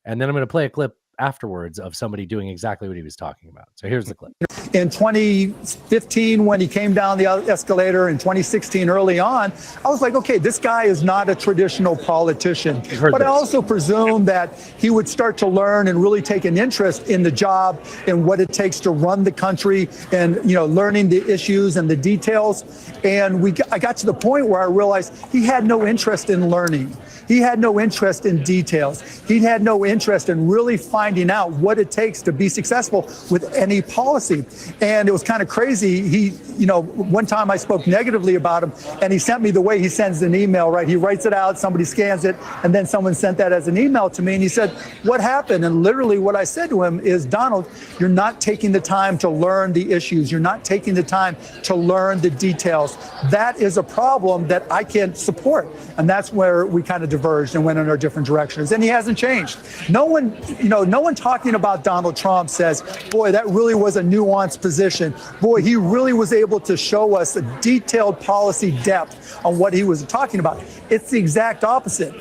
And then I'm going to play a clip afterwards of somebody doing exactly what he was talking about. So here's the clip. In 2015, when he came down the escalator, in 2016, early on, I was like, okay, this guy is not a traditional politician. But I also presumed that he would start to learn and really take an interest in the job and what it takes to run the country and, you know, learning the issues and the details. And I got to the point where I realized he had no interest in learning. He had no interest in details. He had no interest in really finding out what it takes to be successful with any policy. And it was kind of crazy. He, you know, one time I spoke negatively about him and he sent me the way he sends an email, right? He writes it out, somebody scans it, and then someone sent that as an email to me. And he said, what happened? And literally what I said to him is, Donald, you're not taking the time to learn the issues. You're not taking the time to learn the details. That is a problem that I can't support. And that's where we kind of diverged and went in our different directions. And he hasn't changed. No one talking about Donald Trump says, boy, that really was a nuanced position. Boy, he really was able to show us a detailed policy depth on what he was talking about. It's the exact opposite.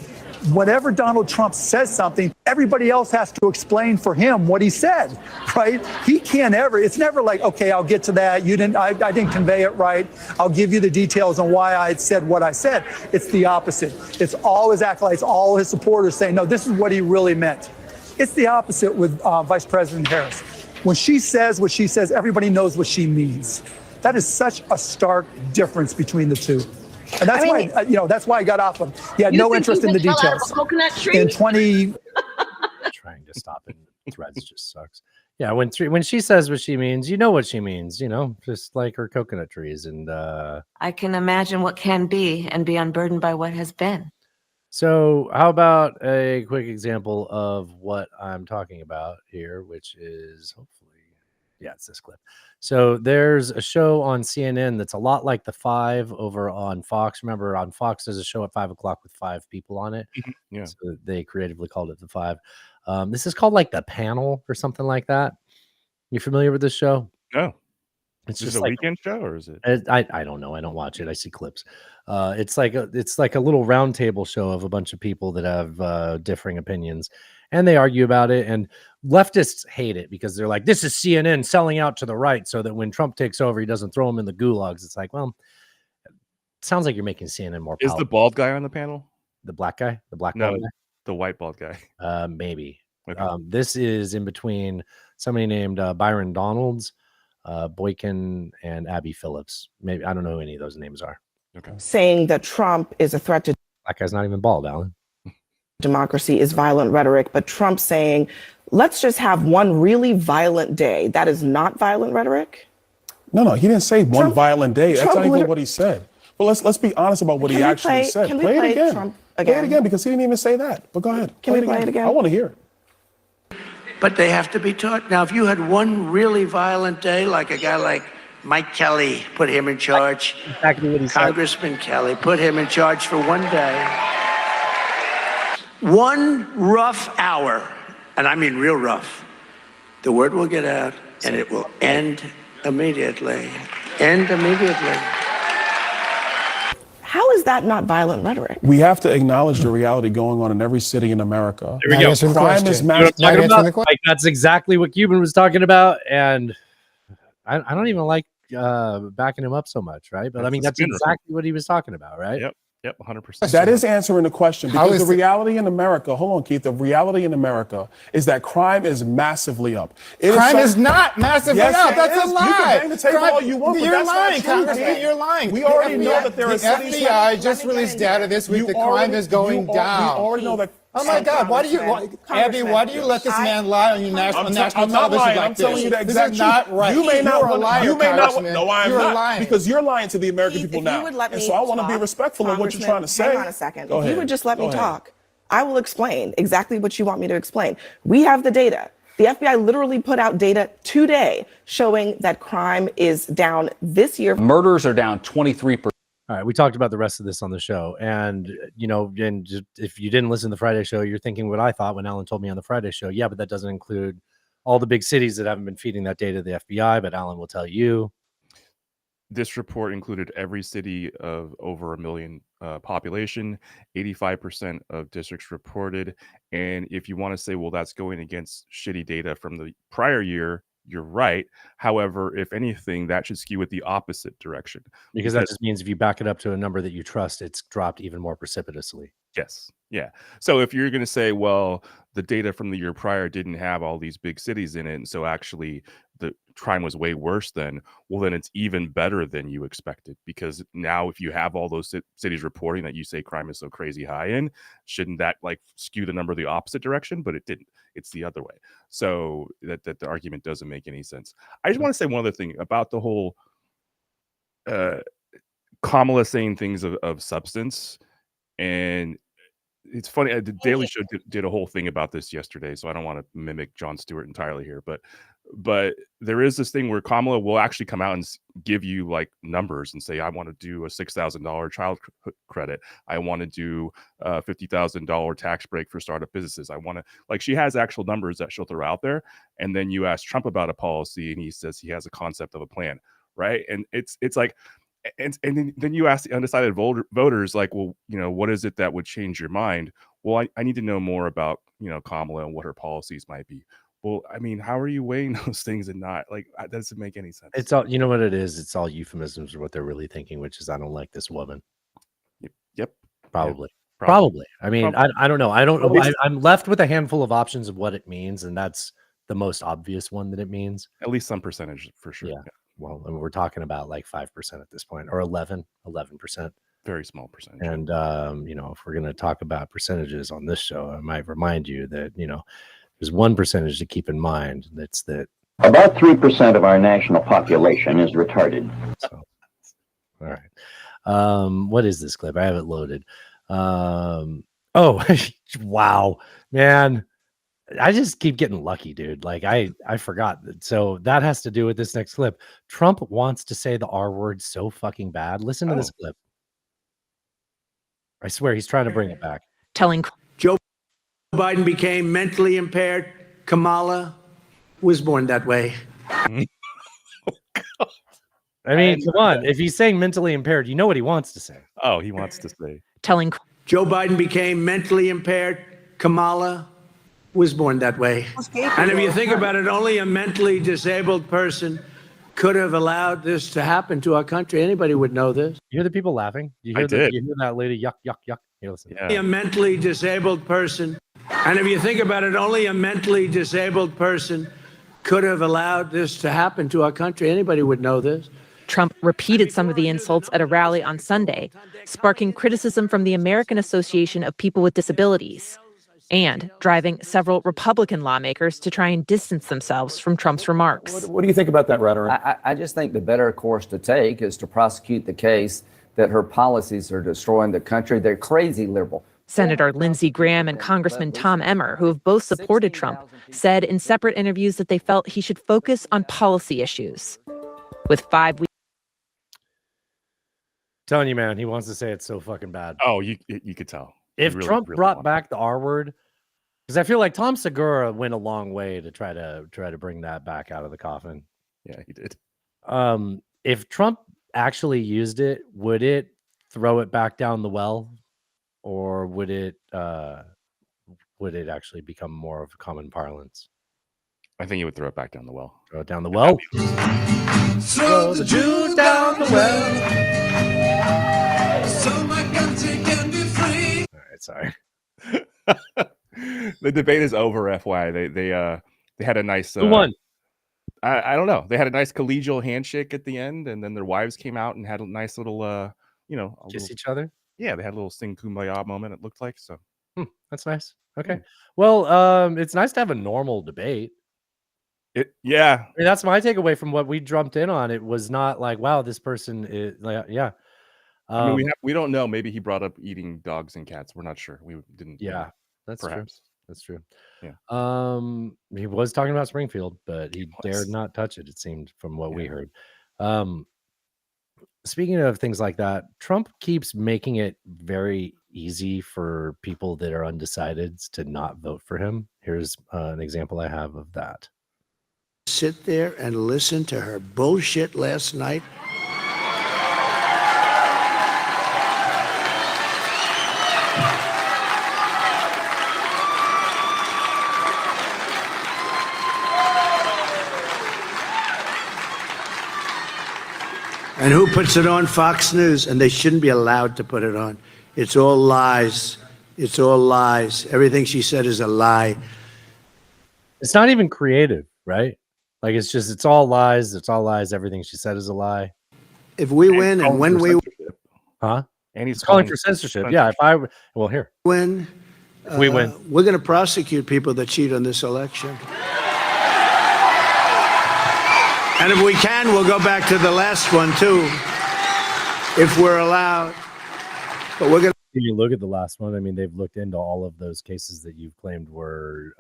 Whenever Donald Trump says something, everybody else has to explain for him what he said, right? He can't ever, it's never like, okay, I'll get to that. I didn't convey it right. I'll give you the details on why I said what I said. It's the opposite. It's all his acolytes, all his supporters saying, no, this is what he really meant. It's the opposite with Vice President Harris. When she says what she says, everybody knows what she means. That is such a stark difference between the two. And that's that's why I got off him. He had no interest in the details. In 20 trying to stop it. Threads just sucks. Yeah, when she says what she means, you know what she means, you know, just like her coconut trees. And I can imagine what can be and be unburdened by what has been. So how about a quick example of what I'm talking about here, which is hopefully, yeah, it's this clip. So there's a show on CNN that's a lot like The Five over on Fox. Remember, on Fox, there's a show at 5 o'clock with 5 people on it. Yeah. So they creatively called it The Five. This is called like The Panel or something like that. You familiar with this show? No. It's Is just it a like weekend show or is it? I don't know. I don't watch it. I see clips. It's like a little round table show of a bunch of people that have differing opinions, and they argue about it. And leftists hate it because they're like, "This is CNN selling out to the right, so that when Trump takes over, he doesn't throw them in the gulags." It's like, well, it sounds like you're making CNN more Is powerful. the bald guy on the panel? The black guy? The black No, bald guy? the white bald guy. Maybe. Okay. This is in between somebody named Byron Donalds. Boykin and Abby Phillips. Maybe I don't know who any of those names are. Okay. Saying that Trump is a threat to That guy's not even bald, Alan. democracy is violent rhetoric, but Trump saying, let's just have one really violent day. That is not violent rhetoric? No, he didn't say one violent day. That's Trump not even what he said. But let's be honest about what he actually said. Can we play play it again. Trump Play it again? again because he didn't even say that. But go ahead. Can we play it again? I want to hear it. But they have to be taught. Now, if you had one really violent day, like a guy like Mike Kelly, put him in charge. Exactly what he said. Congressman Kelly, put him in charge for one day. One rough hour, and I mean real rough, the word will get out and it will end immediately. End immediately. How is that not violent rhetoric? We have to acknowledge the reality going on in every city in America. There we go. Crime is massive. Like, that's exactly what Cuban was talking about, and I don't even like backing him up so much, right? But I mean, that's exactly what he was talking about, right? Yep, 100%. That is answering the question, because the reality in America, hold on, Keith, the reality in America is that crime is massively up. Crime is not massively up. That's a lie. You can bang the table all you want, but You're that's lying, not true, Congressman. man. You're lying. We already know that there are the cities FBI just released data this week that crime is going down. We already know that. Oh my God! Why do you, Abby? Why do you let this man lie on your national television like I'm telling you the this? exact This is not right. You may not. You're a liar, You may not. Congressman. No, I'm You're not. lying. Because you're lying to the American people If you now. would let And me so I want to be talk, respectful of what you're trying to say. Hang on a second. Go If ahead. you would just let me Go ahead. talk, I will explain exactly what you want me to explain. We have the data. The FBI literally put out data today showing that crime is down this year. Murders are down 23%. All right, we talked about the rest of this on the show, and and just, if you didn't listen to the Friday show, you're thinking what I thought when Alan told me on the Friday show. Yeah, but that doesn't include all the big cities that haven't been feeding that data to the FBI. But Alan will tell you, this report included every city of over 1 million population, 85% of districts reported. And if you want to say, well, that's going against shitty data from the prior year, you're right. However, if anything, that should skew it the opposite direction. because that just means if you back it up to a number that you trust, it's dropped even more precipitously. Yes. Yeah. So if you're going to say, well, the data from the year prior didn't have all these big cities in it, and so actually the crime was way worse then, well, then it's even better than you expected, because now if you have all those cities reporting that you say crime is so crazy high in, shouldn't that like skew the number the opposite direction? But it didn't. It's the other way. So that the argument doesn't make any sense. I just want to say one other thing about the whole Kamala saying things of substance. And it's funny, the Daily Show did a whole thing about this yesterday, so I don't want to mimic Jon Stewart entirely here, but there is this thing where Kamala will actually come out and give you like numbers and say, I want to do a $6,000 child credit. I want to do a $50,000 tax break for startup businesses. I want to, like, she has actual numbers that she'll throw out there. And then you ask Trump about a policy and he says he has a concept of a plan, right? And it's like, and then you ask the undecided voters, like, well, what is it that would change your mind? Well, I need to know more about, Kamala and what her policies might be. Well, I mean, how are you weighing those things and not like that doesn't make any sense? It's all, you know what it is? It's all euphemisms for what they're really thinking, which is I don't like this woman. Yep. Probably. Yep. Probably. I mean, Probably. I don't know. I don't know. I'm left with a handful of options of what it means, and that's the most obvious one that it means. At least some percentage for sure. Yeah. Well, I mean, we're talking about like 5% at this point, or 11%. Very small percentage. And if we're going to talk about percentages on this show, I might remind you that there's one percentage to keep in mind. That's that about 3% of our national population is retarded. So, all right. What is this clip? I have it loaded. Oh, wow, man. I just keep getting lucky, dude. Like I forgot. So that has to do with this next clip. Trump wants to say the R word so fucking bad. Listen to this clip. I swear he's trying to bring it back. Telling Joe Biden became mentally impaired. Kamala was born that way. I mean, come on. If he's saying mentally impaired, you know what he wants to say. Oh, he wants to say. Telling Joe Biden became mentally impaired. Kamala was born that way. And if you think about it, only a mentally disabled person could have allowed this to happen to our country. Anybody would know this. You hear the people laughing? You hear did. You hear that lady yuck, yuck, yuck. Here, listen. Yeah. Only a mentally disabled person. And if you think about it, only a mentally disabled person could have allowed this to happen to our country. Anybody would know this. Trump repeated some of the insults at a rally on Sunday, sparking criticism from the American Association of People with Disabilities and driving several Republican lawmakers to try and distance themselves from Trump's remarks. What do you think about that rhetoric? I just think the better course to take is to prosecute the case that her policies are destroying the country. They're crazy liberal. Senator Lindsey Graham and Congressman Tom Emmer, who have both supported Trump, said in separate interviews that they felt he should focus on policy issues. With 5 weeks. Telling you, man, he wants to say it's so fucking bad. Oh, you could tell. If Trump brought back the R word, because I feel like Tom Segura went a long way to try to bring that back out of the coffin. Yeah, he did. If Trump actually used it, would it throw it back down the well, or would it actually become more of a common parlance? I think he would throw it back down the well. Throw it down the well. Throw the Jew down the well, so my country can be free. All right, sorry. The debate is over. FYI, they had a nice. Who won? I don't know. They had a nice collegial handshake at the end, and then their wives came out and had a nice little, kiss each other. Yeah, they had a little sing kumbaya moment. It looked like so. That's nice. Okay. Well, it's nice to have a normal debate. Yeah. I mean, that's my takeaway from what we jumped in on. It was not like, wow, this person is like, yeah. I mean, we don't know. Maybe he brought up eating dogs and cats. We're not sure. We didn't. Yeah, that's perhaps. true. That's true. Yeah. He was talking about Springfield, but he dared not touch it. It seemed from what we heard. Speaking of things like that, Trump keeps making it very easy for people that are undecided to not vote for him. Here's an example I have of that. Sit there and listen to her bullshit last night. And who puts it on? Fox News, and they shouldn't be allowed to put it on. It's all lies. It's all lies. Everything she said is a lie. It's not even creative, right? Like it's all lies. It's all lies. Everything she said is a lie. If we win and when we and he's calling for censorship. Yeah, here win, if we win, we're going to prosecute people that cheat on this election. And if we can, we'll go back to the last one too, if we're allowed. But we're going to. You look at the last one. I mean, they've looked into all of those cases that you've claimed were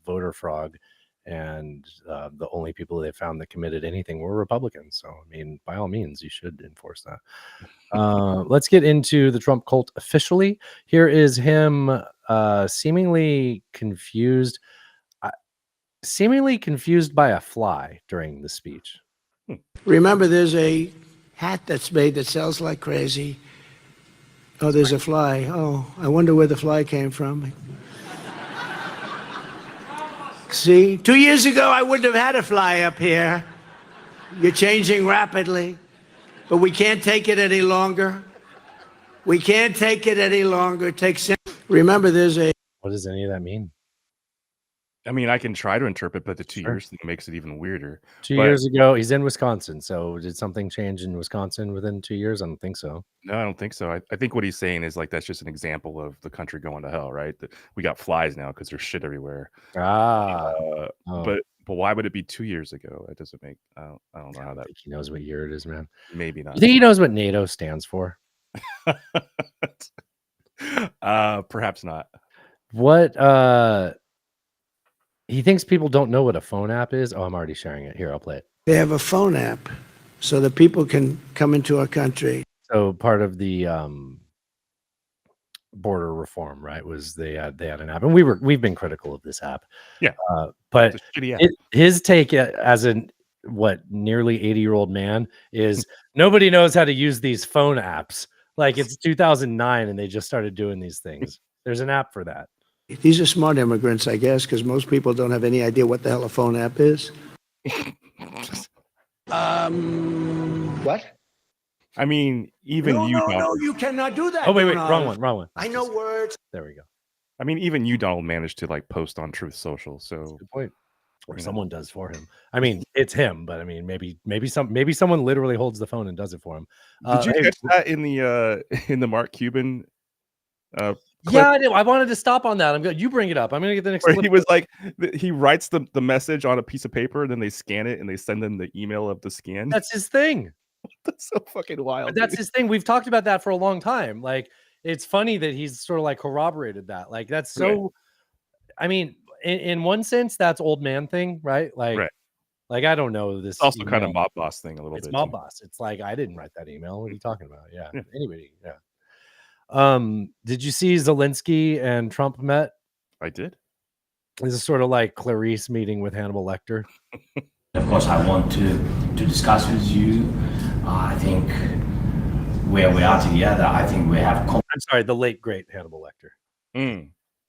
voter fraud, and the only people they found that committed anything were Republicans. So, I mean, by all means, you should enforce that. Let's get into the Trump cult officially. Here is him seemingly confused by a fly during the speech. Remember, there's a hat that's made that sells like crazy. Oh, there's a fly. Oh, I wonder where the fly came from. See, 2 years ago, I wouldn't have had a fly up here. You're changing rapidly, but we can't take it any longer. We can't take it any longer. Remember, there's a. What does any of that mean? I mean, I can try to interpret, but the 2 years thing makes it even weirder. 2 years ago, he's in Wisconsin. So did something change in Wisconsin within 2 years? I don't think so. No, I don't think so. I think what he's saying is like that's just an example of the country going to hell, right? That we got flies now because there's shit everywhere. But why would it be 2 years ago? It doesn't make. I don't know how that. Think he knows what year it is, man. Maybe not. You think he knows what NATO stands for? Perhaps not. What? He thinks people don't know what a phone app is. Oh, I'm already sharing it. Here, I'll play it. They have a phone app so that people can come into our country. So part of the border reform, right, was they had an app, and we've been critical of this app. Yeah, but his take as a nearly 80-year-old man is nobody knows how to use these phone apps. Like it's 2009, and they just started doing these things. There's an app for that. These are smart immigrants, I guess, because most people don't have any idea what the hell a phone app is. What? I mean, even you don't. No, you cannot do that. Oh, wait, wrong one. I know words. There we go. I mean, even you don't manage to like post on Truth Social. So good point. or someone does for him. I mean, it's him, but I mean, maybe someone literally holds the phone and does it for him. Did you catch that in the Mark Cuban? Clip? Yeah, I did. I wanted to stop on that. I'm good. You bring it up. I'm gonna get the next. Where clip. he was like, he writes the message on a piece of paper, and then they scan it and they send them the email of the scan. That's his thing. That's so fucking wild. But that's his thing. We've talked about that for a long time. Like, it's funny that he's sort of like corroborated that. Like, that's so. Right. I mean, in one sense, that's old man thing, right? Like, Right. like I don't know this. It's also kind of mob boss thing a little It's bit. mob too. boss. It's like I didn't write that email. What are you talking about? Yeah. Yeah. Anybody? Yeah. Did you see Zelensky and Trump met? I did. This is sort of like Clarice meeting with Hannibal Lecter. Of course, I want to discuss with you. I think where we are together, I think we have I'm sorry, the late great Hannibal Lecter.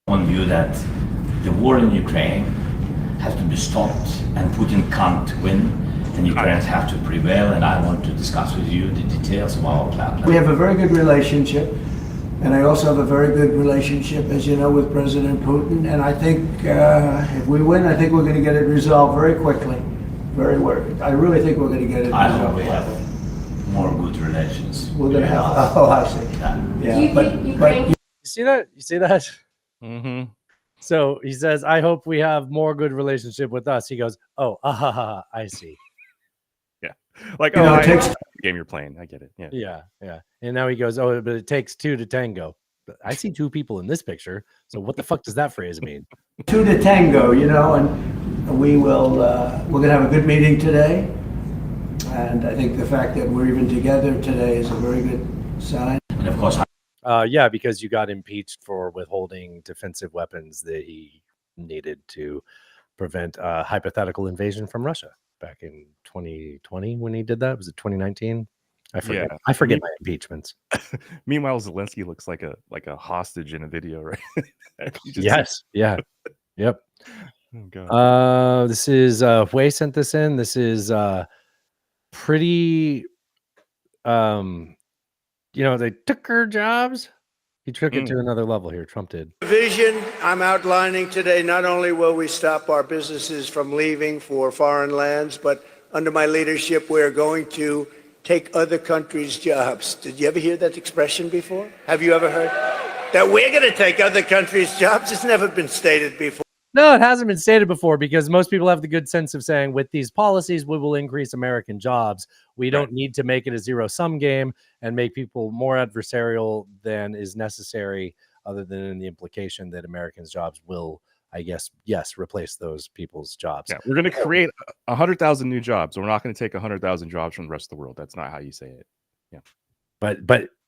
on view that the war in Ukraine has to be stopped and Putin can't win, and Ukrainians have to prevail. And I want to discuss with you the details of our plan. We have a very good relationship, and I also have a very good relationship, as you know, with President Putin. And I think if we win, I think we're going to get it resolved very quickly. I really think we're going to get it resolved. I hope we have more good relations. We're going to have. Oh, I see. Yeah, but You see that? You see that? Mm-hmm. So he says, "I hope we have more good relationship with us." He goes, "Oh, I see." Yeah, like You know, it I takes- the game you're playing. I get it. Yeah. Yeah. And now he goes, "Oh, but it takes two to tango." But I see two people in this picture. So what the fuck does that phrase mean? two to tango, you know, and we will. We're going to have a good meeting today, and I think the fact that we're even together today is a very good sign. And of course, Yeah, because you got impeached for withholding defensive weapons that he needed to prevent a hypothetical invasion from Russia back in 2020 when he did that. Was it 2019? I forget. Yeah. I forget my impeachments. Meanwhile, Zelensky looks like a hostage in a video, right? You just- Yes. Yeah. Yep. Oh, God. This is Hui sent this in. This is pretty they took her jobs. He took it to another level here. Trump did. The vision I'm outlining today, not only will we stop our businesses from leaving for foreign lands, but under my leadership, we're going to take other countries' jobs. Did you ever hear that expression before? Have you ever heard that we're going to take other countries' jobs? It's never been stated before. No, it hasn't been stated before because most people have the good sense of saying with these policies, we will increase American jobs. We don't need to make it a zero-sum game and make people more adversarial than is necessary, other than in the implication that Americans' jobs will, I guess, yes, replace those people's jobs. Yeah, we're going to create 100,000 new jobs. We're not going to take 100,000 jobs from the rest of the world. That's not how you say it. Yeah. But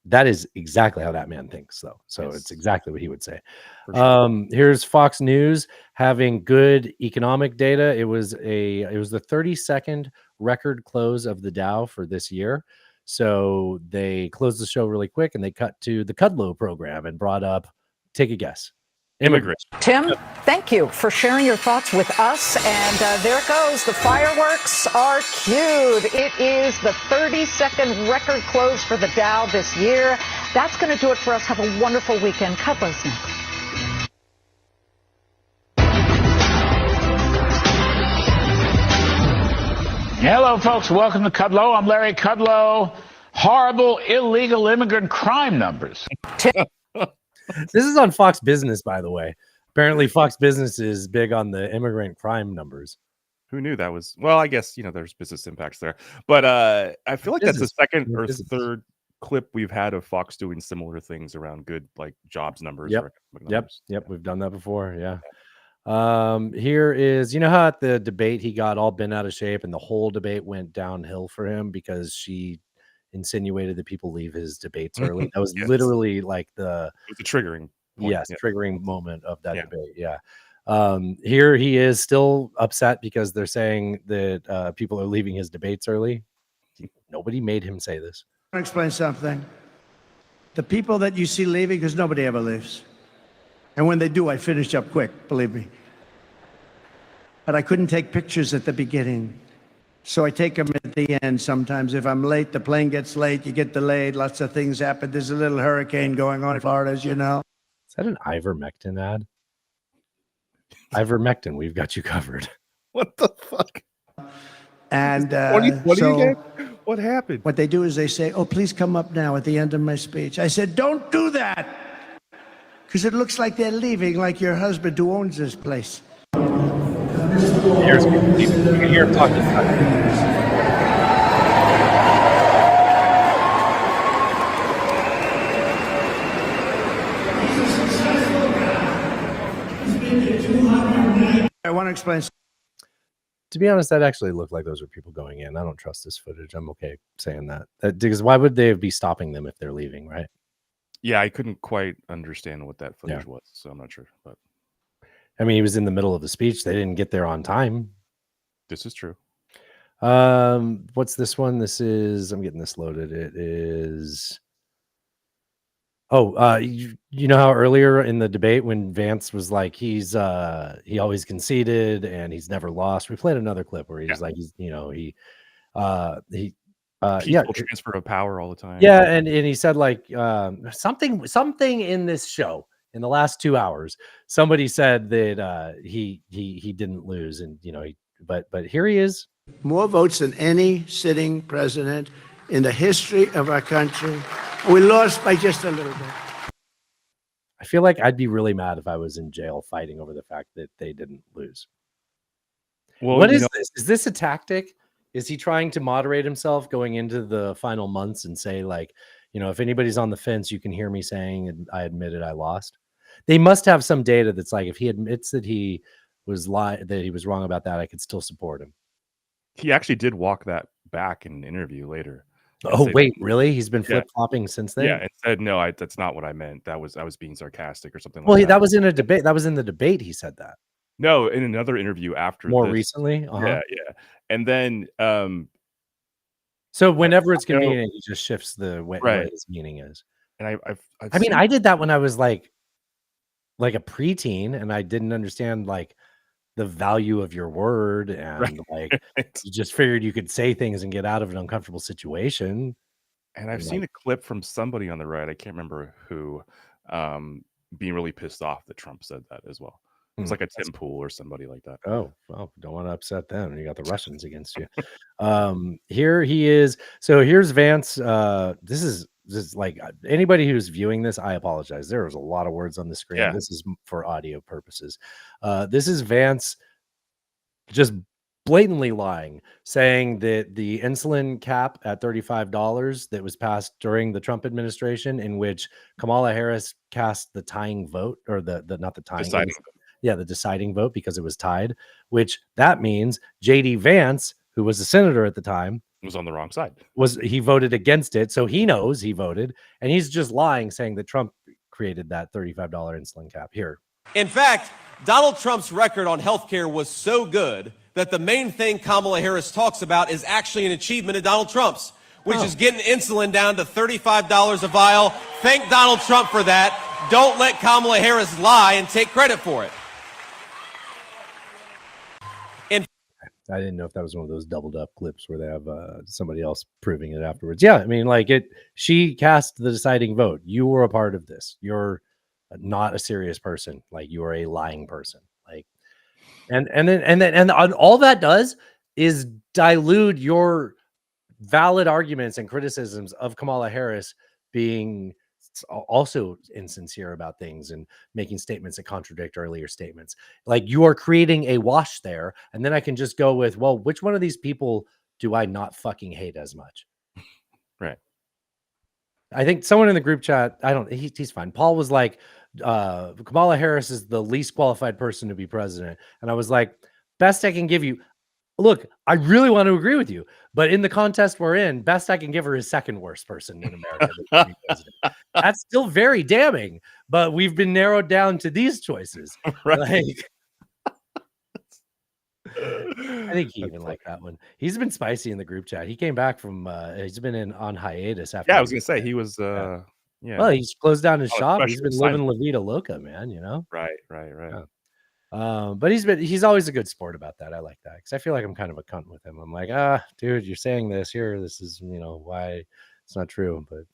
that is exactly how that man thinks, though. So Yes. it's exactly what he would say. For sure. Here's Fox News having good economic data. It was the 32nd record close of the Dow for this year. So they closed the show really quick and they cut to the Kudlow program and brought up, take a guess, immigrants. Tim, thank you for sharing your thoughts with us. And there it goes. The fireworks are cued. It is the 32nd record close for the Dow this year. That's going to do it for us. Have a wonderful weekend. Kudlow's next. Hello, folks. Welcome to Kudlow. I'm Larry Kudlow. Horrible illegal immigrant crime numbers. This is on Fox Business, by the way. Apparently, Fox Business is big on the immigrant crime numbers. Who knew that was? Well, I guess there's business impacts there, but I feel like that's the second or third clip we've had of Fox doing similar things around good like jobs numbers. Yep. or economic numbers. Yep. We've done that before. Yeah. Here is, how at the debate he got all bent out of shape and the whole debate went downhill for him because she insinuated that people leave his debates early. That was Yes. literally like It was a triggering point. Yes, Yeah. triggering moment of that Yeah. debate. Yeah. Here he is still upset because they're saying that people are leaving his debates early. Nobody made him say this. I want to explain something. The people that you see leaving, because nobody ever leaves. And when they do, I finish up quick, believe me. But I couldn't take pictures at the beginning. So I take them at the end sometimes. If I'm late, the plane gets late, you get delayed, lots of things happen. There's a little hurricane going on in Florida, as you know. Is that an ivermectin ad? Ivermectin, we've got you covered. What the fuck? And again? What happened? What they do is they say, "Oh, please come up now at the end of my speech." I said, "Don't do that, because it looks like they're leaving, like your husband who owns this place." Here's you can hear him talking. I want to explain. To be honest, that actually looked like those were people going in. I don't trust this footage. I'm okay saying that. Because why would they be stopping them if they're leaving, right? Yeah, I couldn't quite understand what that footage was, so I'm not sure. But I mean, he was in the middle of the speech. They didn't get there on time. This is true. What's this one? This is, I'm getting this loaded. It is. Oh, you know how earlier in the debate when Vance was like, he always conceded and he's never lost. We played another clip where he's like, peaceful transfer of power all the time. Yeah, and he said like something in this show in the last 2 hours. Somebody said that he didn't lose, and but here he is. More votes than any sitting president in the history of our country. We lost by just a little bit. I feel like I'd be really mad if I was in jail fighting over the fact that they didn't lose. Well, what is this? Is this a tactic? Is he trying to moderate himself going into the final months and say, like, if anybody's on the fence, you can hear me saying, and I admitted I lost? They must have some data that's like, if he admits that he was that he was wrong about that, I could still support him. He actually did walk that back in an interview later. Oh, wait, really? He's been flip-flopping since then? Yeah, and said, no, that's not what I meant. I was being sarcastic or something well, like that. That was in a debate. That was in the debate he said that. No, in another interview after more this. recently. Yeah. And then so whenever it's convenient, he just shifts the way what his meaning is. And I did that when I was like a preteen, and I didn't understand like the value of your word, and you just figured you could say things and get out of an uncomfortable situation. And I've seen a clip from somebody on the right, I can't remember who, being really pissed off that Trump said that as well. It's like a Tim Pool or somebody like that. Oh, well, don't want to upset them. You got the Russians against you. Here he is. So here's Vance. This is like anybody who's viewing this, I apologize. There was a lot of words on the screen. Yeah. This is for audio purposes. This is Vance just blatantly lying, saying that the insulin cap at $35 that was passed during the Trump administration, in which Kamala Harris cast the tying vote, or the deciding vote, because it was tied, which that means JD Vance, who was a senator at the time, was on the wrong side. He voted against it, so he knows he voted, and he's just lying, saying that Trump created that $35 insulin cap. Here. In fact, Donald Trump's record on healthcare was so good that the main thing Kamala Harris talks about is actually an achievement of Donald Trump's, which is getting insulin down to $35 a vial. Thank Donald Trump for that. Don't let Kamala Harris lie and take credit for it. I didn't know if that was one of those doubled up clips where they have somebody else proving it afterwards. Yeah, I mean, like she cast the deciding vote. You were a part of this. You're not a serious person. Like, you are a lying person. Like, and all that does is dilute your valid arguments and criticisms of Kamala Harris being also insincere about things and making statements that contradict earlier statements. Like, you are creating a wash there, and then I can just go with, well, which one of these people do I not fucking hate as much? Right. I think someone in the group chat, he's fine. Paul was like, Kamala Harris is the least qualified person to be president. And I was like, best I can give you. Look, I really want to agree with you, but in the contest we're in, best I can give her is second worst person in America to be president. That's still very damning, but we've been narrowed down to these choices. Right. Like, I think he even liked that one. He's been spicy in the group chat. He came back from he's been on hiatus after. Yeah, I was gonna say he was yeah. Well, he's closed down his shop. He's been living La Vida Loca, man, Right. Yeah. But he's always a good sport about that. I like that, because I feel like I'm kind of a cunt with him. I'm like, dude, you're saying this here. This is, why it's not true. But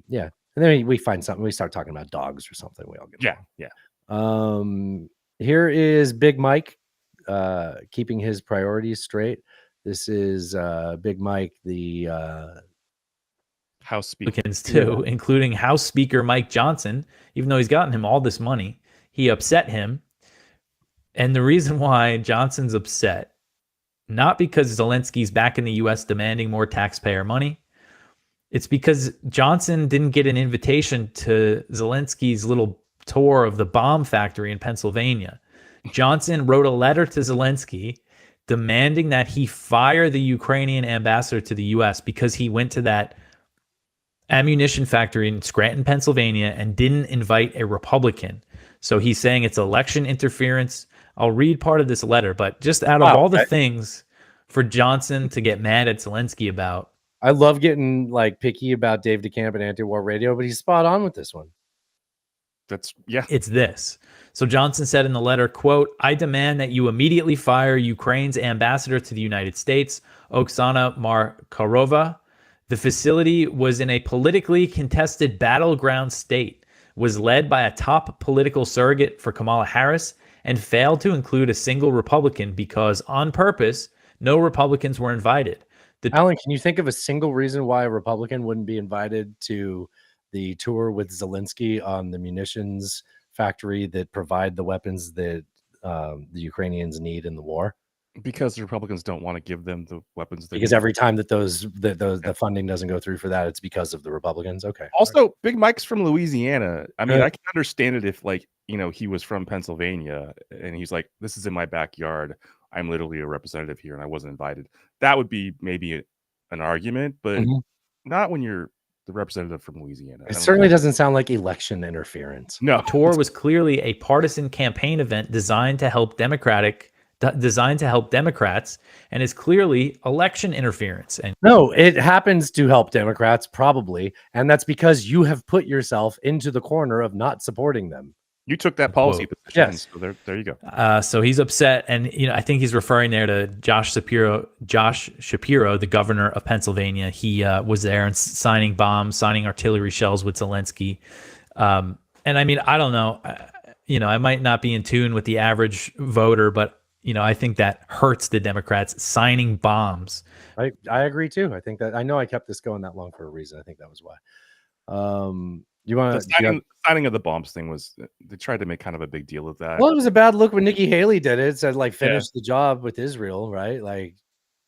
yeah. And then we find something. We start talking about dogs or something. We all get yeah. Here is Big Mike keeping his priorities straight. This is Big Mike, the House Speaker. Republicans too, including House Speaker Mike Johnson. Even though he's gotten him all this money, he upset him. And the reason why Johnson's upset, not because Zelensky's back in the U.S. demanding more taxpayer money, it's because Johnson didn't get an invitation to Zelensky's little tour of the bomb factory in Pennsylvania. Johnson wrote a letter to Zelensky demanding that he fire the Ukrainian ambassador to the U.S. because he went to that ammunition factory in Scranton, Pennsylvania, and didn't invite a Republican. So he's saying it's election interference. I'll read part of this letter, but just out of all the things for Johnson to get mad at Zelensky about. I love getting like picky about Dave DeCamp and Anti-War Radio, but he's spot on with this one. It's this. So Johnson said in the letter, quote, "I demand that you immediately fire Ukraine's ambassador to the United States, Oksana Markarova. The facility was in a politically contested battleground state, was led by a top political surrogate for Kamala Harris, and failed to include a single Republican because, on purpose, no Republicans were invited." Alan, can you think of a single reason why a Republican wouldn't be invited to the tour with Zelensky on the munitions factory that provide the weapons that the Ukrainians need in the war? Because the Republicans don't want to give them the weapons. Because every time that the funding doesn't go through for that, it's because of the Republicans. Okay. Also, Big Mike's from Louisiana. I mean, I can understand it if, like, he was from Pennsylvania and he's like, "This is in my backyard. I'm literally a representative here and I wasn't invited." That would be maybe an argument, but not when you're the representative from Louisiana. It certainly doesn't sound like election interference. No. The tour was clearly a partisan campaign event designed to help Democrats, and is clearly election interference. And no, it happens to help Democrats, probably, and that's because you have put yourself into the corner of not supporting them. You took that policy position. Yes. So there you go. So he's upset, and I think he's referring there to Josh Shapiro, the governor of Pennsylvania. He was there and signing bombs, signing artillery shells with Zelensky. And I mean, I don't know. I might not be in tune with the average voter, but I think that hurts the Democrats, signing bombs. I agree too. I think that I know I kept this going that long for a reason. I think that was why. You want the signing of the bombs thing was, they tried to make kind of a big deal of that. Well, it was a bad look when Nikki Haley did it. It said like finish the job with Israel, right? Like,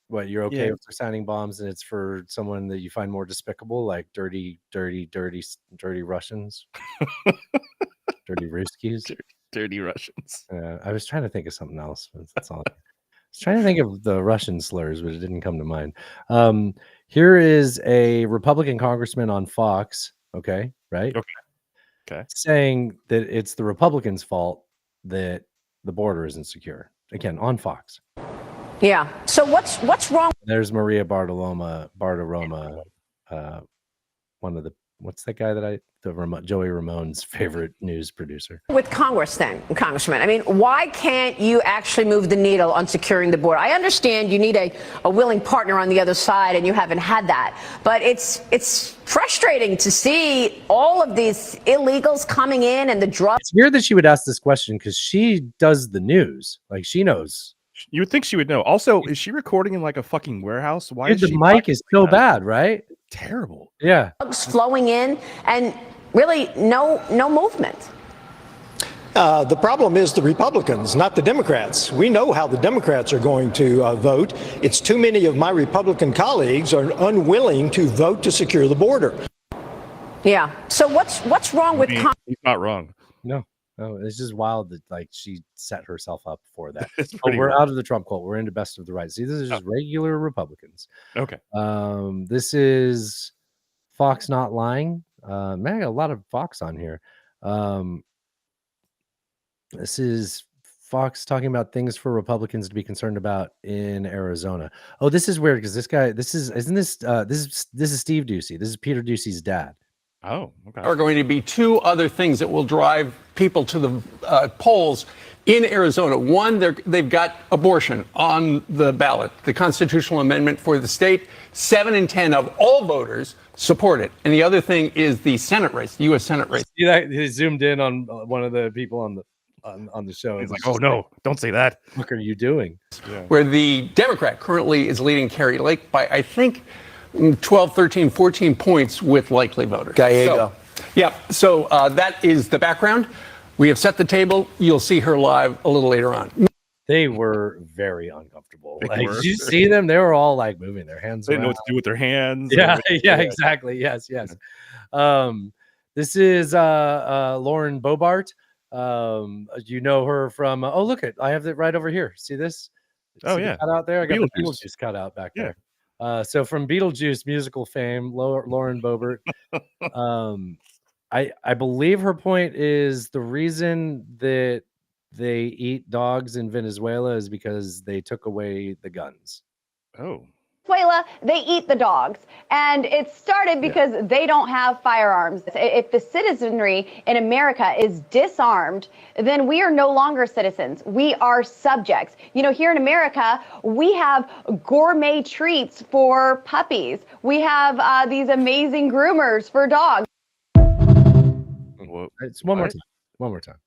what, you're okay with signing bombs and it's for someone that you find more despicable, like dirty Russians, dirty Ruskies, dirty Russians. I was trying to think of something else. That's all. I was trying to think of the Russian slurs, but it didn't come to mind. Here is a Republican congressman on Fox. Okay. Right. Okay. Saying that it's the Republicans' fault that the border isn't secure. Again, on Fox. Yeah. So what's wrong? There's Maria Bartiromo, one of the, what's that guy Joey Ramone's favorite news producer. With Congress then, Congressman? I mean, why can't you actually move the needle on securing the border? I understand you need a willing partner on the other side, and you haven't had that. But it's frustrating to see all of these illegals coming in and the drugs. It's weird that she would ask this question because she does the news. Like, she knows. You would think she would know. Also, is she recording in like a fucking warehouse? Why the mic is so bad, right? Terrible. Yeah. Drugs flowing in and really no movement. The problem is the Republicans, not the Democrats. We know how the Democrats are going to vote. It's too many of my Republican colleagues are unwilling to vote to secure the border. Yeah. So what's wrong with? He's not wrong. No, it's just wild that like she set herself up for that. We're wild. Out of the Trump cult. We're into best of the right. See, this is just regular Republicans. Okay. This is Fox not lying. Man, I got a lot of Fox on here. This is Fox talking about things for Republicans to be concerned about in Arizona. Oh, this is weird because this is Steve Ducey. This is Peter Ducey's dad. Oh, okay. There are going to be two other things that will drive people to the polls in Arizona. One, they've got abortion on the ballot, the constitutional amendment for the state. 7 in 10 of all voters support it. And the other thing is the Senate race, the U.S. Senate race. See that? He zoomed in on one of the people on the on the show. He's It's like, oh just no, don't say that. What are you doing? Yeah. Where the Democrat currently is leading Carrie Lake by, I think, 12, 13, 14 points with likely voters. Gallego. Yeah, so that is the background. We have set the table. You'll see her live a little later on. They were very uncomfortable. They Like, were. did you see them? They were all like moving their hands. They didn't know around. what to do with their hands. Yeah, yeah, exactly. Yes. This is Lauren Bobart. You know her from oh, look I have it right over here. See this? Oh, See the yeah. cutout there. I got the Beetlejuice. Beetlejuice cutout back Yeah. there. So from Beetlejuice musical fame, Lauren Bobart. I believe her point is the reason that they eat dogs in Venezuela is because they took away the guns. Oh. Venezuela, they eat the dogs. And it started because they don't have firearms. If the citizenry in America is disarmed, then we are no longer citizens. We are subjects. You know, here in America, we have gourmet treats for puppies. We have these amazing groomers for dogs. It's one more time. One more time.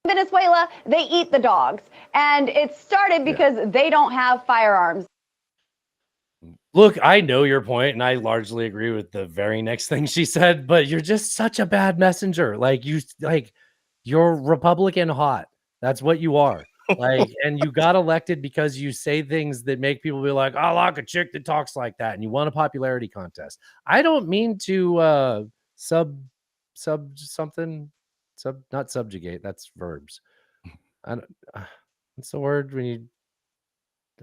Venezuela, they eat the dogs. And it started because they don't have firearms. Look, I know your point, and I largely agree with the very next thing she said, but you're just such a bad messenger. You're Republican hot. That's what you are. And you got elected because you say things that make people be like, I like a chick that talks like that, and you won a popularity contest. I don't mean to not subjugate. That's verbs. What's the word when you?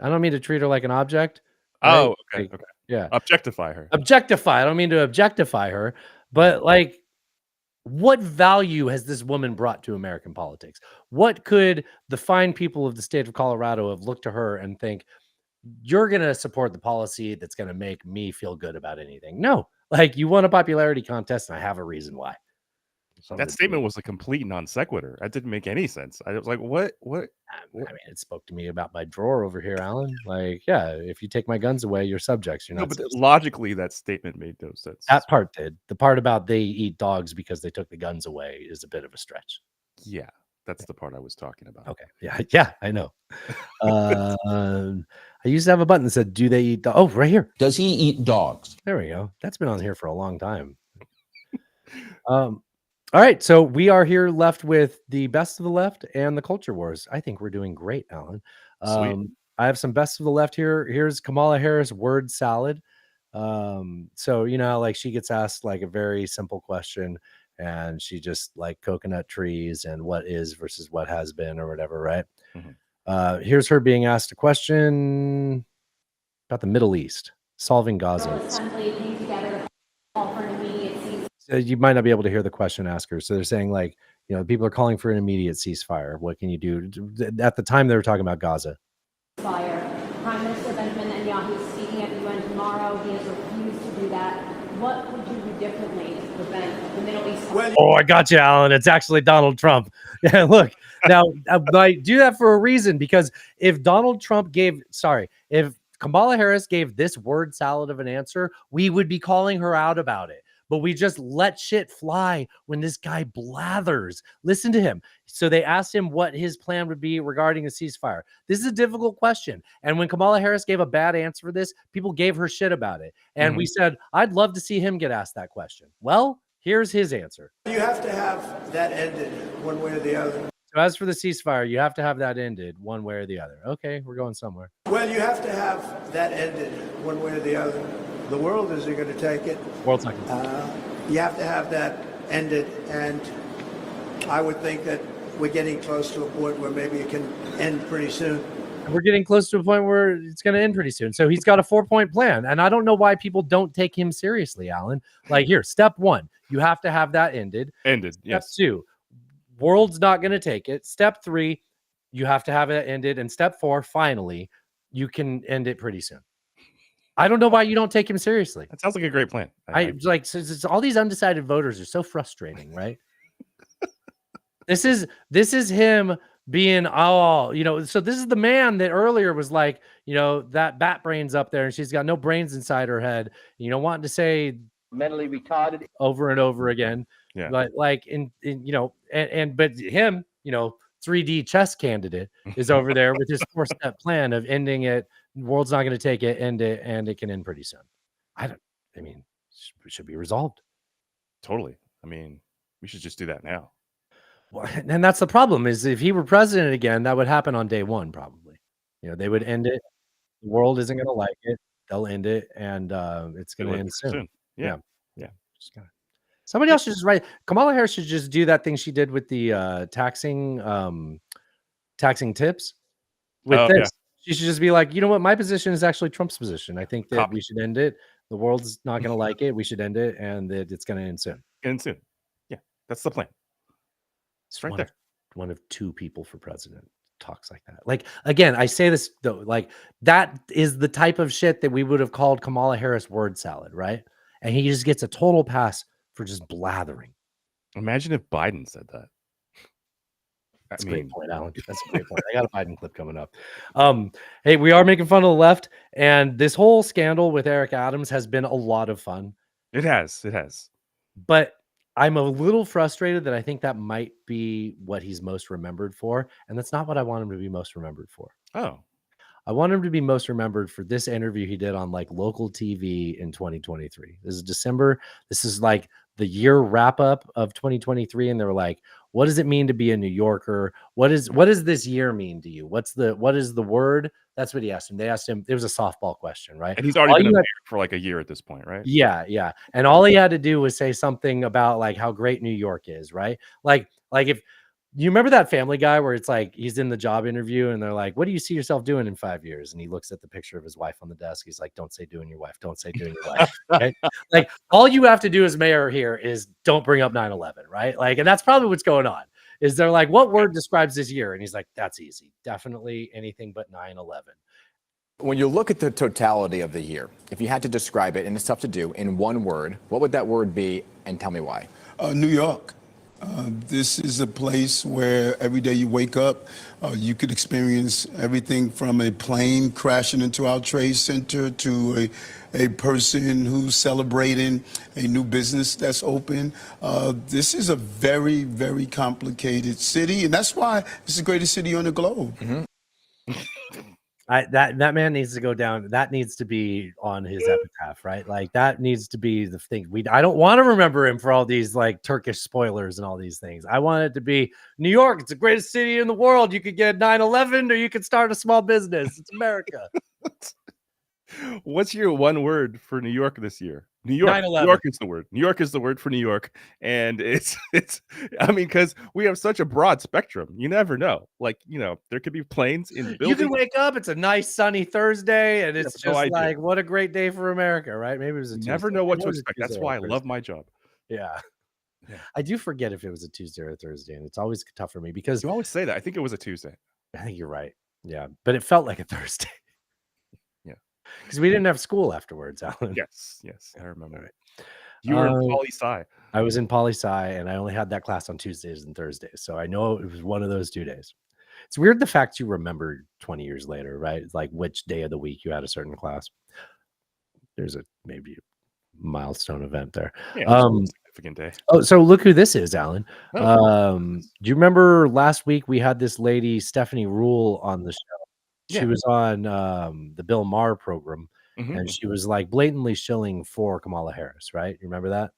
I don't mean to treat her like an object. Right? Oh, okay. Okay. Yeah. Objectify her. Objectify. I don't mean to objectify her, but what value has this woman brought to American politics? What could the fine people of the state of Colorado have looked to her and think, you're going to support the policy that's going to make me feel good about anything? No, you won a popularity contest, and I have a reason why. That statement was a complete non sequitur. That didn't make any sense. I was like, what? I mean, it spoke to me about my drawer over here, Alan. If you take my guns away, you're subjects. You're not. But logically, that statement made no sense. That part did. The part about they eat dogs because they took the guns away is a bit of a stretch. Yeah, that's the part I was talking about. Okay. Yeah, I know. I used to have a button that said, "Do they eat dogs?" Oh, right here. Does he eat dogs? There we go. That's been on here for a long time. All right, so we are here left with the best of the left and the culture wars. I think we're doing great, Alan. I have some best of the left here. Here's Kamala Harris word salad. So how she gets asked a very simple question, and she just coconut trees and what is versus what has been or whatever, right? Mm-hmm. Here's her being asked a question about the Middle East, solving Gaza. You might not be able to hear the question asker. So they're saying people are calling for an immediate ceasefire. What can you do? At the time, they were talking about Gaza. Prime Minister Benjamin Netanyahu is speaking at the UN tomorrow. He has refused to do that. What would you do differently to prevent the Middle East? Oh, I got you, Alan. It's actually Donald Trump. Yeah, look. Now, I do that for a reason, because if Kamala Harris gave this word salad of an answer, we would be calling her out about it. But we just let shit fly when this guy blathers. Listen to him. So they asked him what his plan would be regarding a ceasefire. This is a difficult question. And when Kamala Harris gave a bad answer for this, people gave her shit about it. And we said, I'd love to see him get asked that question. Well, here's his answer. You have to have that ended one way or the other. So as for the ceasefire, you have to have that ended one way or the other. Okay, we're going somewhere. Well, you have to have that ended one way or the other. The world isn't going to take it. World's not going to take it. You have to have that ended, and I would think that we're getting close to a point where maybe it can end pretty soon. We're getting close to a point where it's going to end pretty soon. So he's got a 4-point plan, and I don't know why people don't take him seriously, Alan. Here, step 1, you have to have that ended. Yes. Step 2, world's not going to take it. Step 3, you have to have it ended. And step 4, finally, you can end it pretty soon. I don't know why you don't take him seriously. That sounds like a great plan. All these undecided voters are so frustrating, right? This is him being so this is the man that earlier was that bat brain's up there and she's got no brains inside her head, wanting to say Mentally retarded over and over again. Yeah. But but him, 3D chess candidate is over there with his 4-step plan of ending it. The world's not going to take it, end it, and it can end pretty soon. I mean, it should be resolved. Totally. I mean, we should just do that now. Well, and that's the problem is if he were president again, that would happen on day one, probably. They would end it. The world isn't going to like it. They'll end it, and it's going to end soon. Yeah. Somebody else should just write. Kamala Harris should just do that thing she did with the taxing tips. With this, she should just be like, you know what? My position is actually Trump's position. I think that we should end it. The world's not going to like it. We should end it, and that it's going to end soon. Yeah, that's the plan. It's right there. One of two people for president talks like that. Like, again, I say this though, like that is the type of shit that we would have called Kamala Harris word salad, right? And he just gets a total pass for just blathering. Imagine if Biden said that. That's a great point, Alan. That's a great point. I got a Biden clip coming up. Hey, we are making fun of the left, and this whole scandal with Eric Adams has been a lot of fun. It has. But I'm a little frustrated that I think that might be what he's most remembered for, and that's not what I want him to be most remembered for. Oh. I want him to be most remembered for this interview he did on like local TV in 2023. This is December. This is like the year wrap up of 2023. And they were like, what does it mean to be a New Yorker? What does this year mean to you? What is the word? That's what he asked him. They asked him, it was a softball question, right? And he's already been a mayor for like a year at this point, right? Yeah. And all he had to do was say something about like how great New York is, right? Like if you remember that Family Guy where it's like he's in the job interview and they're like, what do you see yourself doing in 5 years? And he looks at the picture of his wife on the desk. He's like, don't say doing your wife. Don't say doing your wife. Right? Like all you have to do as mayor here is don't bring up 9/11, right? Like, and that's probably what's going on. Is they're like, what word describes this year? And he's like, that's easy. Definitely anything but 9/11. When you look at the totality of the year, if you had to describe it, and it's tough to do, in one word, what would that word be? And tell me why. New York. This is a place where every day you wake up, you could experience everything from a plane crashing into our trade center to a person who's celebrating a new business that's open. This is a very, very complicated city, and that's why it's the greatest city on the globe. That man needs to go down. That needs to be on his epitaph, right? Like that needs to be the thing. I don't want to remember him for all these like Turkish spoilers and all these things. I want it to be New York. It's the greatest city in the world. You could get 9/11 or you could start a small business. It's America. What's your one word for New York this year? New York. 9/11. New York is the word. New York is the word for New York. And it's I mean, because we have such a broad spectrum. You never know. Like, there could be planes in buildings. You can wake up, it's a nice sunny Thursday, and it's just like, what a great day for America, right? Maybe it was a Tuesday. Never know what to expect. That's why I love my job. Yeah. I do forget if it was a Tuesday or a Thursday, and it's always tough for me because you always say that. I think it was a Tuesday. I think you're right. Yeah. But it felt like a Thursday. Yeah. Because we didn't have school afterwards, Alan. Yes, I remember it. You were in poli-sci. I was in poli-sci, and I only had that class on Tuesdays and Thursdays. So I know it was one of those 2 days. It's weird the fact you remember 20 years later, right? It's like which day of the week you had a certain class. There's maybe a milestone event there. Yeah, significant day. Oh, so look who this is, Alan. Do you remember last week we had this lady, Stephanie Rule, on the show? She was on the Bill Maher program, and she was like blatantly shilling for Kamala Harris, right? You remember that?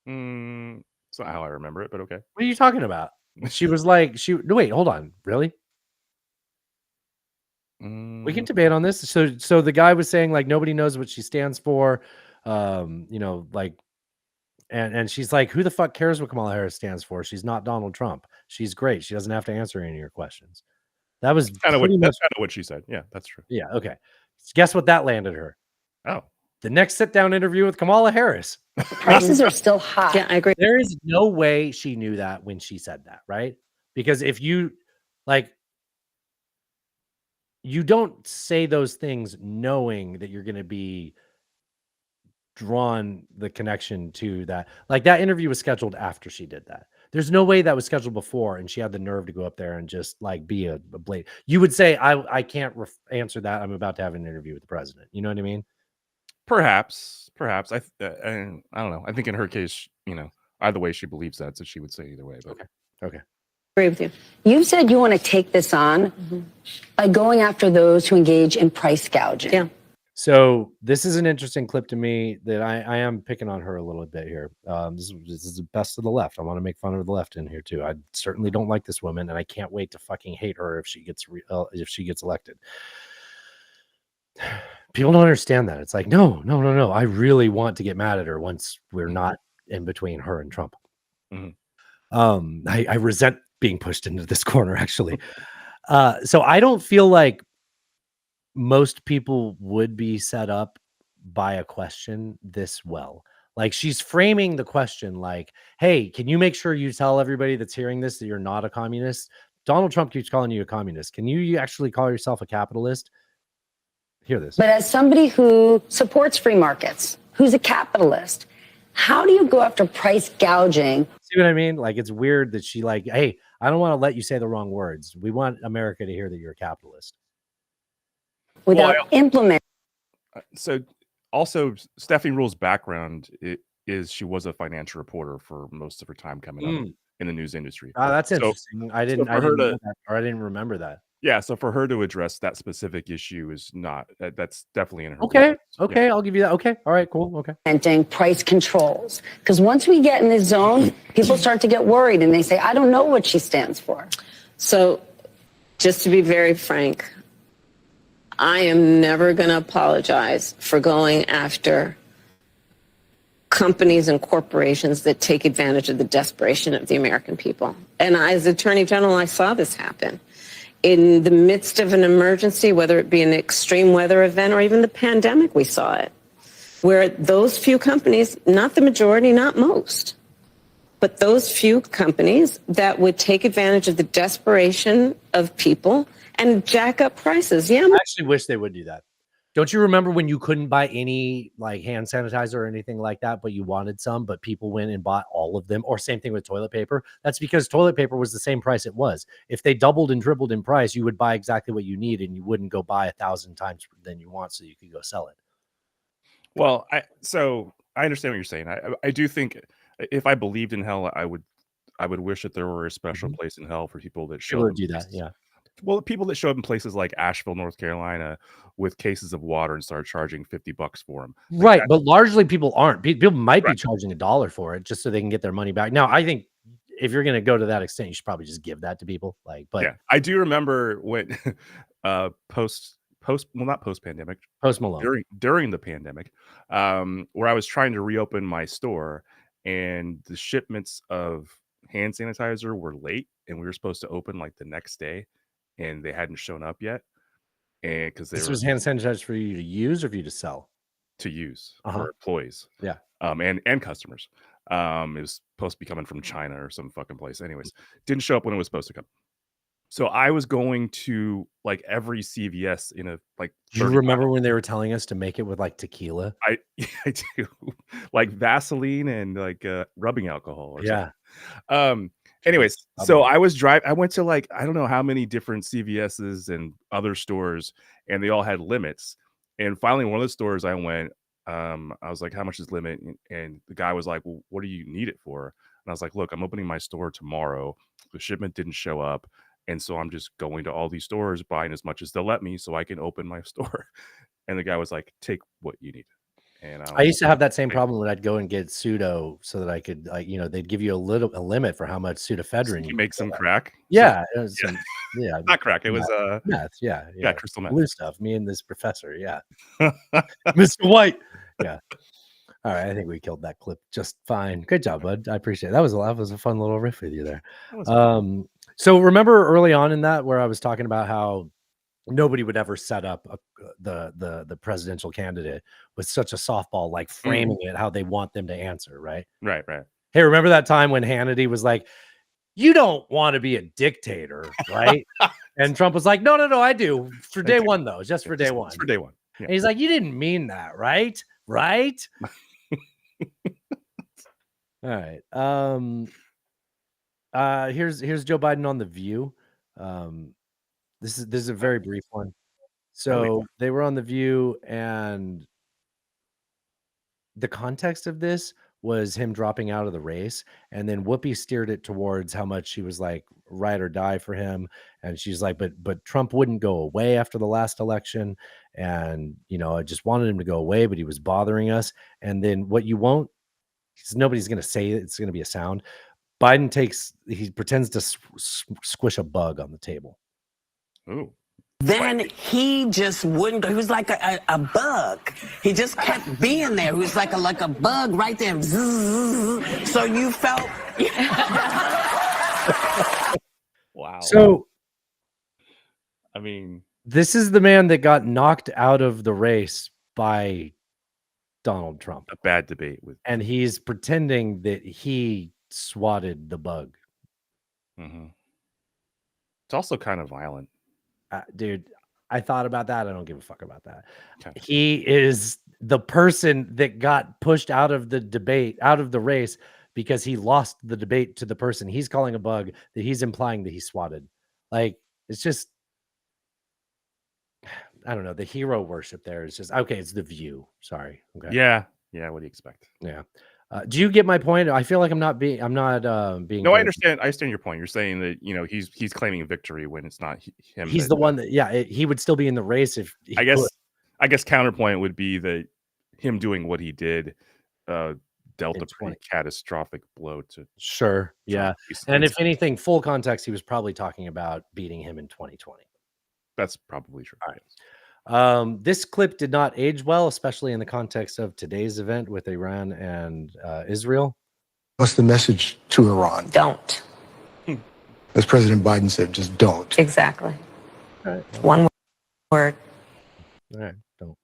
It's not how I remember it, but okay. What are you talking about? She was like, no, wait, hold on. Really? We can debate on this. So the guy was saying like nobody knows what she stands for. Like, and she's like, who the fuck cares what Kamala Harris stands for? She's not Donald Trump. She's great. She doesn't have to answer any of your questions. That was that's kind of what she said. Yeah, that's true. Yeah. Okay. Guess what that landed her? Oh, the next sit-down interview with Kamala Harris. Prices are still high. Yeah, I agree. There is no way she knew that when she said that, right? Because if you don't say those things knowing that you're going to be drawn the connection to that. Like that interview was scheduled after she did that. There's no way that was scheduled before, and she had the nerve to go up there and just like be a blade. You would say, I can't answer that. I'm about to have an interview with the president. You know what I mean? Perhaps. I don't know. I think in her case, either way she believes that, so she would say either way. But okay. agree with you. You said you want to take this on by going after those who engage in price gouging. Yeah. So this is an interesting clip to me that I am picking on her a little bit here. This is the best of the left. I want to make fun of the left in here too. I certainly don't like this woman, and I can't wait to fucking hate her if she gets elected. People don't understand that. It's like, no. I really want to get mad at her once we're not in between her and Trump. I resent being pushed into this corner, actually. So I don't feel like most people would be set up by a question this well. Like, she's framing the question like, hey, can you make sure you tell everybody that's hearing this that you're not a communist? Donald Trump keeps calling you a communist. Can you actually call yourself a capitalist? Hear this. But as somebody who supports free markets, who's a capitalist, how do you go after price gouging? See what I mean? Like, it's weird that she like, hey, I don't want to let you say the wrong words. We want America to hear that you're a capitalist. Without implementing. So also Stephanie Rule's background is she was a financial reporter for most of her time coming up in the news industry. That's So- interesting. I didn't know that, or I didn't remember that. Yeah, so for her to address that specific issue is not that's definitely in her. Okay. wheelhouse. Okay, I'll give you that. Okay. All right, cool. Okay. Implementing price controls. Because once we get in this zone, people start to get worried and they say, I don't know what she stands for. So, just to be very frank, I am never going to apologize for going after companies and corporations that take advantage of the desperation of the American people. And as Attorney General, I saw this happen. In the midst of an emergency, whether it be an extreme weather event or even the pandemic, we saw it, where those few companies, not the majority, not most, but those few companies that would take advantage of the desperation of people and jack up prices. Yeah. I actually wish they would do that. Don't you remember when you couldn't buy any like hand sanitizer or anything like that, but you wanted some, but people went and bought all of them? Or same thing with toilet paper. That's because toilet paper was the same price it was. If they doubled and tripled in price, you would buy exactly what you need, and you wouldn't go buy 1,000 times than you want so you could go sell it. Well, I understand what you're saying. I do think if I believed in hell, I would wish that there were a special place in hell for people that show People up would do in that, places- yeah. Well, people that show up in places like Asheville, North Carolina, with cases of water and start charging $50 for them. Right, but largely people aren't. People might be charging $1 for it just so they can get their money back. Now, I think if you're going to go to that extent, you should probably just give that to people. Like, but yeah, I do remember when post not post pandemic, Post Malone during the pandemic, where I was trying to reopen my store, and the shipments of hand sanitizer were late, and we were supposed to open like the next day, and they hadn't shown up yet, and because this was hand sanitizer for you to use or for you to sell? to use Uh-huh. for employees, Yeah. and customers. It was supposed to be coming from China or some fucking place. Anyways, didn't show up when it was supposed to come. So I was going to like every CVS in a like. Do you 30 remember when they were telling us to make it with like tequila? I do, like Vaseline and like rubbing alcohol. Or Yeah. something. Anyways, so I went to like I don't know how many different CVS's and other stores, and they all had limits. And finally, one of the stores I went, I was like, "How much is limit?" And the guy was like, "Well, what do you need it for?" And I was like, "Look, I'm opening my store tomorrow. The shipment didn't show up, and so I'm just going to all these stores, buying as much as they'll let me, so I can open my store." And the guy was like, "Take what you need." And I used to have that same problem when I'd go and get pseudo so that I could, like, they'd give you a limit for how much pseudofedrin you make some crack. Yeah, it was yeah, Not crack. It was meth. Yeah, crystal meth. blue stuff. Me and this professor. Yeah, Mr. White. Yeah. All right, I think we killed that clip just fine. Good job, bud. I appreciate it. That was a fun little riff with you there. So remember early on in that where I was talking about how nobody would ever set up the presidential candidate with such a softball, like framing it how they want them to answer, right? Right. Hey, remember that time when Hannity was like, "You don't want to be a dictator, right?" And Trump was like, "No, I do. For day one, though, just for day one. For day one." Yeah. And he's like, "You didn't mean that, right? Right?" All right. Here's Joe Biden on The View. This is a very brief one. So they were on The View, and the context of this was him dropping out of the race, and then Whoopi steered it towards how much she was like ride or die for him, and she's like, but Trump wouldn't go away after the last election, and I just wanted him to go away, but he was bothering us. And then what you won't, because nobody's going to say it's going to be a sound. Biden he pretends to squish a bug on the table. Ooh. Then he just wouldn't go. He was like a bug. He just kept being there. He was like a bug right there. So you felt. Wow. So, I mean, this is the man that got knocked out of the race by Donald Trump. A bad debate with, and he's pretending that he swatted the bug. Mm-hmm. It's also kind of violent. Dude, I thought about that. I don't give a fuck about that. Okay. He is the person that got pushed out of the debate, out of the race, because he lost the debate to the person he's calling a bug that he's implying that he swatted. Like, it's just, I don't know. The hero worship there is just, okay, it's The View. Sorry. Okay. Yeah. Yeah. What do you expect? Yeah. Do you get my point? I feel like I'm not being. No, good. I understand. I understand your point. You're saying that he's claiming victory when it's not him. He's the one that, he would still be in the race if he I guess counterpoint would be that him doing what he did dealt a pretty catastrophic blow to. Sure. Yeah. And if anything, full context, he was probably talking about beating him in 2020. That's probably true. All right. This clip did not age well, especially in the context of today's event with Iran and Israel. What's the message to Iran? Don't. As President Biden said, just don't. Exactly. All right. One word. All right. Don't.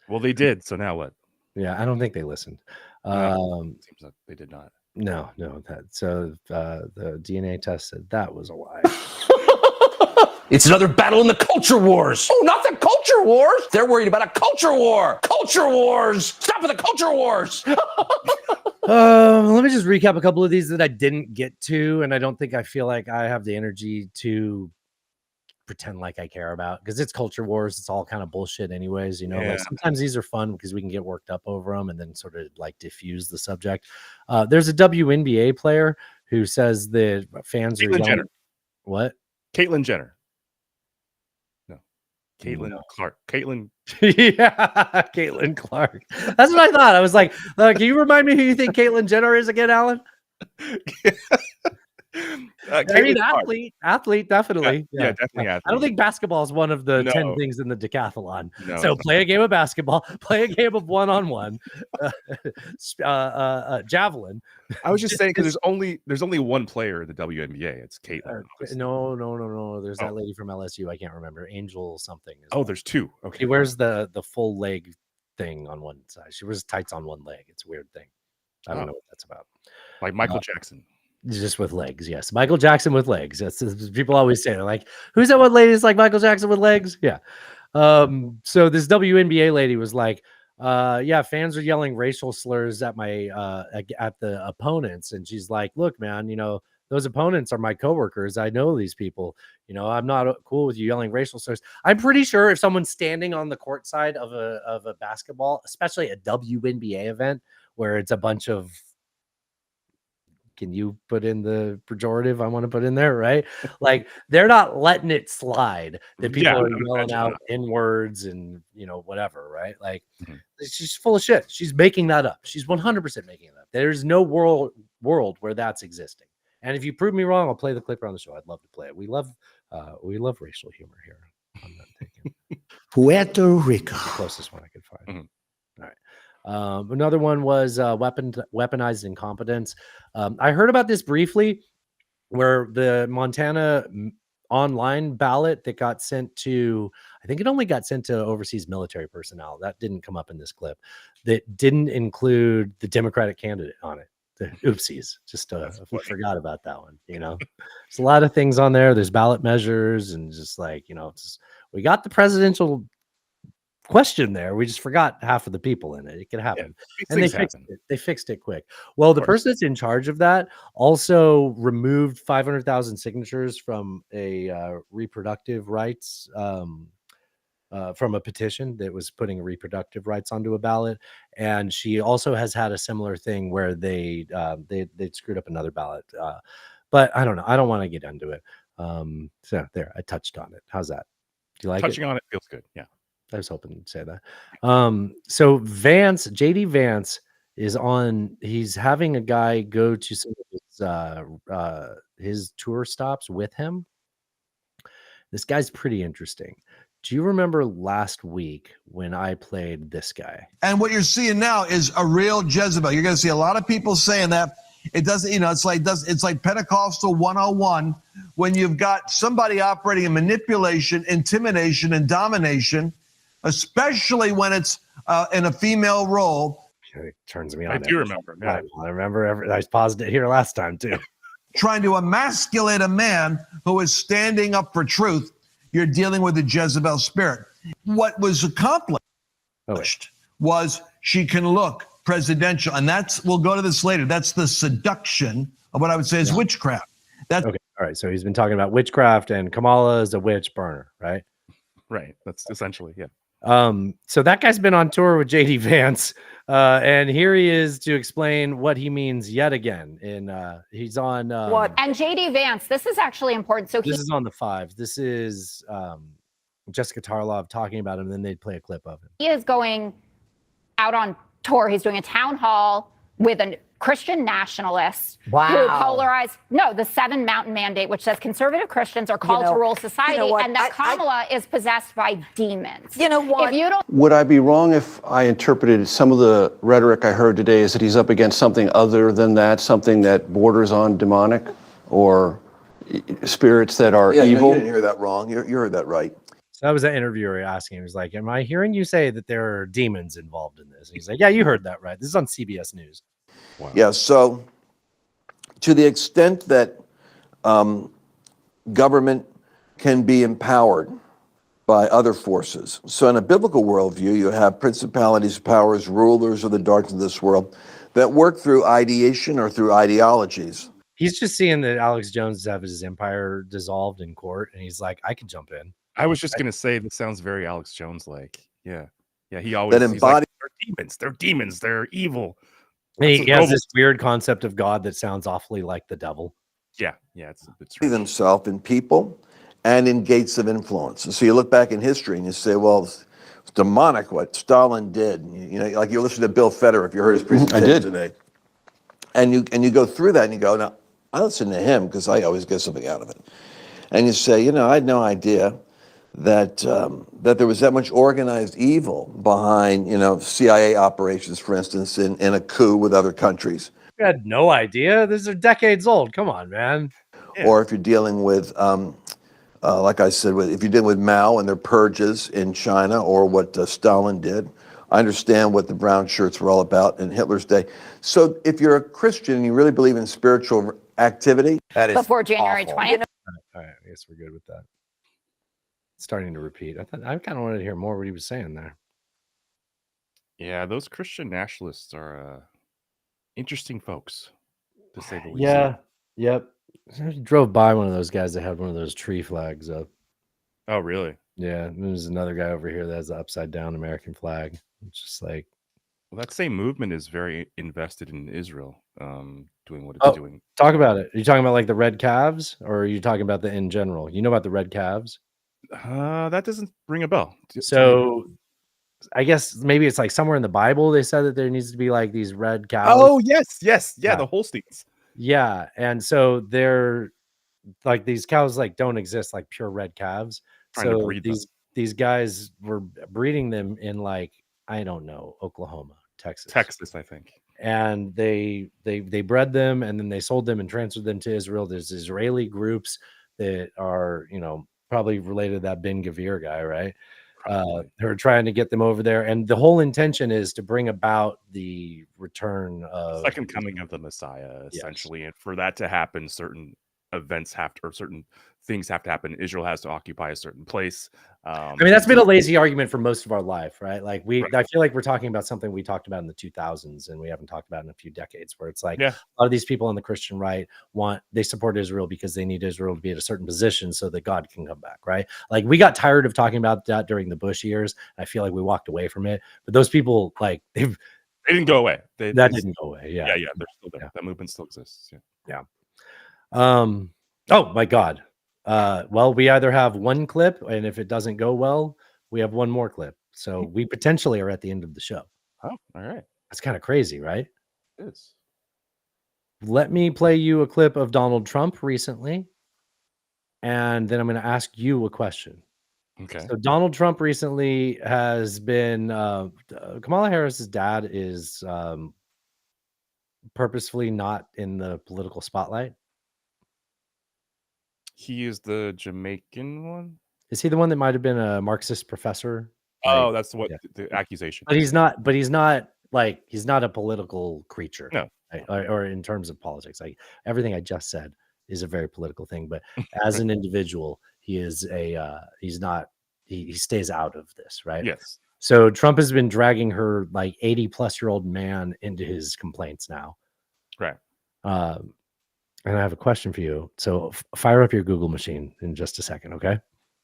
Well, they did. So now what? Yeah, I don't think they listened. Seems like they did not. No. So the DNA test said that was a lie. It's another battle in the culture wars. Oh, not the culture wars. They're worried about a culture war. Culture wars. Stop with the culture wars. Let me just recap a couple of these that I didn't get to, and I don't think I feel like I have the energy to pretend like I care about, because it's culture wars. It's all kind of bullshit anyways. Like sometimes these are fun because we can get worked up over them and then sort of like diffuse the subject. There's a WNBA player who says that fans are Jenner. What? Caitlyn Jenner. Caitlin Clark. Caitlin. Yeah, Caitlin Clark. That's what I thought. I was like, can you remind me who you think Caitlyn Jenner is again, Alan? I mean, athlete, definitely. Yeah, definitely athlete. I don't think basketball is one of the 10 things in the decathlon. So play a game of basketball, play a game of one-on-one, javelin. I was just saying because there's only one player in the WNBA. It's Caitlin. No. There's that lady from LSU. I can't remember. Angel something. There's two. Okay. She wears the full leg thing on one side. She wears tights on one leg. It's a weird thing. I don't know what that's about. Like Michael Jackson. Just with legs, yes. Michael Jackson with legs. That's people always say. They're like, "Who's that one lady? Is like Michael Jackson with legs?" Yeah. So this WNBA lady was like, "Yeah, fans are yelling racial slurs at my at the opponents," and she's like, "Look, man, those opponents are my coworkers. I know these people. I'm not cool with you yelling racial slurs." I'm pretty sure if someone's standing on the court side of a basketball, especially a WNBA event where it's a bunch of, can you put in the pejorative I want to put in there, right? Like, they're not letting it slide that people are yelling out N words and whatever, right? Like, she's full of shit. She's making that up. She's 100% making it up. There's no world where that's existing. And if you prove me wrong, I'll play the clip on the show. I'd love to play it. We love racial humor here. I'm not taking Puerto Rico. The closest one I could find. All right. Another one was weaponized incompetence. I heard about this briefly, where the Montana online ballot that got sent to, I think it only got sent to overseas military personnel. That didn't come up in this clip. That didn't include the Democratic candidate on it. Oopsies. Just we forgot about that one. There's a lot of things on there. There's ballot measures and just like, we got the presidential question there. We just forgot half of the people in it. It could happen. And they fixed it quick. Well, the person that's in charge of that also removed 500,000 signatures from a reproductive rights from a petition that was putting reproductive rights onto a ballot, and she also has had a similar thing where they screwed up another ballot. But I don't know. I don't want to get into it. So there, I touched on it. How's that? Do you like Touching it? on it feels good. Yeah. I was hoping you'd say that. So JD Vance is on. He's having a guy go to some of his tour stops with him. This guy's pretty interesting. Do you remember last week when I played this guy? And what you're seeing now is a real Jezebel. You're going to see a lot of people saying that. It doesn't, it's like Pentecostal 101 when you've got somebody operating in manipulation, intimidation, and domination, especially when it's in a female role. It turns me on. I do remember. Yeah. I remember. I paused it here last time too. Trying to emasculate a man who is standing up for truth. You're dealing with the Jezebel spirit. What was accomplished was she can look presidential, and we'll go to this later. That's the seduction of what I would say is witchcraft. That's okay. All right. So he's been talking about witchcraft, and Kamala is a witch burner, right? Right. That's essentially, yeah. So that guy's been on tour with JD Vance, and here he is to explain what he means yet again. He's on And JD Vance, this is actually important. So this is on the 5. This is Jessica Tarlov talking about him, and then they'd play a clip of him. he is going out on tour. He's doing a town hall with a Christian nationalist who polarized the 7 Mountain Mandate, which says conservative Christians are called to rule society, and that Kamala is possessed by demons. You know what? If you don't Would I be wrong if I interpreted some of the rhetoric I heard today as that he's up against something other than that, something that borders on demonic or spirits that are evil? You didn't hear that wrong. You heard that right. So that was that interviewer asking him. He was like, "Am I hearing you say that there are demons involved in this?" And he's like, "Yeah, you heard that right. This is on CBS News." Wow. Yeah, so to the extent that government can be empowered by other forces. So in a biblical worldview, you have principalities, powers, rulers of the darkness of this world that work through ideation or through ideologies. He's just seeing that Alex Jones have his empire dissolved in court, and he's like, "I can jump in." I was just gonna say this sounds very Alex Jones like. Yeah. He always That he's like, embody- they're demons, they're evil. He has this weird concept of God that sounds awfully like the devil. Yeah, it's themselves in people and in gates of influence. And so you look back in history and you say, well, it's demonic what Stalin did. Like you listen to Bill Federer if you heard his presentation today. And you go through that and you go, now, I listen to him because I always get something out of it. And you say, I had no idea that there was that much organized evil behind, CIA operations, for instance, in a coup with other countries. You had no idea. These are decades old. Come on, man. Or if you're dealing with, like I said, if you're dealing with Mao and their purges in China, or what Stalin did, I understand what the brown shirts were all about in Hitler's day. So if you're a Christian and you really believe in spiritual activity, that is before January 20th. All right, I guess we're good with that. Starting to repeat. I kind of wanted to hear more what he was saying there. Yeah, those Christian nationalists are interesting folks, to say the least. Yeah. Yep. I drove by one of those guys that had one of those tree flags up. Oh, really? Yeah. There's another guy over here that has the upside down American flag. It's just like, well, that same movement is very invested in Israel, doing what it's doing. Talk about it. Are you talking about like the red calves, or are you talking about the in general? You know about the red calves? That doesn't ring a bell. So I guess maybe it's like somewhere in the Bible they said that there needs to be like these red cows. Oh, yes. Yeah, the Holsteins. Yeah. And so they're like, these cows like don't exist like pure red calves. Trying to So breed these guys were breeding them in like, I don't know, Oklahoma, Texas, I think. And they bred them, and then they sold them and transferred them to Israel. There's Israeli groups that are, probably related to that Ben Gvir guy, right? They're trying to get them over there, and the whole intention is to bring about the return of second coming of the Messiah, essentially. And for that to happen, certain events have to, or certain things have to happen. Israel has to occupy a certain place. I mean, that's been a lazy argument for most of our life, right? Like I feel like we're talking about something we talked about in the 2000s and we haven't talked about in a few decades, where it's like a lot of these people on the Christian right they support Israel because they need Israel to be at a certain position so that God can come back, right? Like we got tired of talking about that during the Bush years. I feel like we walked away from it, but those people, like they didn't go away. Didn't go away. Yeah. Yeah. They're still there. That movement still exists. Yeah. Oh my God. Well, we either have one clip, and if it doesn't go well, we have one more clip. So we potentially are at the end of the show. Oh, all right. That's kind of crazy, right? It is. Let me play you a clip of Donald Trump recently, and then I'm going to ask you a question. Okay. So Donald Trump recently has been Kamala Harris's dad is purposefully not in the political spotlight. He is the Jamaican one. Is he the one that might have been a Marxist professor? Oh, that's what the accusation. But he's not. But he's not like he's not a political creature. No. Right? Or in terms of politics, like everything I just said is a very political thing. But as an individual, he is he's not. He stays out of this, right? Yes. So Trump has been dragging her like 80-plus-year-old man into his complaints now. Right. And I have a question for you. So fire up your Google machine in just a second, okay?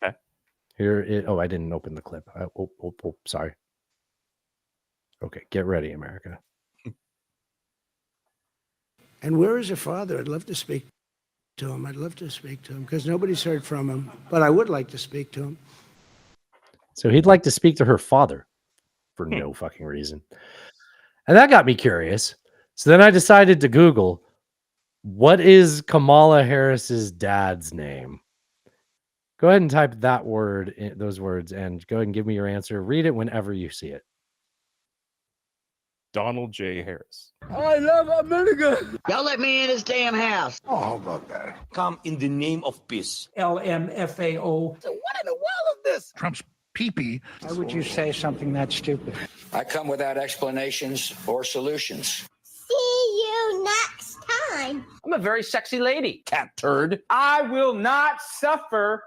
Okay. I didn't open the clip. Sorry. Okay, get ready, America. And where is her father? I'd love to speak to him. I'd love to speak to him because nobody's heard from him, but I would like to speak to him. So he'd like to speak to her father for no fucking reason. And that got me curious. So then I decided to Google, what is Kamala Harris's dad's name? Go ahead and type that word, those words, and go ahead and give me your answer. Read it whenever you see it. Donald J. Harris. I love America. Y'all let me in this damn house. Oh, how about that? Come in the name of peace. LMFAO. So what in the world is this? Trump's pee-pee. Why would you say something that stupid? I come without explanations or solutions. See you next time. I'm a very sexy lady, cat turd. I will not suffer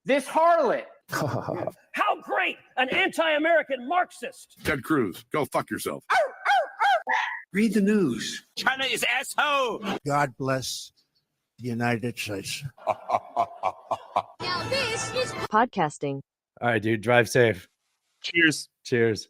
this harlot. How great! An anti-American Marxist. Ted Cruz, go fuck yourself. Read the news. China is asshole. God bless the United States. Now this is Podcasting. All right, dude, drive safe. Cheers. Cheers.